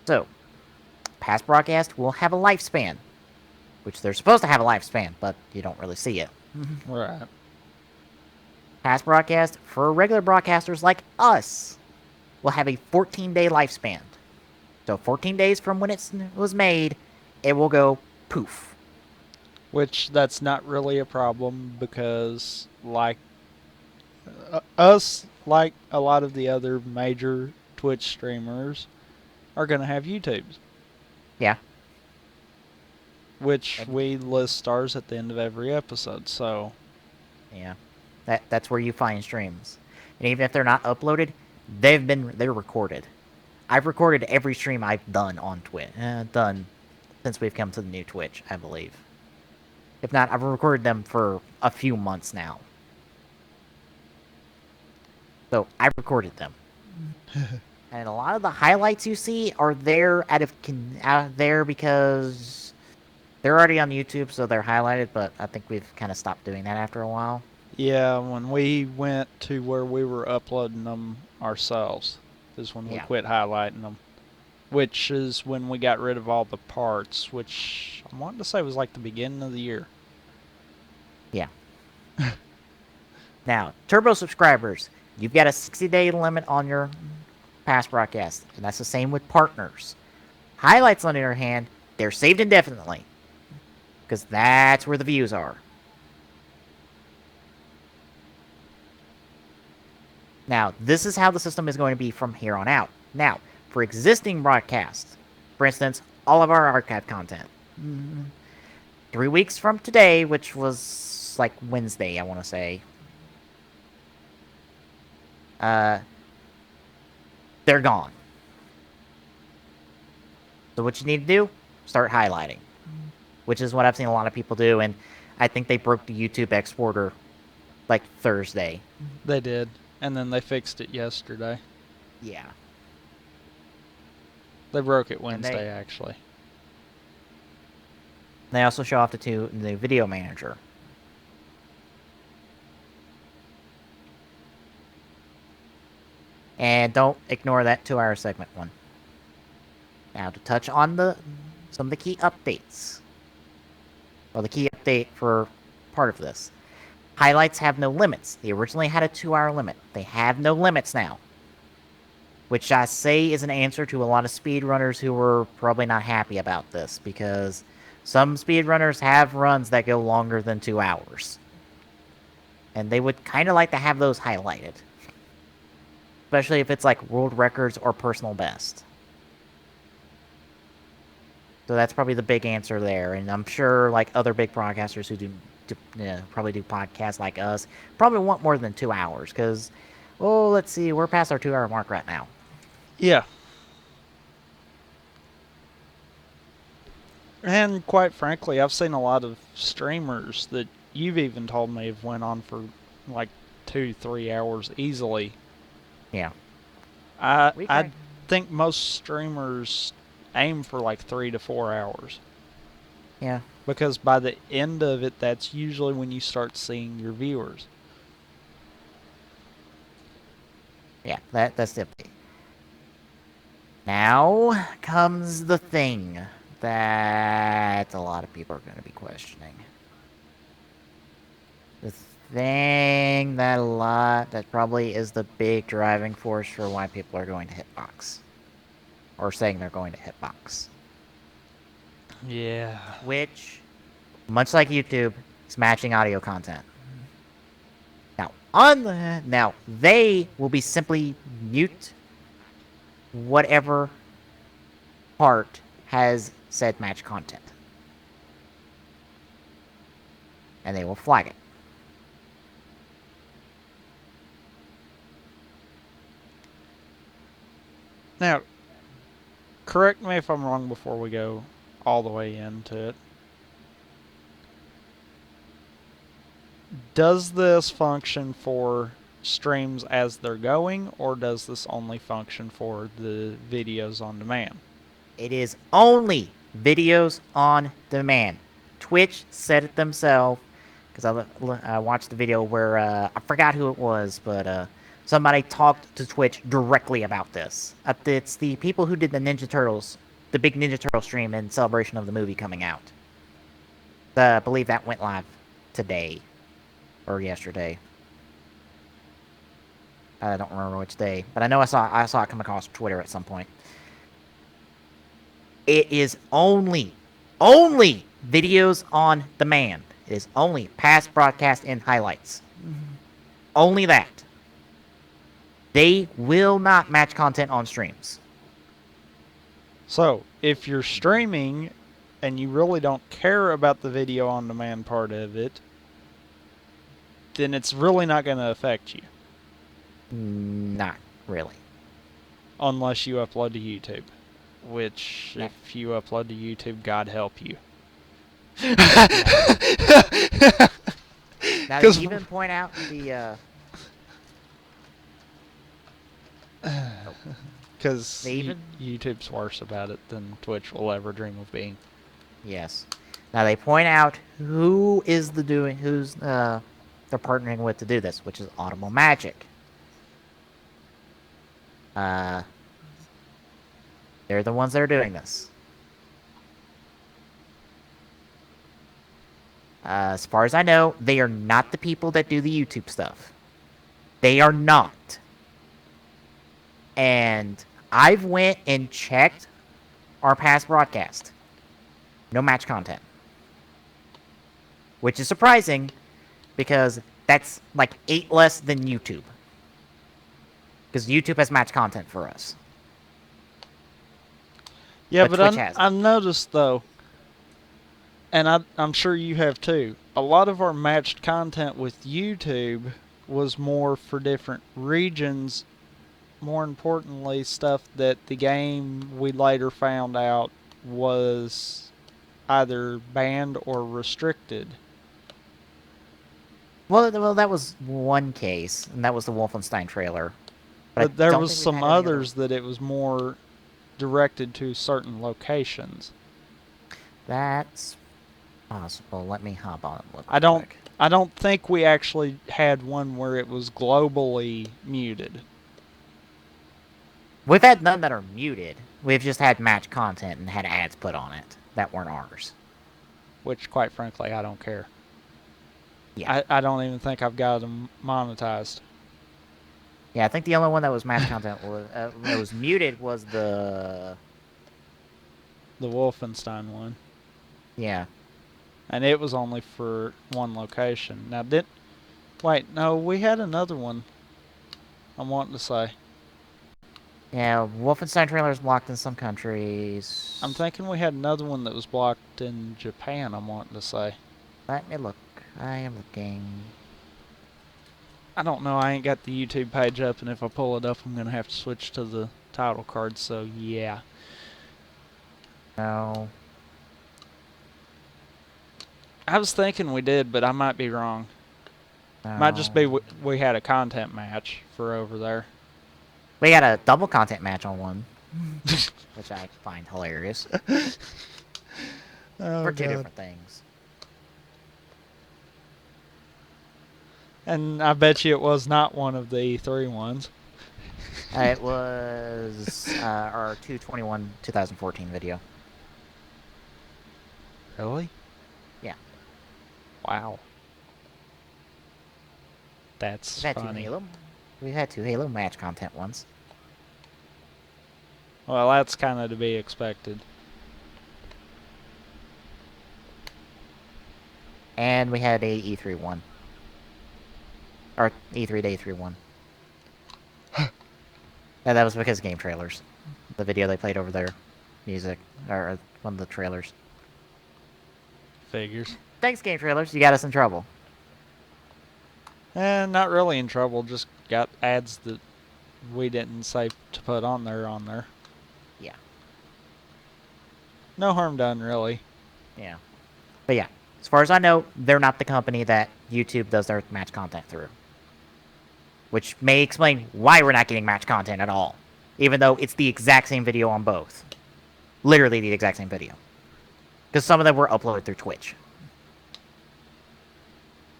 So, past broadcast will have a lifespan, which they're supposed to have a lifespan, but you don't really see it. Right. Past broadcast for regular broadcasters like us will have a 14-day lifespan. So 14 days from when it was made, it will go poof. Which that's not really a problem because, like us, like a lot of the other major Twitch streamers, are going to have YouTubes. Yeah. Which we list stars at the end of every episode, so... Yeah. That's where you find streams. And even if they're not uploaded, they're recorded. I've recorded every stream I've done on Twitch. Done since we've come to the new Twitch, I believe. If not, I've recorded them for a few months now. So, I've recorded them. And a lot of the highlights you see are there out there because they're already on YouTube, so they're highlighted, but I think we've kind of stopped doing that after a while. Yeah, when we went to where we were uploading them ourselves is when we quit highlighting them. Which is when we got rid of all the parts, which I'm wanting to say was like the beginning of the year. Yeah. Now, Turbo subscribers, you've got a 60-day limit on your past broadcast, and that's the same with partners. Highlights, on the other hand, they're saved indefinitely, because that's where the views are. Now, this is how the system is going to be from here on out. Now, for existing broadcasts, for instance, all of our archive content. 3 weeks from today, which was like Wednesday, I want to say. They're gone. So what you need to do, start highlighting. Which is what I've seen a lot of people do, and I think they broke the YouTube exporter like Thursday. They did, and then they fixed it yesterday. Yeah. They broke it Wednesday, actually. They also show off the video manager. And don't ignore that 2-hour segment one. Now to touch on some of the key updates. Well, the key update for part of this. Highlights have no limits. They originally had a 2-hour limit. They have no limits now. Which I say is an answer to a lot of speedrunners who were probably not happy about this, because some speedrunners have runs that go longer than 2 hours. And they would kind of like to have those highlighted. Especially if it's like world records or personal best. So that's probably the big answer there. And I'm sure like other big broadcasters who probably do podcasts like us probably want more than 2 hours, because, well, let's see, we're past our 2-hour mark right now. Yeah. And quite frankly, I've seen a lot of streamers that you've even told me have went on for like 2-3 hours easily. Yeah. I think most streamers aim for like 3 to 4 hours. Yeah. Because by the end of it, that's usually when you start seeing your viewers. Yeah, that's the update. Now comes the thing that a lot of people are going to be questioning. The thing that probably is the big driving force for why people are going to Hitbox. Or saying they're going to Hitbox. Yeah. Which, much like YouTube, is matching audio content. Now, they will be simply mute whatever part has said match content. And they will flag it. Now, correct me if I'm wrong before we go all the way into it. Does this function for streams as they're going, or does this only function for the videos on demand? It is only videos on demand. Twitch said it themselves, because I watched the video where I forgot who it was, but somebody talked to Twitch directly about this. It's the people who did the Ninja Turtles, the big Ninja Turtle stream in celebration of the movie coming out. I believe that went live today or yesterday. I don't remember which day, but I know I saw it come across Twitter at some point. It is only videos on demand. It is only past broadcast and highlights. Only that. They will not match content on streams. So, if you're streaming and you really don't care about the video on demand part of it, then it's really not going to affect you. Not really. Unless you upload to YouTube. Which, Yeah. if you upload to YouTube, God help you. Now they even point out the because They even- YouTube's worse about it than Twitch will ever dream of being. yes. Now they point out who's they're partnering with to do this, which is Audible Magic. They're the ones that are doing this. As far as I know, they are not the people that do the YouTube stuff. They are not. And I've went and checked our past broadcast. No match content. Which is surprising, because that's like 8 less than YouTube. Because YouTube has match content for us. Yeah, But but Twitch has it. I've noticed, though, and I'm sure you have too, a lot of our matched content with YouTube was more for different regions. More importantly, stuff that the game we later found out was either banned or restricted. Well, that was one case, and that was the Wolfenstein trailer. I But there don't was think we've some had any other- others that it was more directed to certain locations. That's possible. Let me hop on and look. I don't quick. I don't think we actually had one where it was globally muted. We've had none that are muted. We've just had match content and had ads put on it that weren't ours. Which, quite frankly, I don't care. Yeah. I don't even think I've got them monetized. Yeah, I think the only one that was match content that was muted was the... The Wolfenstein one. Yeah. And it was only for one location. Now, wait, no, we had another one I'm wanting to say. Yeah, Wolfenstein trailer is blocked in some countries. I'm thinking we had another one that was blocked in Japan, I'm wanting to say. Let me look. I am looking. I don't know, I ain't got the YouTube page up, and if I pull it up, I'm going to have to switch to the title card, so yeah. No. I was thinking we did, but I might be wrong. Might just be we had a content match for over there. We got a double content match on one, which I find hilarious. Oh, For two God. different things. And I bet you it was not one of the E3 ones. It was our 2/21/2014 video. Really? Yeah. Wow. That's We've had funny. We've had 2 Halo match content ones. Well, that's kind of to be expected. And we had a E3 one. Or E3 to E3 one. And that was because of game trailers. The video they played over their music. Or one of the trailers. Figures. Thanks, game trailers. You got us in trouble. Not really in trouble, just got ads that we didn't say to put on there. Yeah. No harm done, really. Yeah. But yeah. As far as I know, they're not the company that YouTube does their match content through. which may explain why we're not getting match content at all, even though it's the exact same video on both. Literally the exact same video. Because some of them were uploaded through Twitch.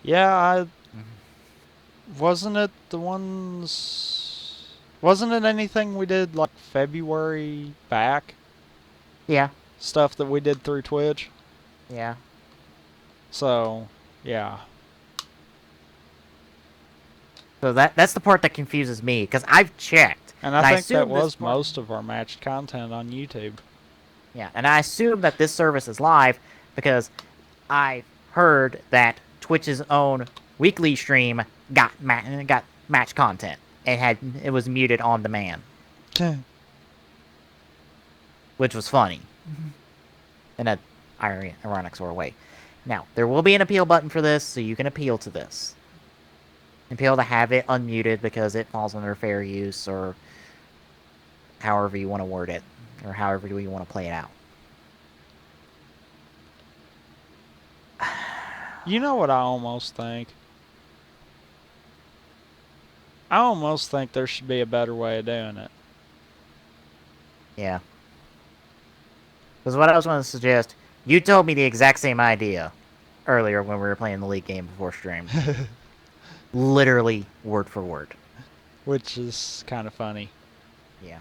Yeah, wasn't it the ones... Wasn't it anything we did, like, February back? Yeah. Stuff that we did through Twitch? Yeah. So, yeah. So that's the part that confuses me, because I've checked. And I think that assume this was part- most of our matched content on YouTube. Yeah, and I assume that this service is live because I heard that Twitch's own weekly stream got match content and it was muted on demand, which was funny in a ironic sort of way. Now there will be an appeal button for this, so you can appeal to this. Appeal to have it unmuted because it falls under fair use or however you want to word it. Or however you want to play it out. You know what I almost think? I almost think there should be a better way of doing it. Yeah. Because what I was going to suggest, you told me the exact same idea earlier when we were playing the League game before stream. Literally word for word. Which is kind of funny. Yeah.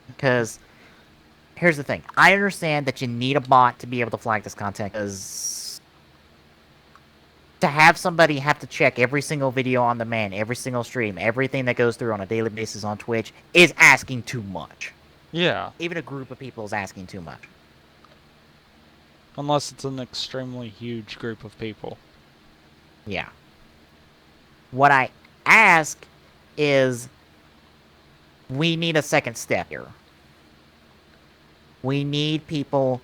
Because here's the thing. I understand that you need a bot to be able to flag this content, because to have somebody have to check every single video on demand, every single stream, everything that goes through on a daily basis on Twitch is asking too much. Yeah. Even a group of people is asking too much. Unless it's an extremely huge group of people. Yeah. What I ask is, we need a second step here. We need people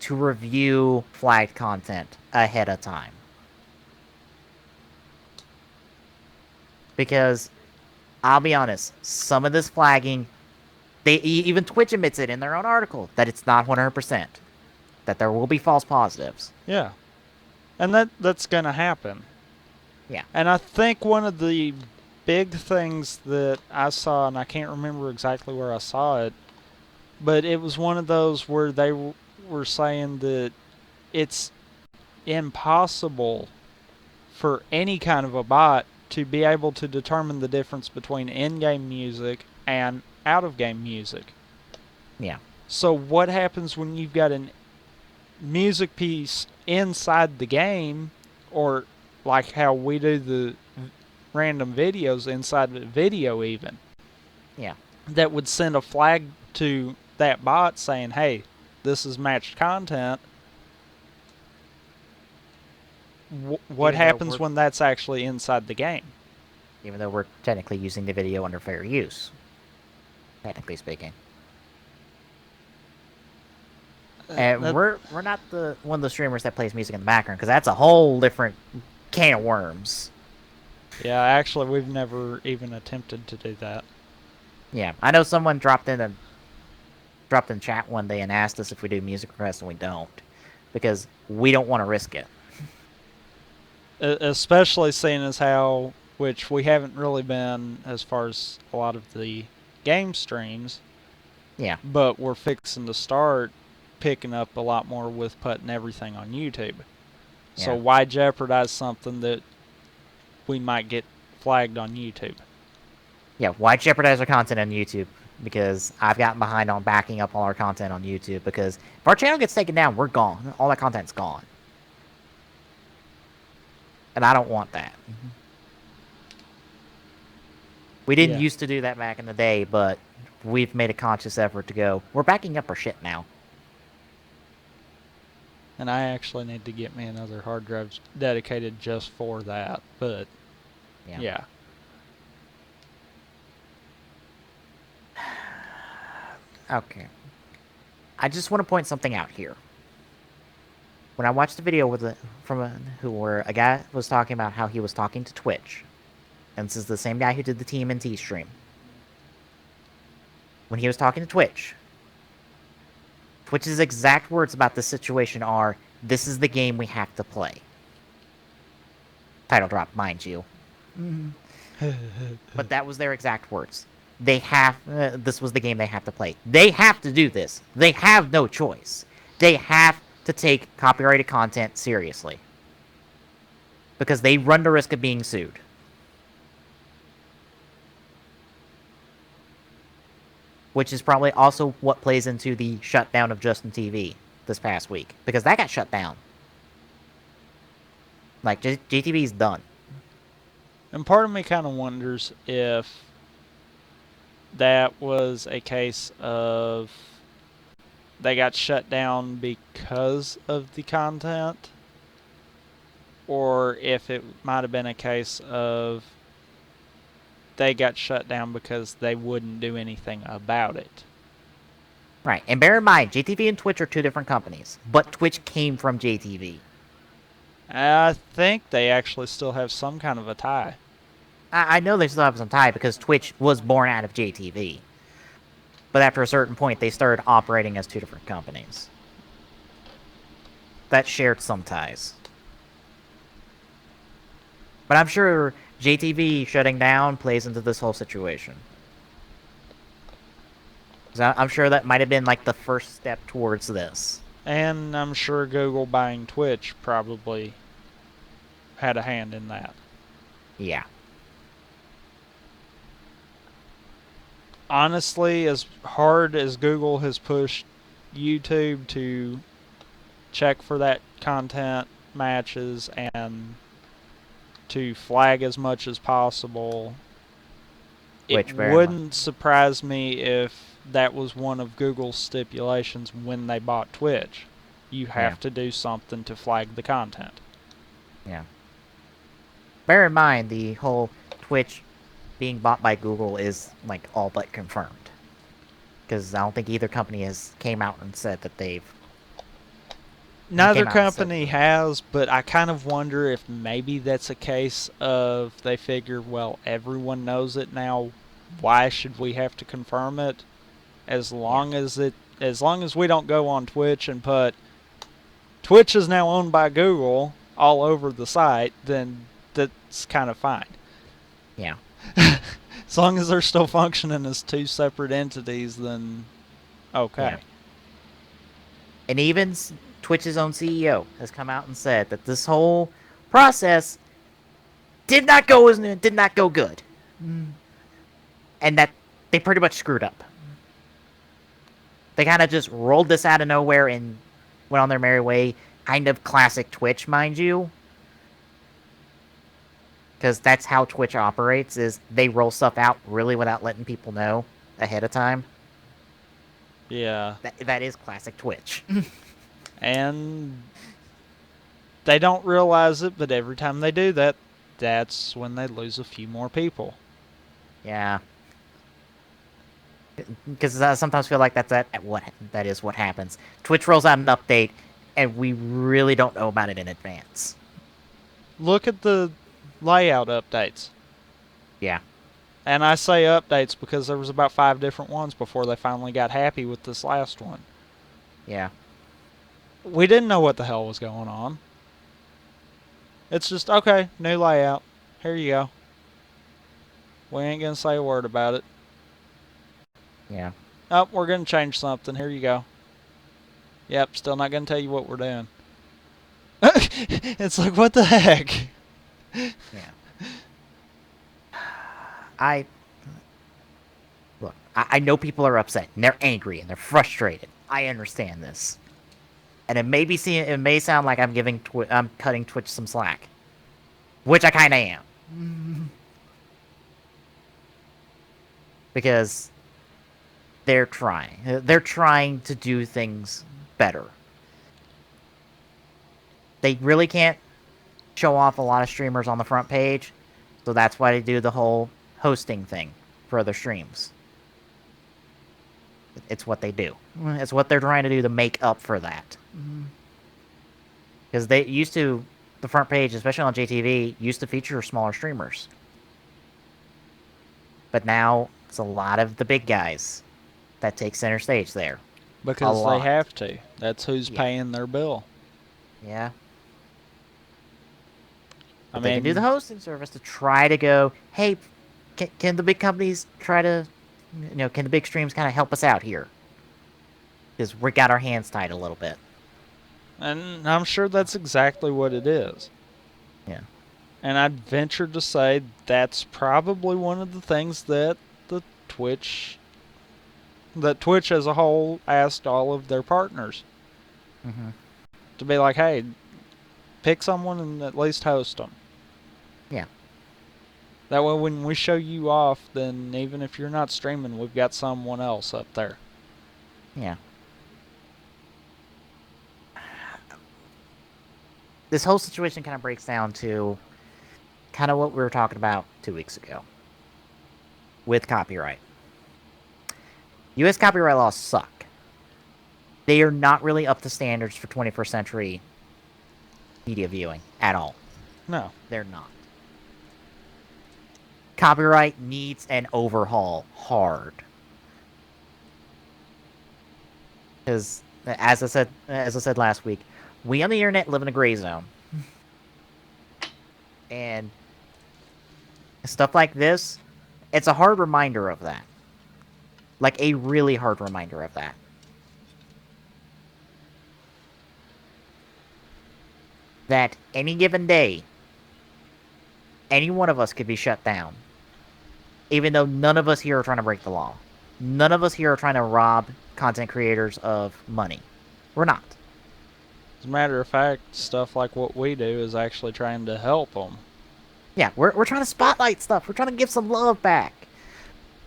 to review flagged content ahead of time. Because, I'll be honest, some of this flagging, even Twitch admits it in their own article, that it's not 100%. That there will be false positives. Yeah. And that's going to happen. Yeah. And I think one of the big things that I saw, and I can't remember exactly where I saw it, but it was one of those where they were saying that it's impossible for any kind of a bot to be able to determine the difference between in-game music and out-of-game music. Yeah. So what happens when you've got a music piece inside the game, or like how we do the random videos inside the video even? Yeah. That would send a flag to that bot saying, hey, this is matched content. What happens when that's actually inside the game? Even though we're technically using the video under fair use. Technically speaking. And we're not one of the streamers that plays music in the background, because that's a whole different can of worms. Yeah, actually, we've never even attempted to do that. Yeah, I know someone dropped in chat one day and asked us if we do music requests, and we don't, because we don't want to risk it. Especially seeing as how, which we haven't really been as far as a lot of the game streams. Yeah. But we're fixing to start picking up a lot more with putting everything on YouTube. Yeah. So why jeopardize something that we might get flagged on YouTube? Yeah, why jeopardize our content on YouTube? Because I've gotten behind on backing up all our content on YouTube, because if our channel gets taken down, we're gone. All that content's gone. And I don't want that. We didn't used to do that back in the day, but we've made a conscious effort to go, we're backing up our shit now. And I actually need to get me another hard drive dedicated just for that, but yeah. Okay. I just want to point something out here. When I watched the video where a guy was talking about how he was talking to Twitch, and this is the same guy who did the TMNT stream. When he was talking to Twitch, Twitch's exact words about this situation are, "This is the game we have to play." Title drop, mind you. But that was their exact words. They have, this was the game they have to play. They have to do this. They have no choice. They have to take copyrighted content seriously. Because they run the risk of being sued. Which is probably also what plays into the shutdown of Justin TV this past week. Because that got shut down. Like, JTV's done. And part of me kind of wonders if that was a case of they got shut down because of the content, or if it might have been a case of they got shut down because they wouldn't do anything about it. Right, and bear in mind, JTV and Twitch are two different companies, but Twitch came from JTV. I think they actually still have some kind of a tie. I know they still have some tie because Twitch was born out of JTV. But after a certain point, they started operating as two different companies. That shared some ties. But I'm sure JTV shutting down plays into this whole situation. So I'm sure that might have been like the first step towards this. And I'm sure Google buying Twitch probably had a hand in that. Yeah. Honestly, as hard as Google has pushed YouTube to check for that content matches and to flag as much as possible, it wouldn't surprise me if that was one of Google's stipulations when they bought Twitch. You have to do something to flag the content. Yeah. Bear in mind, the whole Twitch being bought by Google is like all but confirmed. Because I don't think either company has came out and said that they've... Neither company has, but I kind of wonder if maybe that's a case of they figure, well, everyone knows it now. Why should we have to confirm it? As long as we don't go on Twitch and put Twitch is now owned by Google all over the site, then that's kind of fine. Yeah. As long as they're still functioning as two separate entities, then okay. Yeah. And even Twitch's own CEO has come out and said that this whole process did not go good. And that they pretty much screwed up. They kind of just rolled this out of nowhere and went on their merry way. Kind of classic Twitch, mind you. Because that's how Twitch operates, is they roll stuff out really without letting people know ahead of time. Yeah. That is classic Twitch. And they don't realize it, but every time they do that, that's when they lose a few more people. Yeah. Because I sometimes feel like that is what happens. Twitch rolls out an update, and we really don't know about it in advance. Look at the layout updates. Yeah. And I say updates because there was about 5 different ones before they finally got happy with this last one. Yeah. We didn't know what the hell was going on. It's just, okay, new layout. Here you go. We ain't going to say a word about it. Yeah. Oh, we're going to change something. Here you go. Yep, still not going to tell you what we're doing. It's like, what the heck? Yeah. Look, I know people are upset, and they're angry, and they're frustrated. I understand this. And it may sound like I'm cutting Twitch some slack. Which I kind of am. Because they're trying. They're trying to do things better. They really can't show off a lot of streamers on the front page, so that's why they do the whole hosting thing for other streams. It's what they do. It's what they're trying to do to make up for that. Because they used to, the front page, especially on JTV, used to feature smaller streamers. But now it's a lot of the big guys that take center stage there. Because they have to. That's who's paying their bill. Yeah. But they can do the hosting service to try to go, hey, can the big companies try to, can the big streams kind of help us out here? Because we got our hands tied a little bit. And I'm sure that's exactly what it is. Yeah. And I'd venture to say that's probably one of the things that Twitch as a whole asked all of their partners. Mm-hmm. To be like, hey, pick someone and at least host them. Yeah. That way when we show you off, then even if you're not streaming, we've got someone else up there. Yeah. This whole situation kind of breaks down to kind of what we were talking about 2 weeks ago with copyright. U.S. copyright laws suck. They are not really up to standards for 21st century media viewing at all. No. They're not. Copyright needs an overhaul hard. Because, as I said last week, we on the internet live in a gray zone. And stuff like this, it's a hard reminder of that. Like a really hard reminder of that. That any given day, any one of us could be shut down. Even though none of us here are trying to break the law. None of us here are trying to rob content creators of money. We're not. As a matter of fact, stuff like what we do is actually trying to help them. Yeah, we're trying to spotlight stuff. We're trying to give some love back.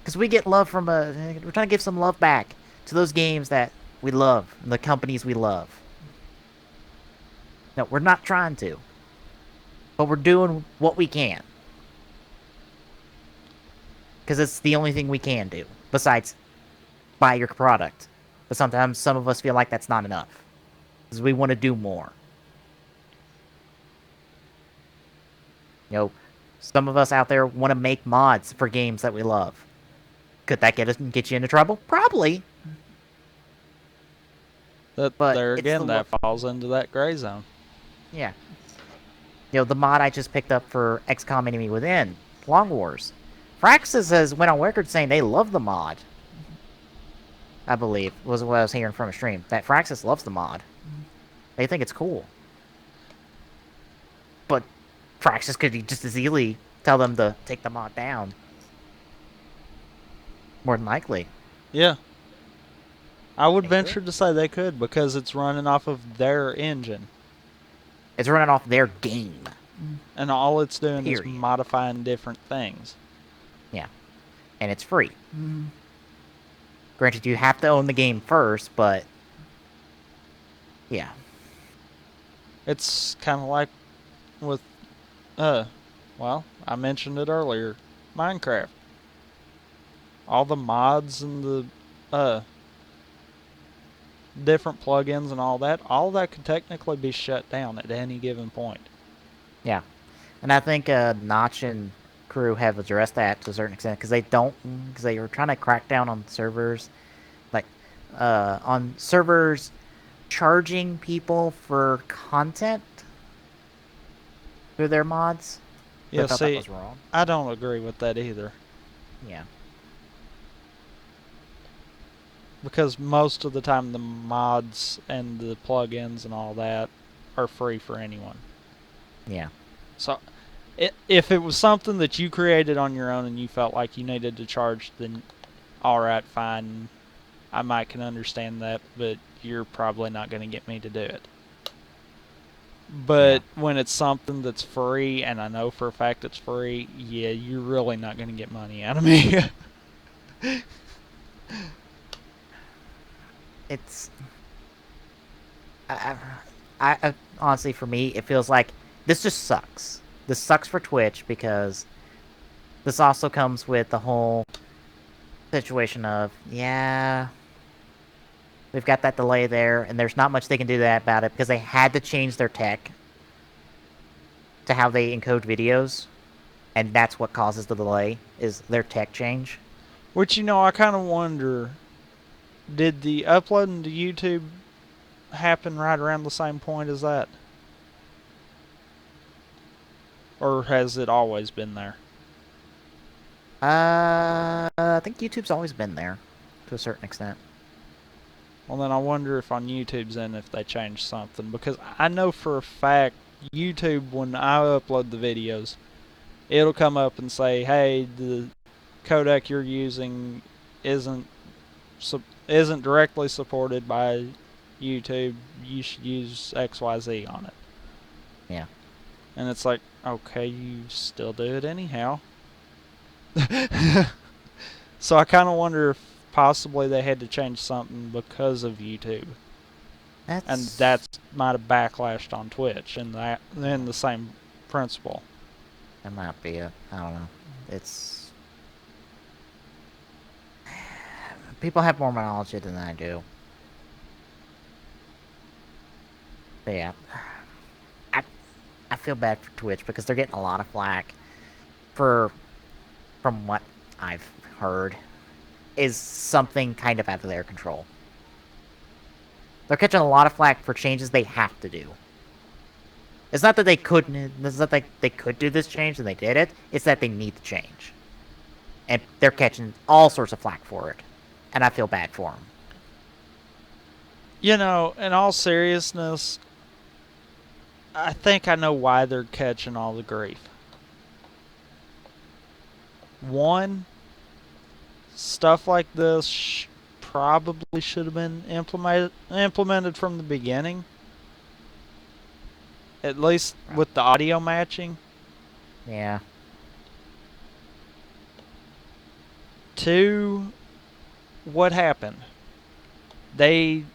Because we get love from we're trying to give some love back to those games that we love and the companies we love. No, we're not trying to. But we're doing what we can. Because it's the only thing we can do. Besides, buy your product. But sometimes some of us feel like that's not enough. Because we want to do more. Some of us out there want to make mods for games that we love. Could that get you into trouble? Probably. But there again, that falls into that gray zone. Yeah. The mod I just picked up for XCOM Enemy Within, Long Wars. Fraxis has went on record saying they love the mod. I believe was what I was hearing from a stream. That Fraxis loves the mod. They think it's cool. But Fraxis could just as easily tell them to take the mod down. More than likely. Yeah. I would venture to say they could because it's running off of their engine. It's running off their game. And all it's doing is modifying different things. Yeah. And it's free. Granted, you have to own the game first, but... yeah. It's kind of like with... well, I mentioned it earlier. Minecraft. All the mods and the... different plugins and all that could technically be shut down at any given point. Yeah. And I think Notch and crew have addressed that to a certain extent because they were trying to crack down on servers, like on servers charging people for content through their mods. Yeah, I thought that was wrong. I don't agree with that either. Yeah. Because most of the time the mods and the plugins and all that are free for anyone. Yeah. So, if it was something that you created on your own and you felt like you needed to charge, then alright, fine. I might can understand that, but you're probably not going to get me to do it. But when it's something that's free, and I know for a fact it's free, yeah, you're really not going to get money out of me. It's... I honestly, for me, it feels like this just sucks. This sucks for Twitch because this also comes with the whole situation of, yeah, we've got that delay there, and there's not much they can do about it because they had to change their tech to how they encode videos, and that's what causes the delay, is their tech change. Which, I kind of wonder, did the uploading to YouTube happen right around the same point as that? Or has it always been there? I think YouTube's always been there, to a certain extent. Well, then I wonder if on YouTube's end if they changed something. Because I know for a fact, YouTube, when I upload the videos, it'll come up and say, hey, the codec you're using isn't directly supported by YouTube. You should use XYZ on it. Yeah. And it's like, okay, you still do it anyhow. So I kind of wonder if possibly they had to change something because of YouTube. And that might have backlashed on Twitch and the same principle. That might be it. I don't know. It's... People have more knowledge than I do. But yeah. I feel bad for Twitch because they're getting a lot of flack from what I've heard, is something kind of out of their control. They're catching a lot of flack for changes they have to do. It's not that they couldn't. It's not like they could do this change and they did it. It's that they need to change, and they're catching all sorts of flack for it, and I feel bad for them. You know, in all seriousness, I think I know why they're catching all the grief. One, stuff like this probably should have been implemented from the beginning. At least with the audio matching. Yeah. Two, what happened? They,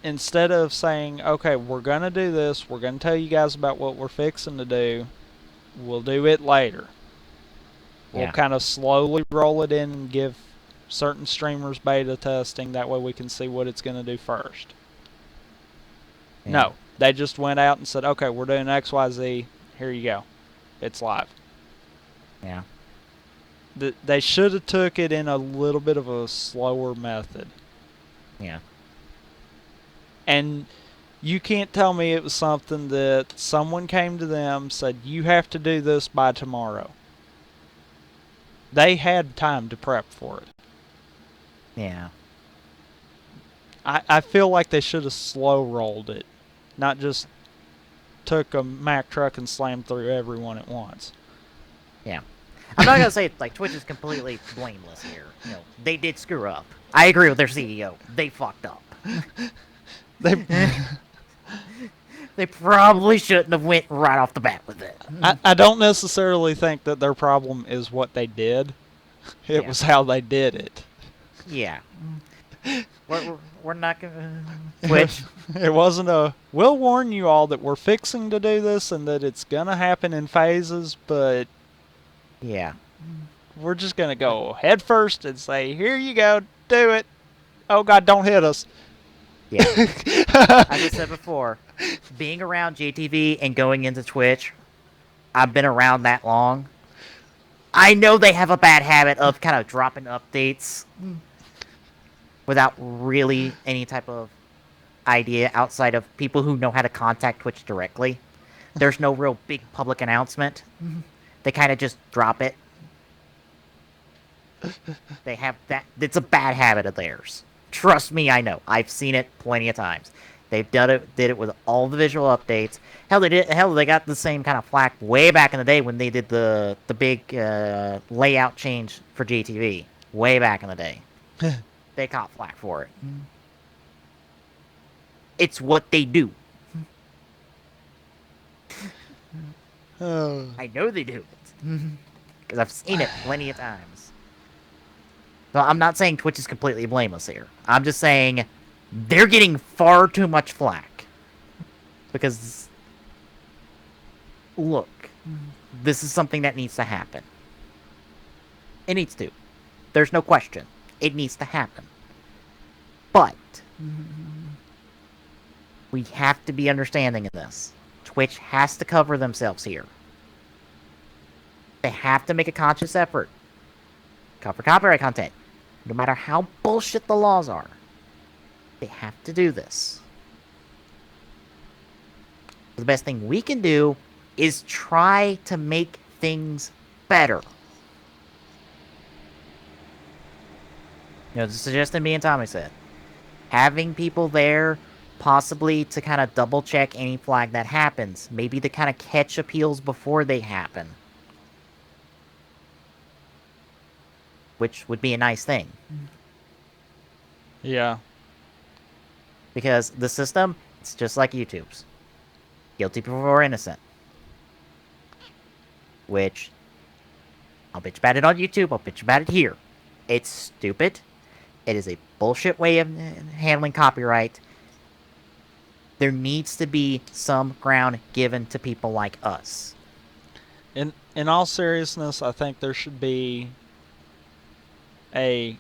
instead of saying, okay, we're going to do this, we're going to tell you guys about what we're fixing to do, we'll do it later. We'll kind of slowly roll it in and give certain streamers beta testing, that way we can see what it's going to do first. Yeah. No, they just went out and said, okay, we're doing XYZ, here you go. It's live. Yeah. They should have took it in a little bit of a slower method. Yeah. And you can't tell me it was something that someone came to them, said, you have to do this by tomorrow. They had time to prep for it. Yeah. I feel like they should have slow rolled it, not just took a Mack truck and slammed through everyone at once. Yeah. I'm not going to say, like, Twitch is completely blameless here. You know, they did screw up. I agree with their CEO. They fucked up. They probably shouldn't have went right off the bat with it. I don't necessarily think that their problem is what they did. It was how they did it. Yeah. We're not going to... Twitch. It wasn't a, we'll warn you all that we're fixing to do this and that it's going to happen in phases, but... Yeah. We're just going to go head first and say, here you go, do it. Oh, God, don't hit us. Yeah. As I said before, being around JTV and going into Twitch, I've been around that long. I know they have a bad habit of kind of dropping updates without really any type of idea outside of people who know how to contact Twitch directly. There's no real big public announcement. They kind of just drop it. They have that. It's a bad habit of theirs. Trust me, I know. I've seen it plenty of times. They've did it with all the visual updates. Hell, they got the same kind of flack way back in the day when they did the big layout change for JTV. Way back in the day. They caught flack for it. It's what they do. I know they do it. Because I've seen it plenty of times. So I'm not saying Twitch is completely blameless here. I'm just saying they're getting far too much flack. Because, look, this is something that needs to happen. It needs to. There's no question. It needs to happen. But we have to be understanding of this. Twitch has to cover themselves here. They have to make a conscious effort. Cover copyright content. No matter how bullshit the laws are. They have to do this. The best thing we can do is try to make things better. The suggestion me and Tommy said. Having people there, possibly to kind of double check any flag that happens. Maybe to kind of catch appeals before they happen. Which would be a nice thing. Yeah. Because the system, it's just like YouTube's. Guilty before innocent. Which, I'll bitch about it on YouTube, I'll bitch about it here. It's stupid. It is a bullshit way of handling copyright. There needs to be some ground given to people like us. In all seriousness, I think there should be a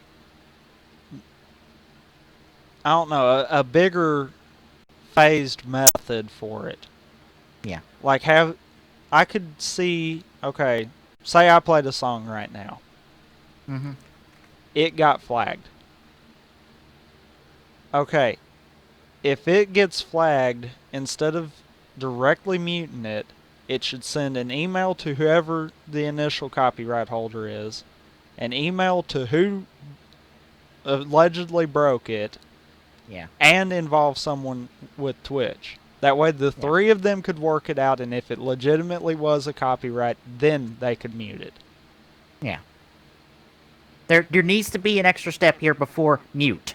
bigger phased method for it. Yeah. Like I could see, okay, say I played a song right now. Mm-hmm. It got flagged. Okay, if it gets flagged, instead of directly muting it, it should send an email to whoever the initial copyright holder is, an email to who allegedly broke it, Yeah. and involve someone with Twitch. That way the three of them could work it out, and if it legitimately was a copyright, then they could mute it. Yeah. There needs to be an extra step here before mute.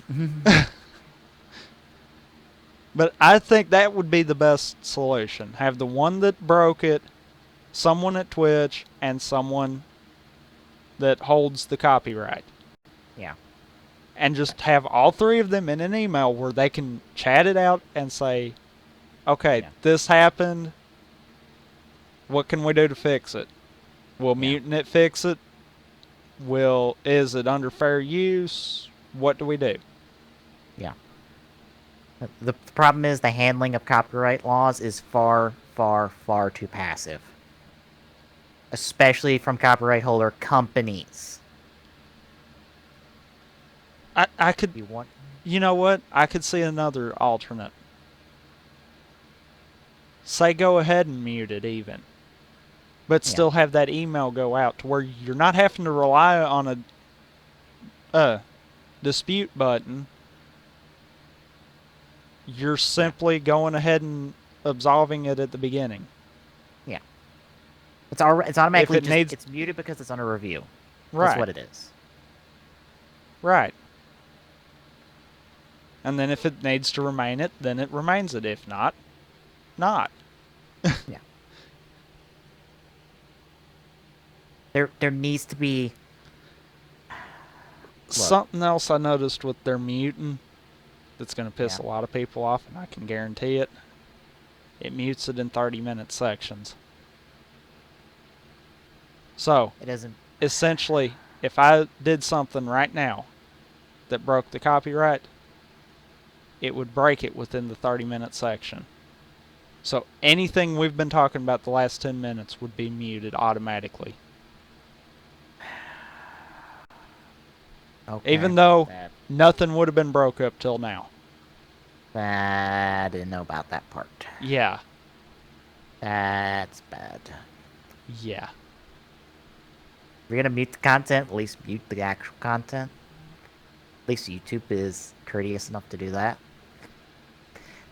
But I think that would be the best solution. Have the one that broke it, someone at Twitch, and someone that holds the copyright. Yeah. And just have all three of them in an email where they can chat it out and say, okay, this happened. What can we do to fix it? Will muting it fix it? Is it under fair use? What do we do? Yeah. The problem is the handling of copyright laws is far, far, far too passive. Especially from copyright holder companies. I could... You know what? I could see another alternate. Say go ahead and mute it even. But still have that email go out to where you're not having to rely on a dispute button. You're simply going ahead and absolving it at the beginning. Yeah. It's automatically it's muted because it's under review. Right. That's what it is. Right. And then if it needs to remain it, then it remains it. If not, not. Yeah. There needs to be something else I noticed with their muting that's going to piss a lot of people off, and I can guarantee it. It mutes it in 30-minute sections. So, it doesn't. Essentially, if I did something right now that broke the copyright, it would break it within the 30-minute section. So anything we've been talking about the last 10 minutes would be muted automatically. Okay. Even though nothing would have been broke up till now. I didn't know about that part. Yeah. That's bad. Yeah. If you're gonna mute the content, at least mute the actual content. At least YouTube is courteous enough to do that.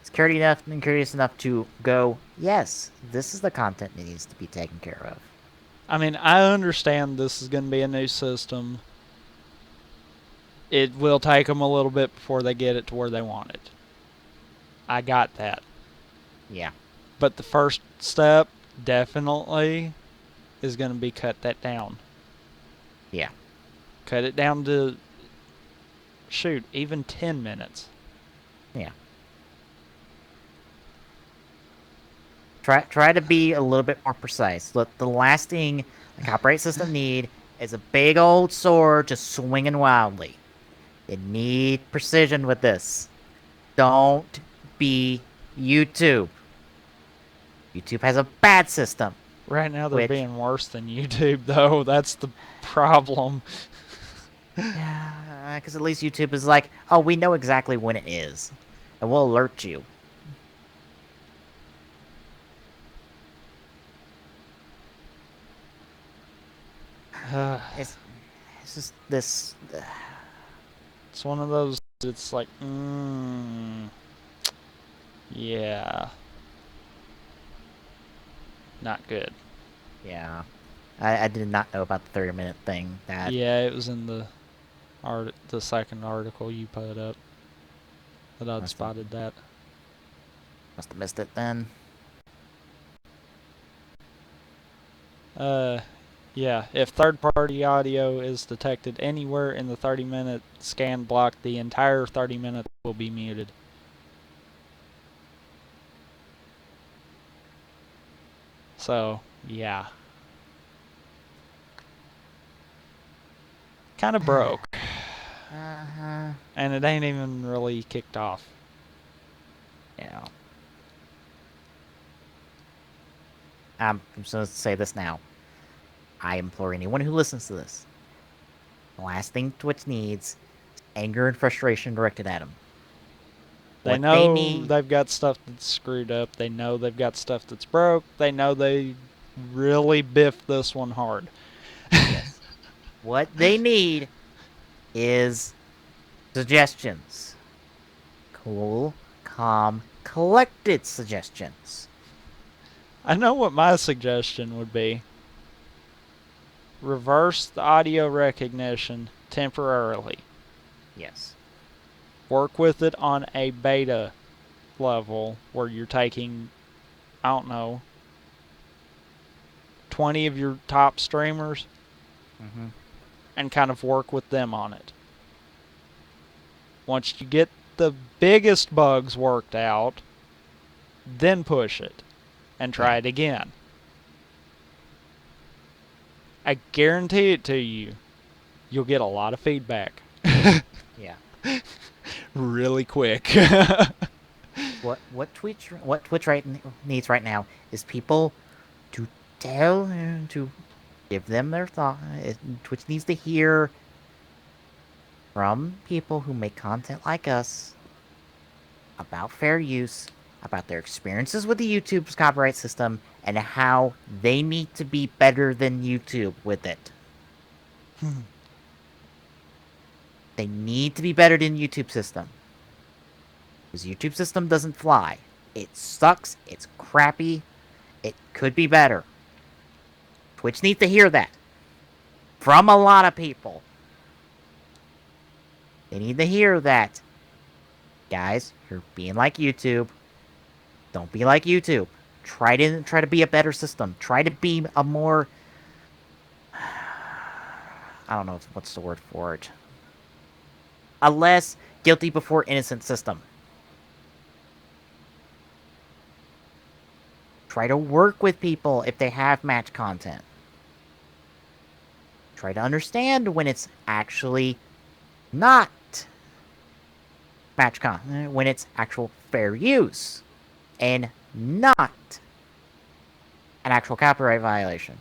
It's courteous enough to go, yes, this is the content that needs to be taken care of. I mean, I understand this is going to be a new system. It will take them a little bit before they get it to where they want it. I got that. Yeah. But the first step definitely is going to be cut that down. Yeah. Cut it down to, shoot, even 10 minutes. Yeah. Try to be a little bit more precise. Look, the last thing the copyright system need is a big old sword just swinging wildly. You need precision with this. Don't be YouTube. YouTube has a bad system. Right now they're being worse than YouTube, though. That's the problem. Yeah, because at least YouTube is like, oh, we know exactly when it is. And we'll alert you. It's just this. It's one of those. It's like, yeah, not good. Yeah, I did not know about the 30-minute thing. That Yeah, it was in the second article you put up that I'd spotted that. Must have missed it then. Yeah, if third-party audio is detected anywhere in the 30-minute scan block, the entire 30 minutes will be muted. So, yeah. Kind of broke. And it ain't even really kicked off. Yeah. I'm just going to say this now. I implore anyone who listens to this. The last thing Twitch needs is anger and frustration directed at them. They know they've got stuff that's screwed up. They know they've got stuff that's broke. They know they really biffed this one hard. Yes. What they need is suggestions. Cool, calm, collected suggestions. I know what my suggestion would be. Reverse the audio recognition temporarily. Yes. Work with it on a beta level where you're taking, I don't know, 20 of your top streamers and kind of work with them on it. Once you get the biggest bugs worked out, then push it and try it again. I guarantee it to you, you'll get a lot of feedback. Yeah. Really quick. What Twitch needs right now is people to give them their thought. Twitch needs to hear from people who make content like us about fair use, about their experiences with the YouTube's copyright system, and how they need to be better than YouTube with it. They need to be better than YouTube system. Because YouTube system doesn't fly. It sucks. It's crappy. It could be better. Twitch needs to hear that. From a lot of people. They need to hear that. Guys, you're being like YouTube. Don't be like YouTube. Try to be a better system. Try to be a more... I don't know what's the word for it. A less guilty before innocent system. Try to work with people if they have match content. Try to understand when it's actually not match content, when it's actual fair use, and not an actual copyright violation.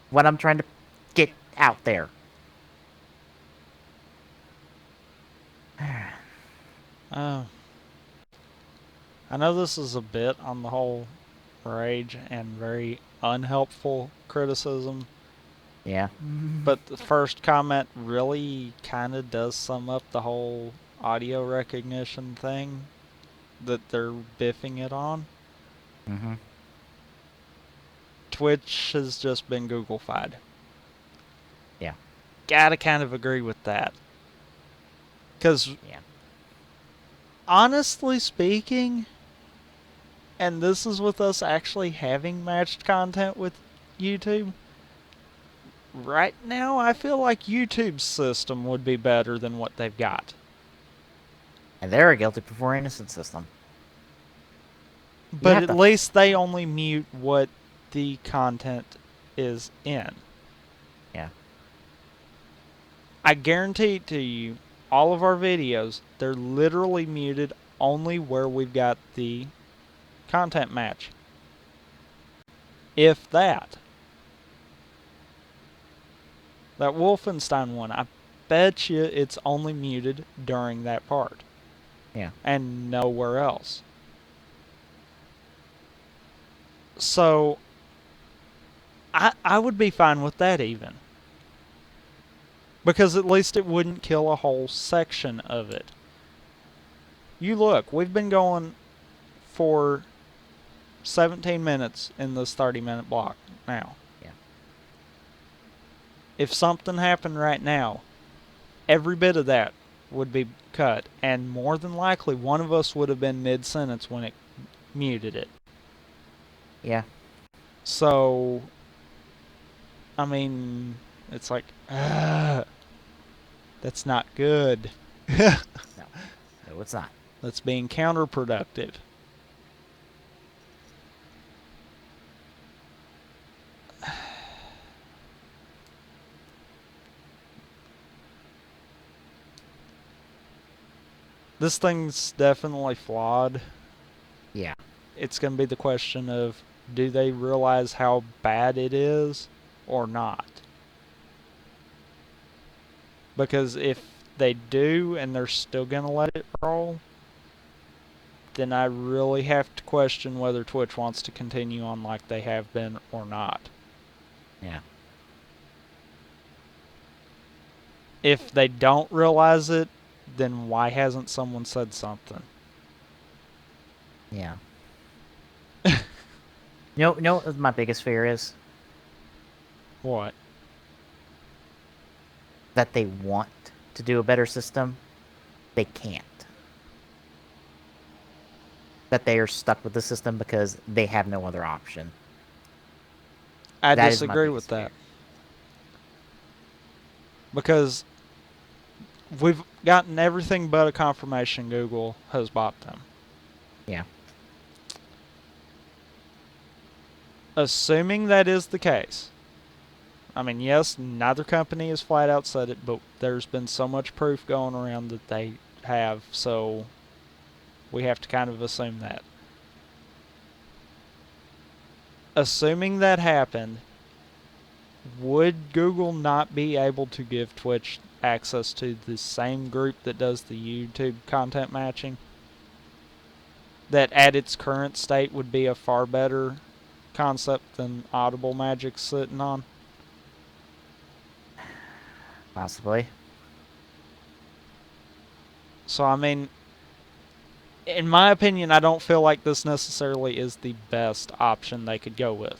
What I'm trying to get out there. I know this is a bit on the whole rage and very unhelpful criticism. Yeah. But the first comment really kind of does sum up the whole audio recognition thing that they're biffing it on. Twitch has just been Google-fied. Yeah. Gotta kind of agree with that. Because, honestly speaking, and this is with us actually having matched content with YouTube, right now I feel like YouTube's system would be better than what they've got. And they're a guilty before innocent system. But at least they only mute what the content is in. Yeah. I guarantee to you, all of our videos, they're literally muted only where we've got the content match. If that. That Wolfenstein one, I bet you it's only muted during that part. Yeah. And nowhere else. So, I would be fine with that even. Because at least it wouldn't kill a whole section of it. You look, we've been going for 17 minutes in this 30-minute block now. Yeah. If something happened right now, every bit of that would be cut, and more than likely one of us would have been mid-sentence when it muted it. Yeah. So, I mean, it's like, that's not good. No, it's not. That's being counterproductive. This thing's definitely flawed. Yeah. It's going to be the question of, do they realize how bad it is or not? Because if they do and they're still going to let it roll, then I really have to question whether Twitch wants to continue on like they have been or not. Yeah. If they don't realize it, then why hasn't someone said something? Yeah. You know what my biggest fear is? What? That they want to do a better system. They can't. That they are stuck with the system because they have no other option. I That is my disagree with biggest that. fear. Because we've gotten everything but a confirmation Google has bought them. Yeah. Assuming that is the case. I mean, yes, neither company has flat out said it, but there's been so much proof going around that they have, so we have to kind of assume that. Assuming that happened, would Google not be able to give Twitch access to the same group that does the YouTube content matching? That at its current state would be a far better concept than Audible Magic's sitting on? Possibly. So, I mean, in my opinion, I don't feel like this necessarily is the best option they could go with.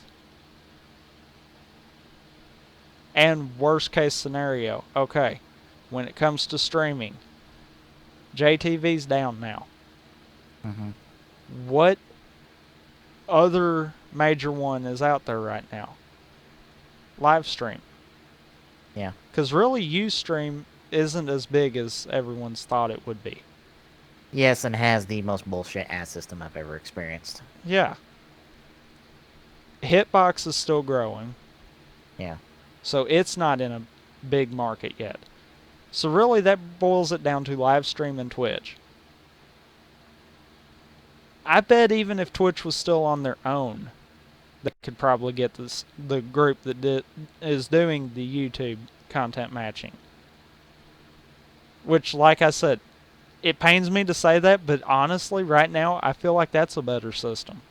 And worst case scenario, okay, when it comes to streaming, JTV's down now. Mm-hmm. What other major one is out there right now? Live stream. Yeah. Because really, Ustream isn't as big as everyone's thought it would be. Yes, and has the most bullshit ass system I've ever experienced. Yeah. Hitbox is still growing. Yeah. So it's not in a big market yet. So really that boils it down to live stream and Twitch. I bet even if Twitch was still on their own, they could probably get the group that is doing the YouTube content matching. Which, like I said, it pains me to say that, but honestly, right now, I feel like that's a better system.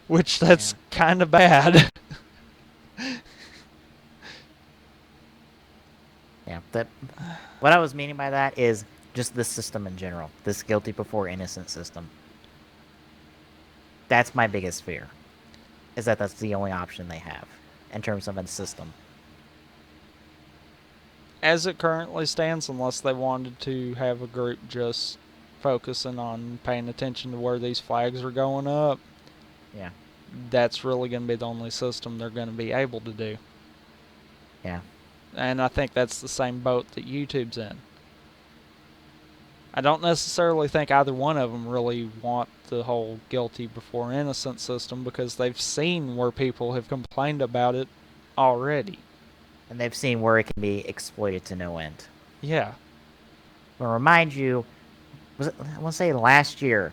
Which, that's kind of bad. Yeah. What I was meaning by that is just the system in general. This guilty before innocent system. That's my biggest fear. Is that that's the only option they have in terms of a system. As it currently stands, unless they wanted to have a group just focusing on paying attention to where these flags are going up, Yeah. that's really going to be the only system they're going to be able to do. Yeah. And I think that's the same boat that YouTube's in. I don't necessarily think either one of them really want the whole guilty before innocent system because they've seen where people have complained about it already. And they've seen where it can be exploited to no end. Yeah. I'll remind you, I want to say last year,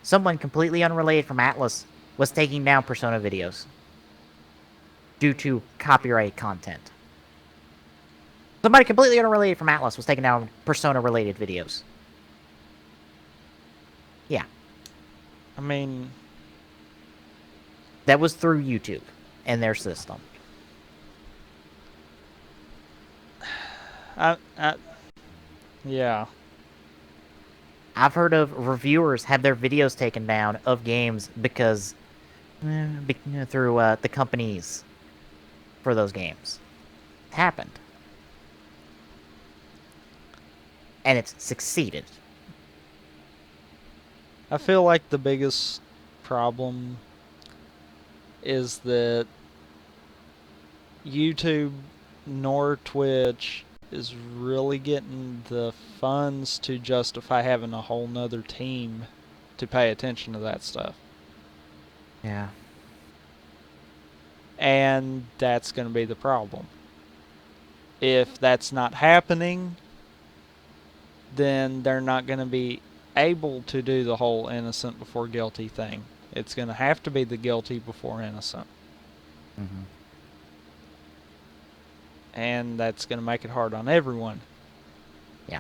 someone completely unrelated from Atlas was taking down Persona videos due to copyright content. Somebody completely unrelated from Atlas was taking down Persona-related videos. Yeah. I mean, That was through YouTube and their system. yeah. I've heard of reviewers have their videos taken down of games because through the companies for those games. It happened. And it's succeeded. I feel like the biggest problem is that YouTube nor Twitch is really getting the funds to justify having a whole nother team to pay attention to that stuff. Yeah. And that's going to be the problem. If that's not happening, then they're not going to be able to do the whole innocent before guilty thing. It's going to have to be the guilty before innocent. Mm-hmm. And that's going to make it hard on everyone. Yeah.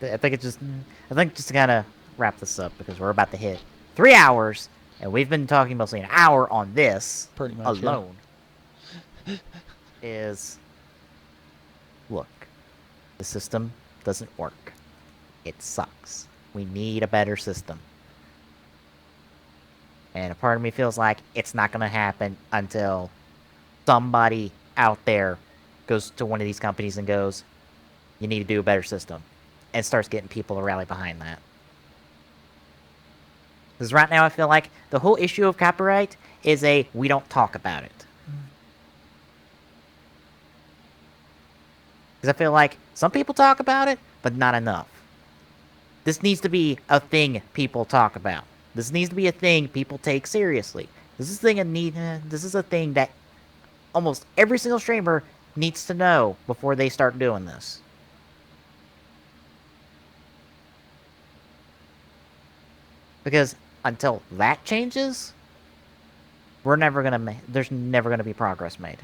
I think just to kind of wrap this up, because we're about to hit 3 hours, and we've been talking mostly an hour on this Pretty much, alone. Yeah. Is, look, the system doesn't work. It sucks. We need a better system. And a part of me feels like it's not going to happen until somebody out there goes to one of these companies and goes, you need to do a better system. And starts getting people to rally behind that. Because right now I feel like the whole issue of copyright is we don't talk about it. Because I feel like some people talk about it, but not enough. This needs to be a thing people talk about. This needs to be a thing people take seriously. This is a thing that almost every single streamer needs to know before they start doing this. Because until that changes, there's never gonna be progress made.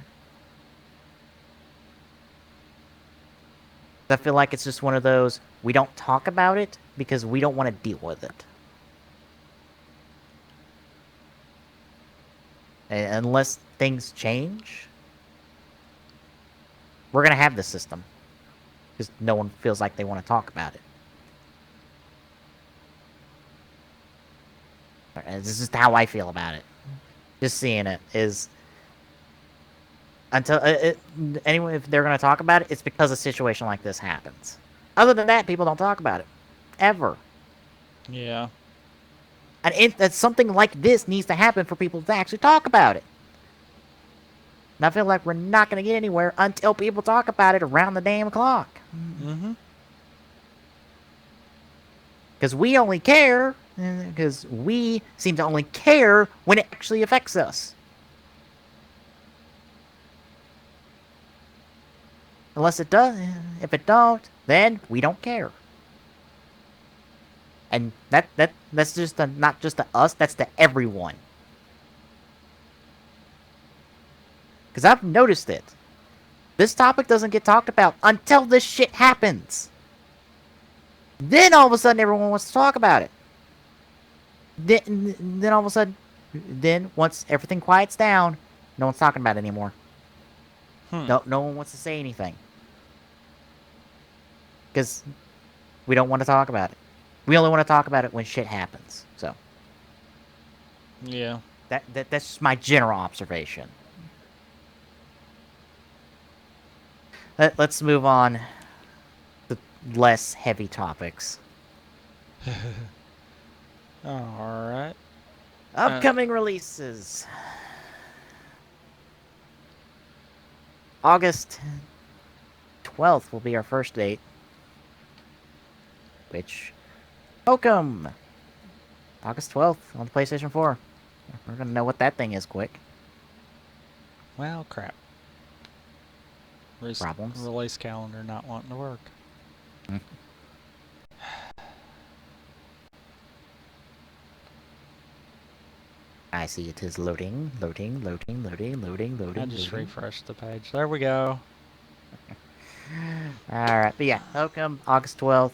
I feel like it's just one of those, we don't talk about it because we don't want to deal with it. And unless things change, we're going to have this system. Because no one feels like they want to talk about it. And this is just how I feel about it. Just seeing it is... Until anyway, if they're going to talk about it, it's because a situation like this happens. Other than that, people don't talk about it. Ever. Yeah. And that something like this needs to happen for people to actually talk about it. And I feel like we're not going to get anywhere until people talk about it around the damn clock. Mm-hmm. Because we only care, because we seem to only care when it actually affects us. Unless it does, if it don't, then we don't care. And that's just not just to us, that's to everyone. Because I've noticed it. This topic doesn't get talked about until this shit happens. Then all of a sudden everyone wants to talk about it. Then all of a sudden, once everything quiets down, no one's talking about it anymore. No one wants to say anything. Because we don't want to talk about it. We only want to talk about it when shit happens. So. Yeah. That's just my general observation. Let's move on to less heavy topics. Alright. Upcoming releases. August 12th will be our first date. Which... Pokemon! August 12th on the PlayStation 4. We're gonna know what that thing is quick. Well, crap. Problems. Release calendar not wanting to work. I see it is loading. I just refreshed the page. There we go. Alright, but yeah, Pokemon, August 12th.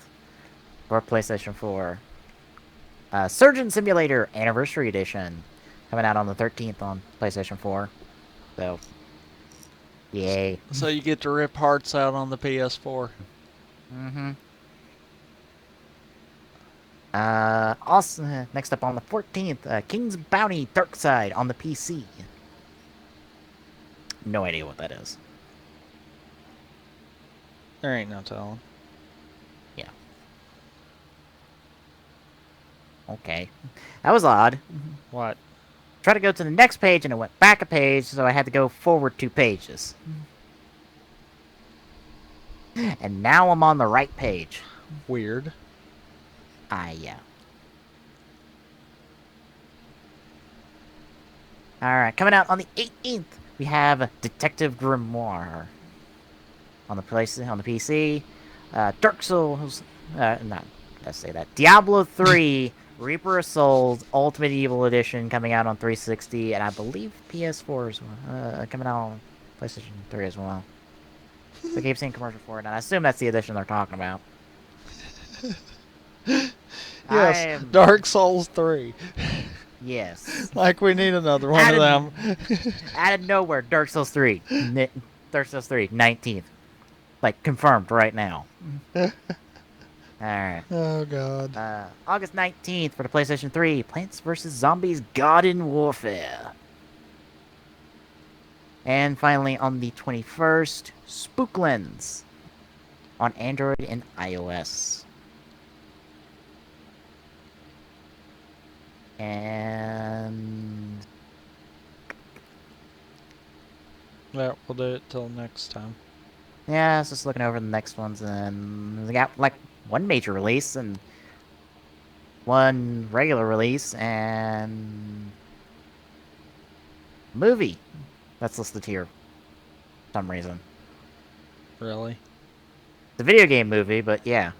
for PlayStation 4. Surgeon Simulator Anniversary Edition, coming out on the 13th on PlayStation 4. So, yay. So you get to rip hearts out on the PS4. Mm-hmm. Also, next up on the 14th, King's Bounty Dark Side on the PC. No idea what that is. There ain't no telling. Yeah. Okay. That was odd. What? Tried to go to the next page and it went back a page, so I had to go forward 2 pages. And now I'm on the right page. Weird. Yeah. Alright, coming out on the 18th, we have Detective Grimoire. On the PC. Dark Souls, not, let's say that. Diablo 3, Reaper of Souls, Ultimate Evil Edition coming out on 360, and I believe PS4 as well. Coming out on PlayStation 3 as well. So I keep seeing commercial for it, and I assume that's the edition they're talking about. Yes, Dark Souls 3. Yes. Like we need another one of them. Out of nowhere, Dark Souls 3. Dark Souls 3, 19th. Like, confirmed right now. Alright. Oh, God. August 19th for the PlayStation 3, Plants vs. Zombies Garden Warfare. And finally, on the 21st, Spooklands on Android and iOS. And Yeah, we'll do it till next time. yeah, I was just looking over the next ones, and we got like one major release and one regular release and movie that's listed here for some reason. Really? It's a video game movie, but yeah.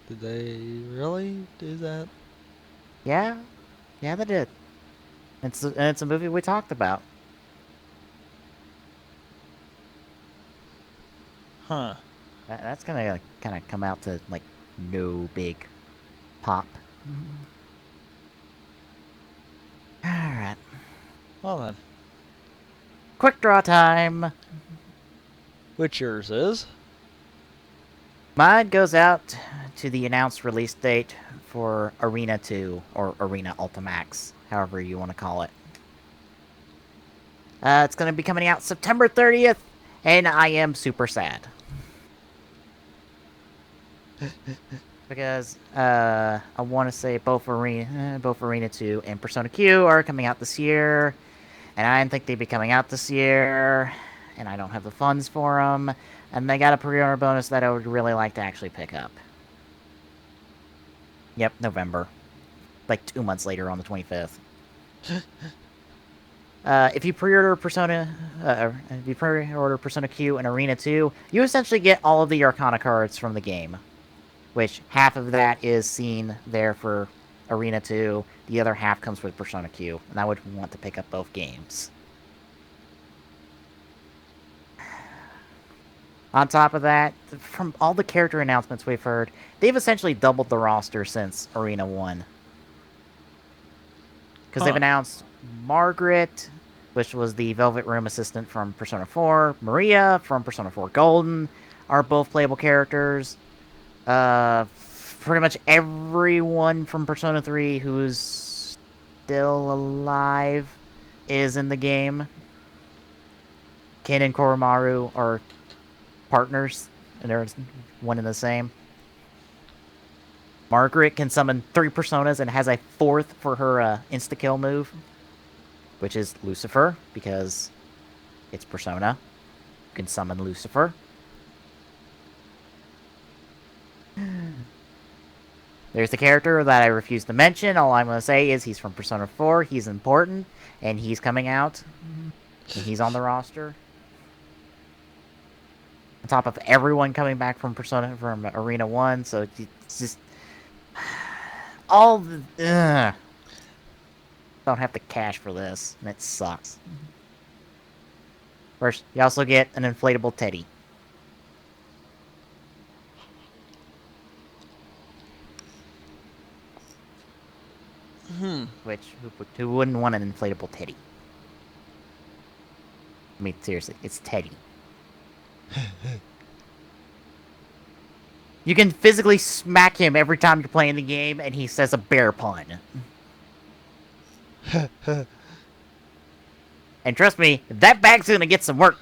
Did they really do that? Yeah, they did. It's a movie we talked about. Huh. That's gonna kind of come out to like no big pop. All right. Well then. Quick draw time. Which yours is? Mine goes out to the announced release date for Arena 2, or Arena Ultimax, however you want to call it. It's going to be coming out September 30th, and I am super sad. Because I want to say both Arena 2 and Persona Q are coming out this year, and I didn't think they'd be coming out this year, and I don't have the funds for them, and they got a pre-order bonus that I would really like to actually pick up. Yep, November. Like 2 months later on the 25th. If you pre-order Persona Q and Arena 2, you essentially get all of the Arcana cards from the game. Which half of that is seen there for Arena 2, the other half comes with Persona Q, and I would want to pick up both games. On top of that, from all the character announcements we've heard, they've essentially doubled the roster since Arena 1. Because they've announced Margaret, which was the Velvet Room assistant from Persona 4, Maria from Persona 4 Golden, are both playable characters. Pretty much everyone from Persona 3 who's still alive is in the game. Ken and Koromaru are partners, and they're one and the same. Margaret can summon 3 personas and has a 4th for her insta-kill move, which is Lucifer, because it's Persona. You can summon Lucifer. There's the character that I refuse to mention. All I'm going to say is he's from Persona 4, he's important, and he's coming out. And he's on the roster. On top of everyone coming back from Arena 1, so it's just... all the... Don't have the cash for this, and it sucks. First, you also get an inflatable teddy. Which, who wouldn't want an inflatable teddy? I mean, seriously, it's Teddy. You can physically smack him every time you're playing the game, and he says a bear pun. And trust me, that bag's gonna get some work.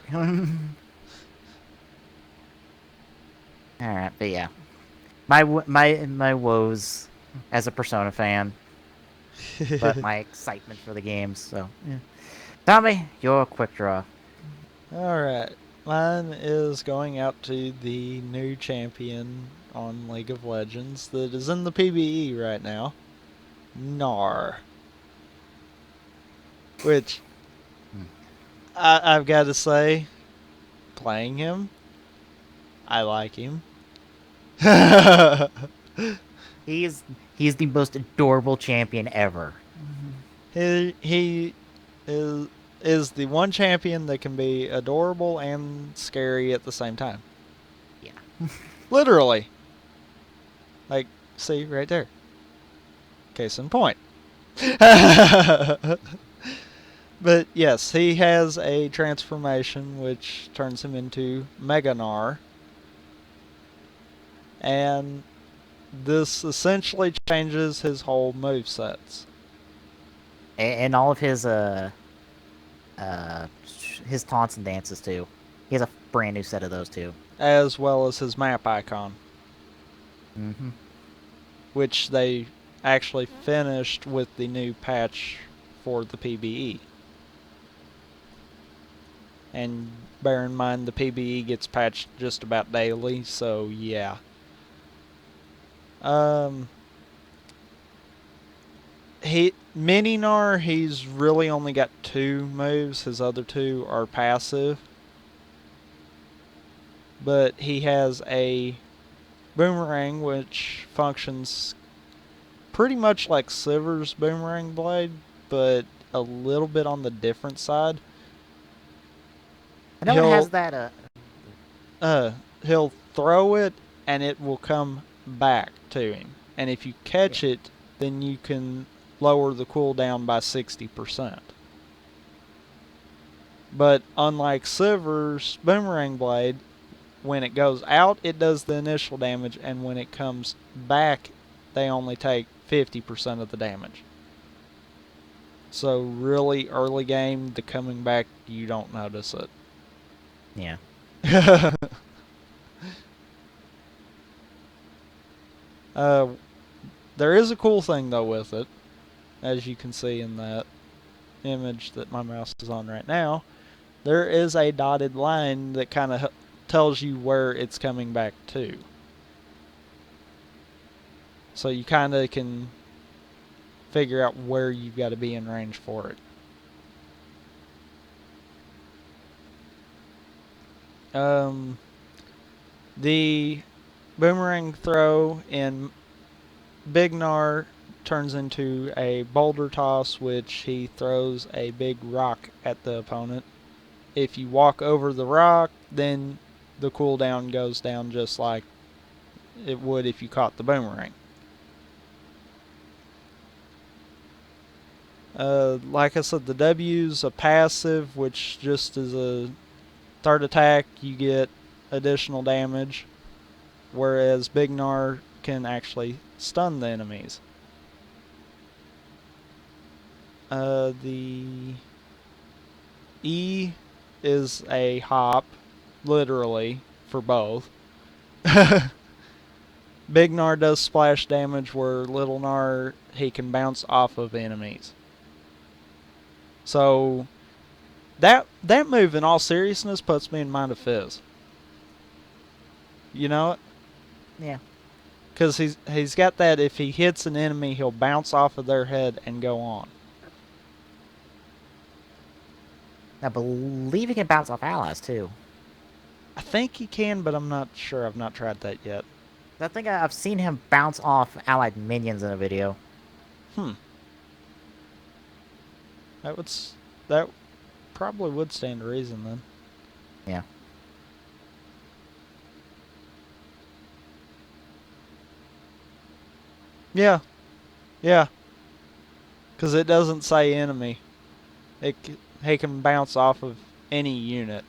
Alright, but yeah. My woes as a Persona fan. But my excitement for the games, so yeah. Tommy, your quick draw. Alright. Mine is going out to the new champion on League of Legends that is in the PBE right now. Gnar. Which, I've got to say, playing him, I like him. He's the most adorable champion ever. He is the one champion that can be adorable and scary at the same time. Yeah. Literally. Like, see, right there. Case in point. But yes, he has a transformation which turns him into Mega Gnar. And this essentially changes his whole movesets. And all of his taunts and dances too. He has a brand new set of those too. As well as his map icon. Mm-hmm. Which they actually finished with the new patch for the PBE. And bear in mind the PBE gets patched just about daily, so yeah. Mini Gnar, he's really only got 2 moves. His other 2 are passive. But he has a boomerang which functions pretty much like Sivir's boomerang blade, but a little bit on the different side. I know it has that He'll throw it and it will come back to him. And if you catch it, then you can lower the cooldown by 60%. But unlike Sivir's boomerang blade, when it goes out, it does the initial damage, and when it comes back, they only take 50% of the damage. So really early game, the coming back, you don't notice it. Yeah. There is a cool thing though with it, as you can see in that image that my mouse is on right now. There is a dotted line that kind of tells you where it's coming back to. So you kind of can figure out where you've got to be in range for it. The boomerang throw in Big Gnar turns into a boulder toss, which he throws a big rock at the opponent. If you walk over the rock, then the cooldown goes down just like it would if you caught the boomerang. Like I said, the W's a passive, which just is a third attack, you get additional damage, whereas Big Gnar can actually stun the enemies. The E is a hop, literally, for both. Big Gnar does splash damage, where Little Gnar, he can bounce off of enemies. So that move, in all seriousness, puts me in mind of Fizz. You know it? Yeah. Because he's got that, if he hits an enemy, he'll bounce off of their head and go on. I believe he can bounce off allies too. I think he can, but I'm not sure. I've not tried that yet. I think I've seen him bounce off allied minions in a video. That probably would stand to reason then. Yeah. Yeah. Because it doesn't say enemy. He can bounce off of any unit.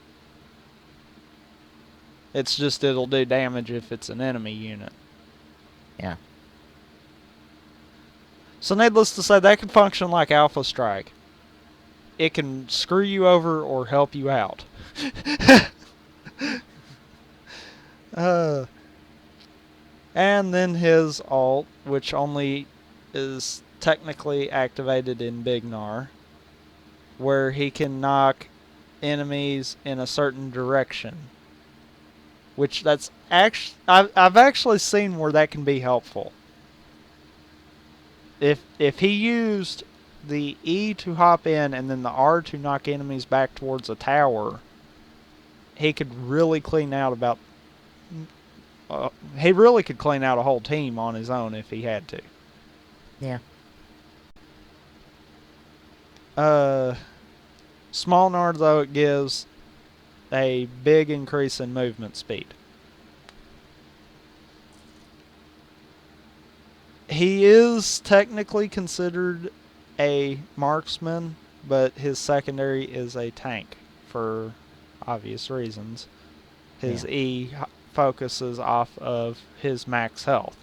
It's just it'll do damage if it's an enemy unit. Yeah. So needless to say, that can function like Alpha Strike. It can screw you over or help you out. And then his ult, which only is technically activated in Big Gnar, where he can knock enemies in a certain direction. Which that's actually I've actually seen where that can be helpful. If he used the E to hop in and then the R to knock enemies back towards a tower, he could really clean out about. He really could clean out a whole team on his own if he had to. Yeah. Small Gnar, though, it gives a big increase in movement speed. He is technically considered a marksman, but his secondary is a tank for obvious reasons. His E focuses off of his max health.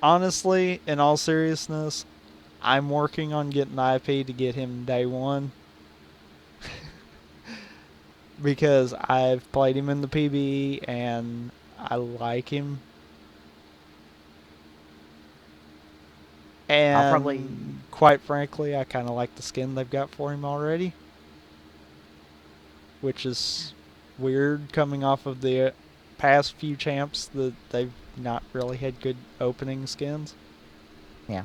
Honestly, in all seriousness, I'm working on getting the IP to get him day one. Because I've played him in the PvE and I like him. And quite frankly, I kind of like the skin they've got for him already. Which is weird coming off of the past few champs that they've not really had good opening skins. Yeah.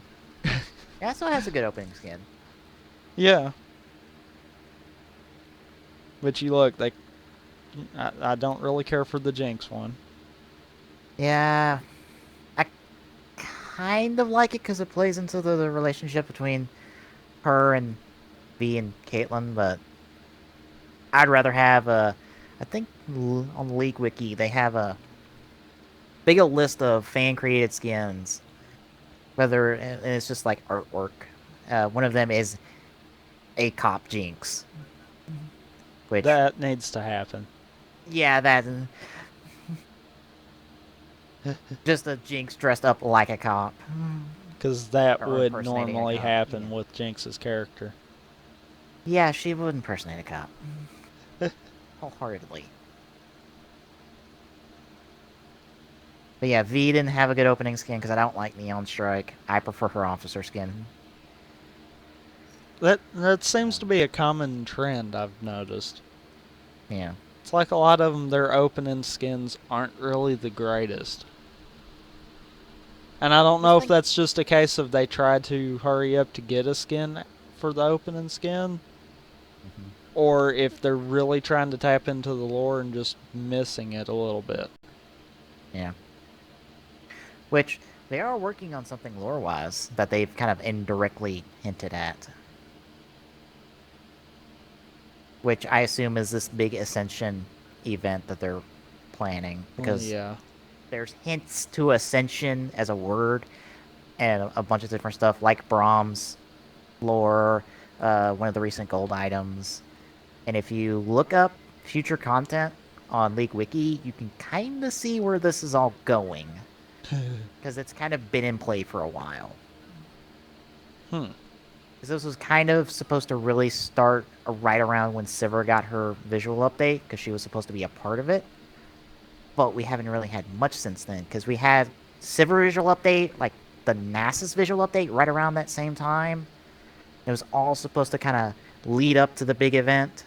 Yeah, so it has a good opening skin. Yeah. But you look, like, I don't really care for the Jinx one. Yeah. I kind of like it because it plays into the relationship between her and V and Caitlyn, but I'd rather have I think on the League Wiki, they have a big old list of fan-created skins. Whether and it's just like artwork. One of them is a cop Jinx. Which, that needs to happen. Yeah, that. Just a Jinx dressed up like a cop. Because that Or would impersonating a normally cop, happen yeah. with Jinx's character. Yeah, she would impersonate a cop. Wholeheartedly. But yeah, V didn't have a good opening skin because I don't like Neon Strike. I prefer her officer skin. That seems to be a common trend I've noticed. Yeah. It's like a lot of them, their opening skins aren't really the greatest. And I don't know if that's just a case of they tried to hurry up to get a skin for the opening skin, or if they're really trying to tap into the lore and just missing it a little bit. Yeah. Which, they are working on something lore-wise that they've kind of indirectly hinted at. Which I assume is this big Ascension event that they're planning. Because there's hints to Ascension as a word and a bunch of different stuff like Brahms lore, one of the recent gold items. And if you look up future content on League Wiki, you can kind of see where this is all going. Because it's kind of been in play for a while. Because this was kind of supposed to really start right around when Sivir got her visual update, because she was supposed to be a part of it. But we haven't really had much since then, because we had Sivir visual update, like the Nasus visual update, right around that same time. It was all supposed to kind of lead up to the big event.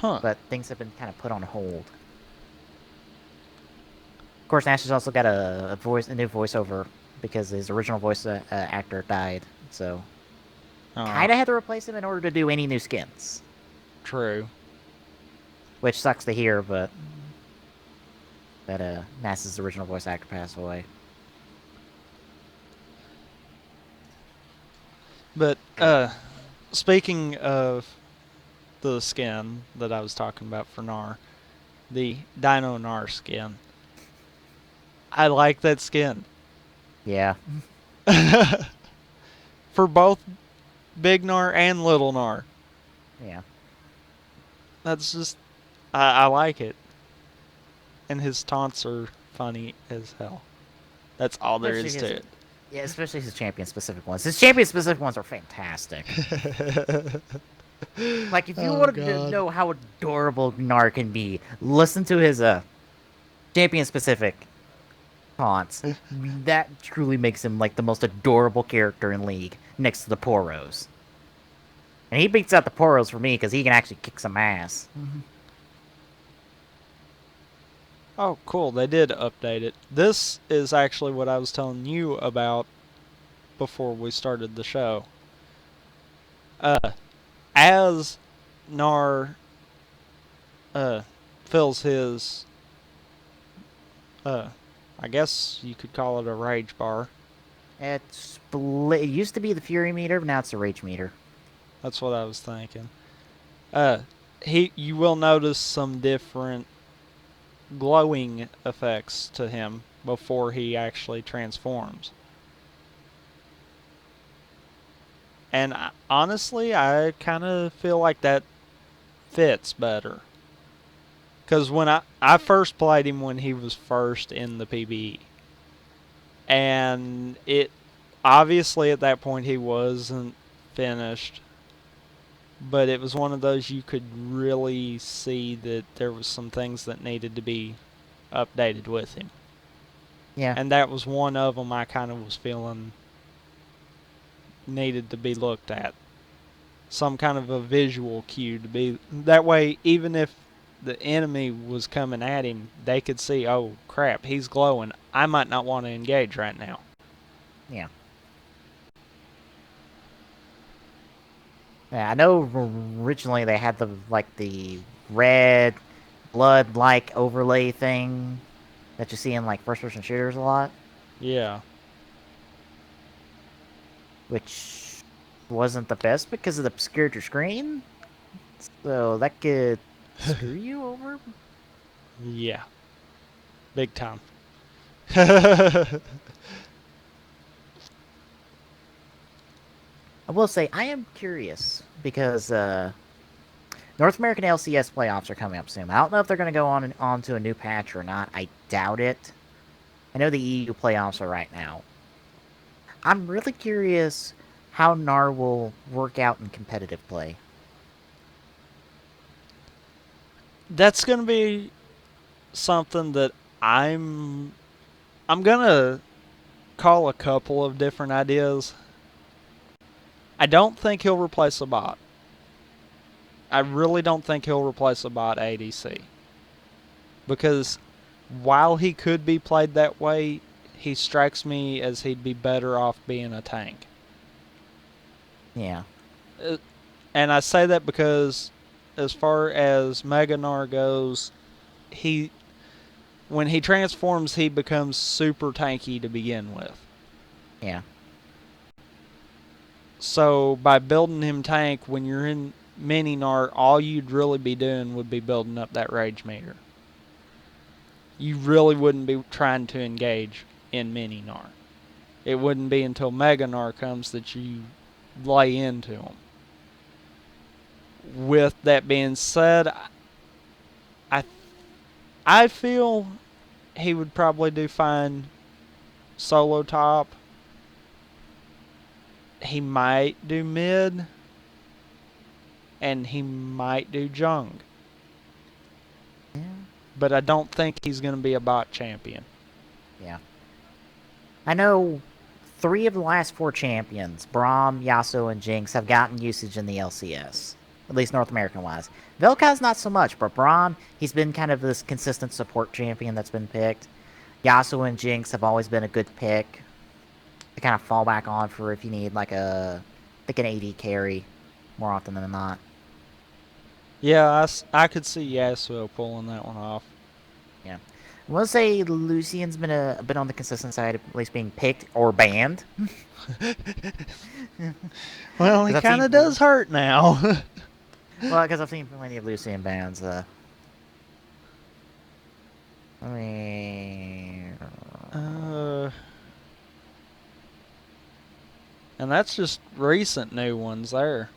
But things have been kind of put on hold. Of course, Nasus also got a new voiceover, because his original voice actor died, so kind of had to replace him in order to do any new skins. True. Which sucks to hear, but that Nasus' original voice actor passed away. But speaking of the skin that I was talking about for Gnar, the Dino Gnar skin, I like that skin. Yeah. For both Big Gnar and Little Gnar. Yeah. That's just... I like it. And his taunts are funny as hell. That's all there is to it. Yeah, especially his champion-specific ones. His champion-specific ones are fantastic. Like, if you wanted to know how adorable Gnar can be, listen to his champion-specific taunts. That truly makes him, like, the most adorable character in League, next to the Poros. And he beats out the Poros for me, because he can actually kick some ass. Oh, cool. They did update it. This is actually what I was telling you about before we started the show. As Gnar fills his, I guess you could call it a rage bar. It used to be the Fury meter, but now it's the Rage meter. That's what I was thinking. You will notice some different glowing effects to him before he actually transforms. And honestly, I kind of feel like that fits better. Because when I first played him when he was first in the PBE. And it obviously at that point he wasn't finished. But it was one of those you could really see that there was some things that needed to be updated with him. Yeah. And that was one of them I kind of was feeling needed to be looked at. Some kind of a visual cue to be... That way, even if the enemy was coming at him, they could see, oh, crap, he's glowing. I might not want to engage right now. Yeah. Yeah, I know originally they had the red blood-like overlay thing that you see in like first-person shooters a lot. Yeah. Which wasn't the best because it obscured your screen. So that could screw you over. Yeah. Big time. I will say, I am curious, because North American LCS playoffs are coming up soon. I don't know if they're going to go on to a new patch or not. I doubt it. I know the EU playoffs are right now. I'm really curious how Gnar will work out in competitive play. That's going to be something that I'm going to call a couple of different ideas. I don't think he'll replace a bot. I really don't think he'll replace a bot ADC. Because while he could be played that way, he strikes me as he'd be better off being a tank. Yeah. And I say that because as far as Mega Gnar goes, when he transforms, he becomes super tanky to begin with. Yeah. So by building him tank, when you're in Mini Gnar, all you'd really be doing would be building up that rage meter. You really wouldn't be trying to engage in Mini Gnar. It wouldn't be until Mega Gnar comes that you lay into him. With that being said, I feel he would probably do fine solo top. He might do mid, and he might do jung. Yeah. But I don't think he's going to be a bot champion. Yeah. I know 3 of the last 4 champions, Braum, Yasuo, and Jinx, have gotten usage in the LCS. At least North American-wise. Vel'Koz not so much, but Braum, he's been kind of this consistent support champion that's been picked. Yasuo and Jinx have always been a good pick to kind of fall back on for if you need like an AD carry more often than not. Yeah, I could see Yasuo pulling that one off. Yeah. I will say Lucian's been a bit on the consistent side of at least being picked or banned. Well, he kind of does hurt now. Well, because I've seen plenty of Lucian bans. I mean... And that's just recent new ones there.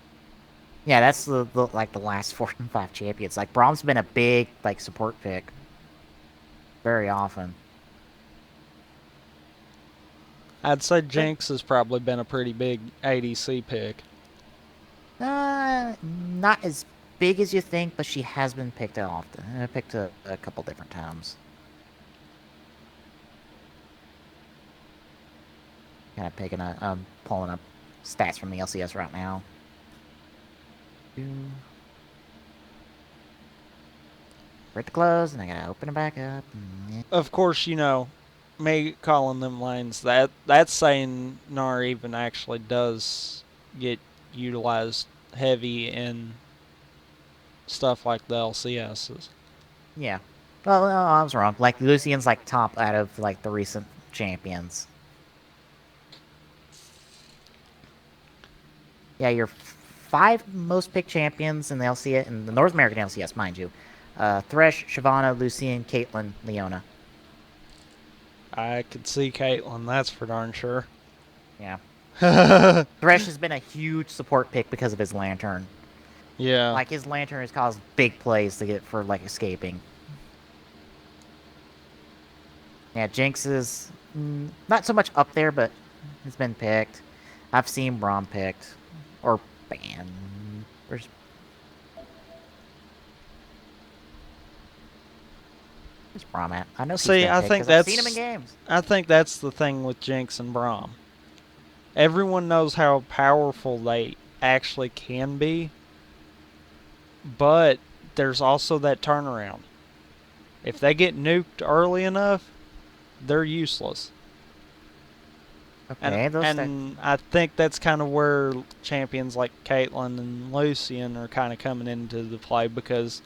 Yeah, that's the like the last 4 and 5 champions. Like Braum's been a big like support pick. Very often. I'd say Jinx has probably been a pretty big ADC pick. Not as big as you think, but she has been picked often. Picked a couple different times. Kind of picking pulling up stats from the LCS right now. For it to close, and I gotta open it back up. Of course, you know, me calling them lanes, that's saying Gnar even actually does get utilized heavy in stuff like the LCSs. Yeah. Well, no, I was wrong. Like, Lucian's, like, top out of, like, the recent champions. Yeah, your 5 most picked champions in the LCS, in the North American LCS, mind you. Thresh, Shyvana, Lucian, Caitlyn, Leona. I could see Caitlyn, that's for darn sure. Yeah. Thresh has been a huge support pick because of his lantern. Yeah. Like, his lantern has caused big plays to get for, like, escaping. Yeah, Jinx is not so much up there, but it's been picked. I've seen Braum picked. Or banned. Where's Braum at? I know he's See, been I picked think 'cause that's I've seen him in games. I think that's the thing with Jinx and Braum. Everyone knows how powerful they actually can be, but there's also that turnaround. If they get nuked early enough, they're useless. Okay, And I think that's kind of where champions like Caitlyn and Lucian are kind of coming into the play, because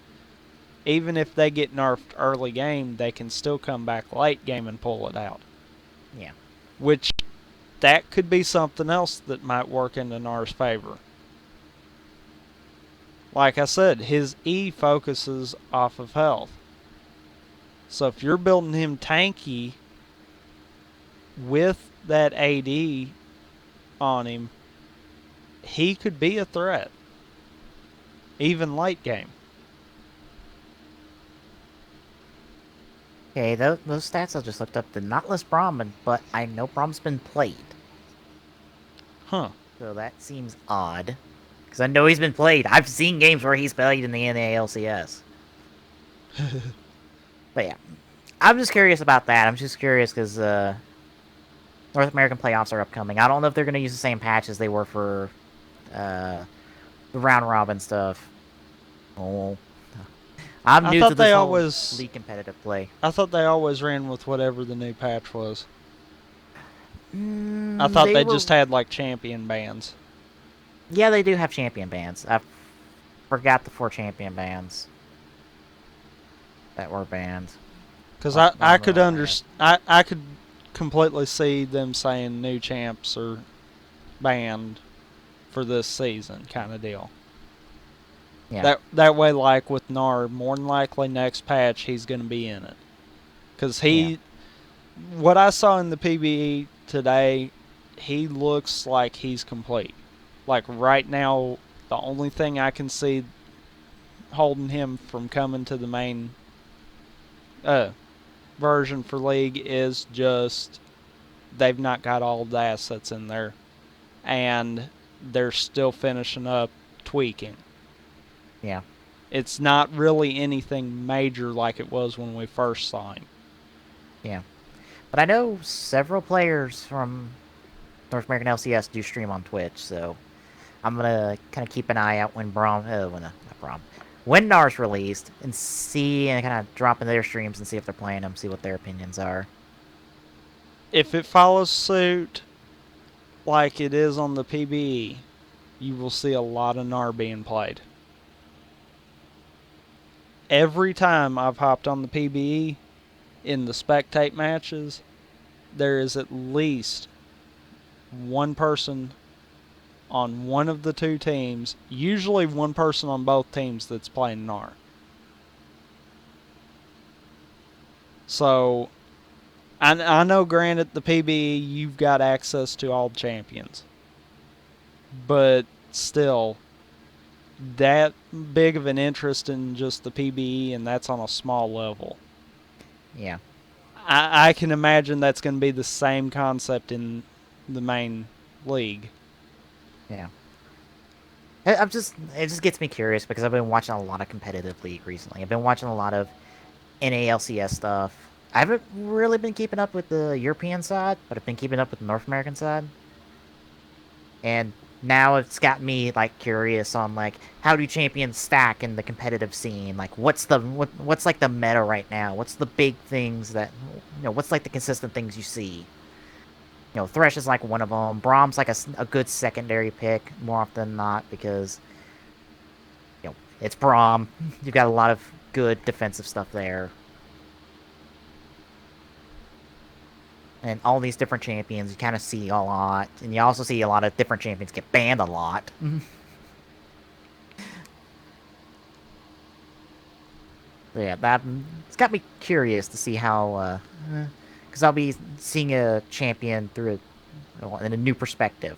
even if they get nerfed early game, they can still come back late game and pull it out. Yeah. Which, that could be something else that might work into Gnar's favor. Like I said, his E focuses off of health. So if you're building him tanky with that AD on him, he could be a threat. Even late game. Okay, those stats I just looked up did not list Braum, but I know Braum's been played. Huh. So that seems odd. Because I know he's been played. I've seen games where he's played in the NALCS. But yeah. I'm just curious about that. I'm just curious because North American playoffs are upcoming. I don't know if they're going to use the same patch as they were for the round robin stuff. Oh. I'm new to this whole league competitive play. I thought they always ran with whatever the new patch was. I thought they just had like champion bans. Yeah, they do have champion bans. I forgot the 4 champion bans that were banned. Because I could I could completely see them saying new champs are banned for this season, kind of deal. Yeah. That way, like with Gnar, more than likely next patch he's going to be in it. Because what I saw in the PBE today, he looks like he's complete. Like right now, the only thing I can see holding him from coming to the main version for League is just they've not got all the assets in there, and they're still finishing up tweaking. Yeah. It's not really anything major like it was when we first saw him. Yeah. But I know several players from North American LCS do stream on Twitch, so I'm going to kind of keep an eye out when when Gnar's released, and see, and kind of drop in their streams and see if they're playing them, see what their opinions are. If it follows suit like it is on the PBE, you will see a lot of Gnar being played. Every time I've hopped on the PBE in the spectate matches, there is at least one person on one of the 2 teams, usually one person on both teams that's playing Gnar. So I know, granted, the PBE, you've got access to all the champions. But still, that big of an interest in just the PBE, and that's on a small level. Yeah. I can imagine that's going to be the same concept in the main league. Yeah. It just gets me curious because I've been watching a lot of competitive league recently. I've been watching a lot of NALCS stuff. I haven't really been keeping up with the European side, but I've been keeping up with the North American side. And now it's got me like curious on like how do champions stack in the competitive scene? Like what's like the meta right now? What's the big things that what's like the consistent things you see? Thresh is like one of them. Brahm's like a good secondary pick more often than not because it's Braum. You've got a lot of good defensive stuff there. And all these different champions, you kind of see a lot. And you also see a lot of different champions get banned a lot. So yeah, it's got me curious to see how... Because I'll be seeing a champion through in a new perspective.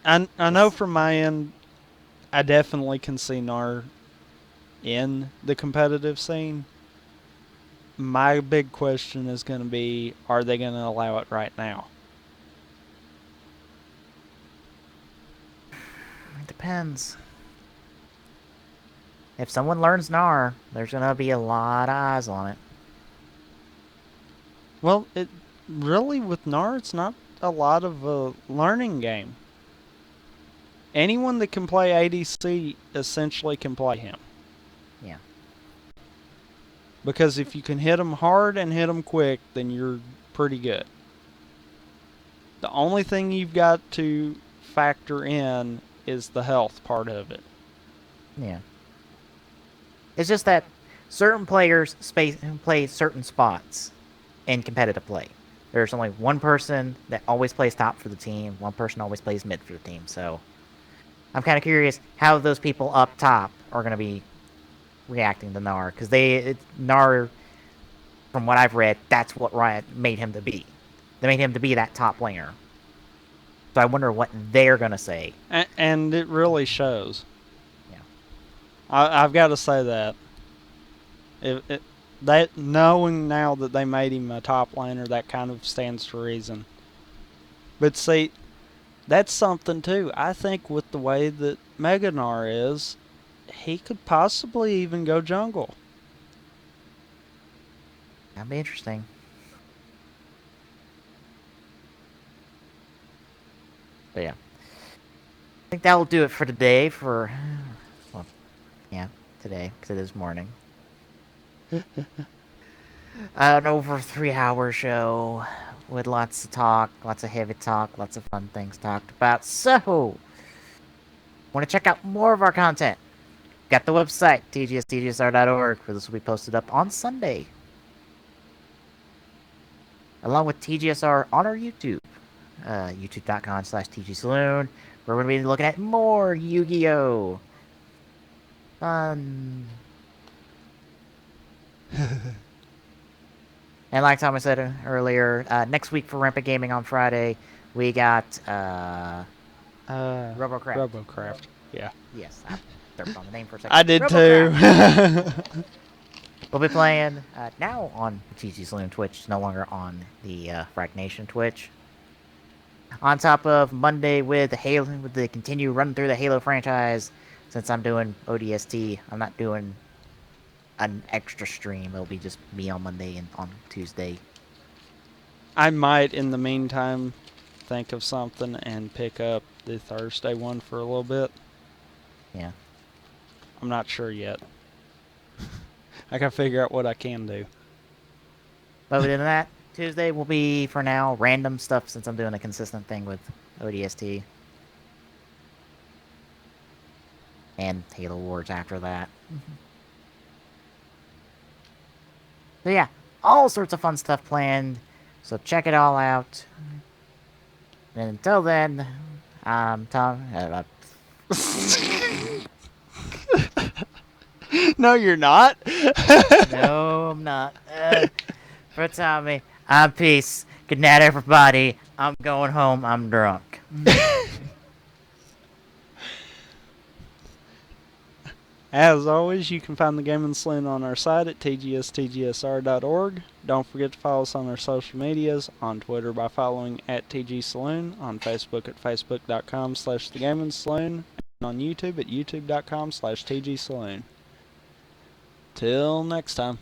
I know from my end, I definitely can see Gnar in the competitive scene. My big question is going to be, are they going to allow it right now? It depends. If someone learns Gnar, there's going to be a lot of eyes on it. Well, it really, with Gnar, it's not a lot of a learning game. Anyone that can play ADC essentially can play him. Yeah. Because if you can hit them hard and hit them quick, then you're pretty good. The only thing you've got to factor in is the health part of it. Yeah. It's just that certain players play certain spots in competitive play. There's only one person that always plays top for the team, one person always plays mid for the team, so... I'm kind of curious how those people up top are going to be reacting to Gnar. Because Gnar, from what I've read, that's what Riot made him to be. They made him to be that top laner. So I wonder what they're going to say. And it really shows. Yeah. I've got to say that. That knowing now that they made him a top laner, that kind of stands to reason. But see... that's something too. I think with the way that Mega Gnar is, he could possibly even go jungle. That'd be interesting. But yeah. I think that will do it for today for... well, yeah, today, because it is morning. An over 3-hour show with lots of talk, lots of heavy talk, lots of fun things talked about. So, want to check out more of our content? Got the website, tgstgsr.org, where this will be posted up on Sunday. Along with TGSR on our YouTube, youtube.com/TGSaloon, where we're going to be looking at more Yu-Gi-Oh! Fun. And like Thomas said earlier, next week for Rampant Gaming on Friday, we got Robocraft. Robocraft, yeah. Yes, I threw on the name for a second. I did too. We'll be playing now on TG Saloon Twitch, no longer on the Frag Nation Twitch. On top of Monday with the continue run through the Halo franchise. Since I'm doing ODST, I'm not doing an extra stream. It'll be just me on Monday and on Tuesday. I might, in the meantime, think of something and pick up the Thursday one for a little bit. Yeah. I'm not sure yet. I gotta figure out what I can do. But other than that, Tuesday will be, for now, random stuff since I'm doing a consistent thing with ODST. And Halo Wars after that. So yeah, all sorts of fun stuff planned. So check it all out. And until then, I'm Tom. No, you're not. No, I'm not. For Tommy, I'm peace. Good night, everybody. I'm going home. I'm drunk. As always, you can find the Gaming Saloon on our site at tgstgsr.org. Don't forget to follow us on our social medias, on Twitter by following at TGSaloon, on Facebook at facebook.com/thegaming-saloon, and on YouTube at youtube.com/TGSaloon. Till next time.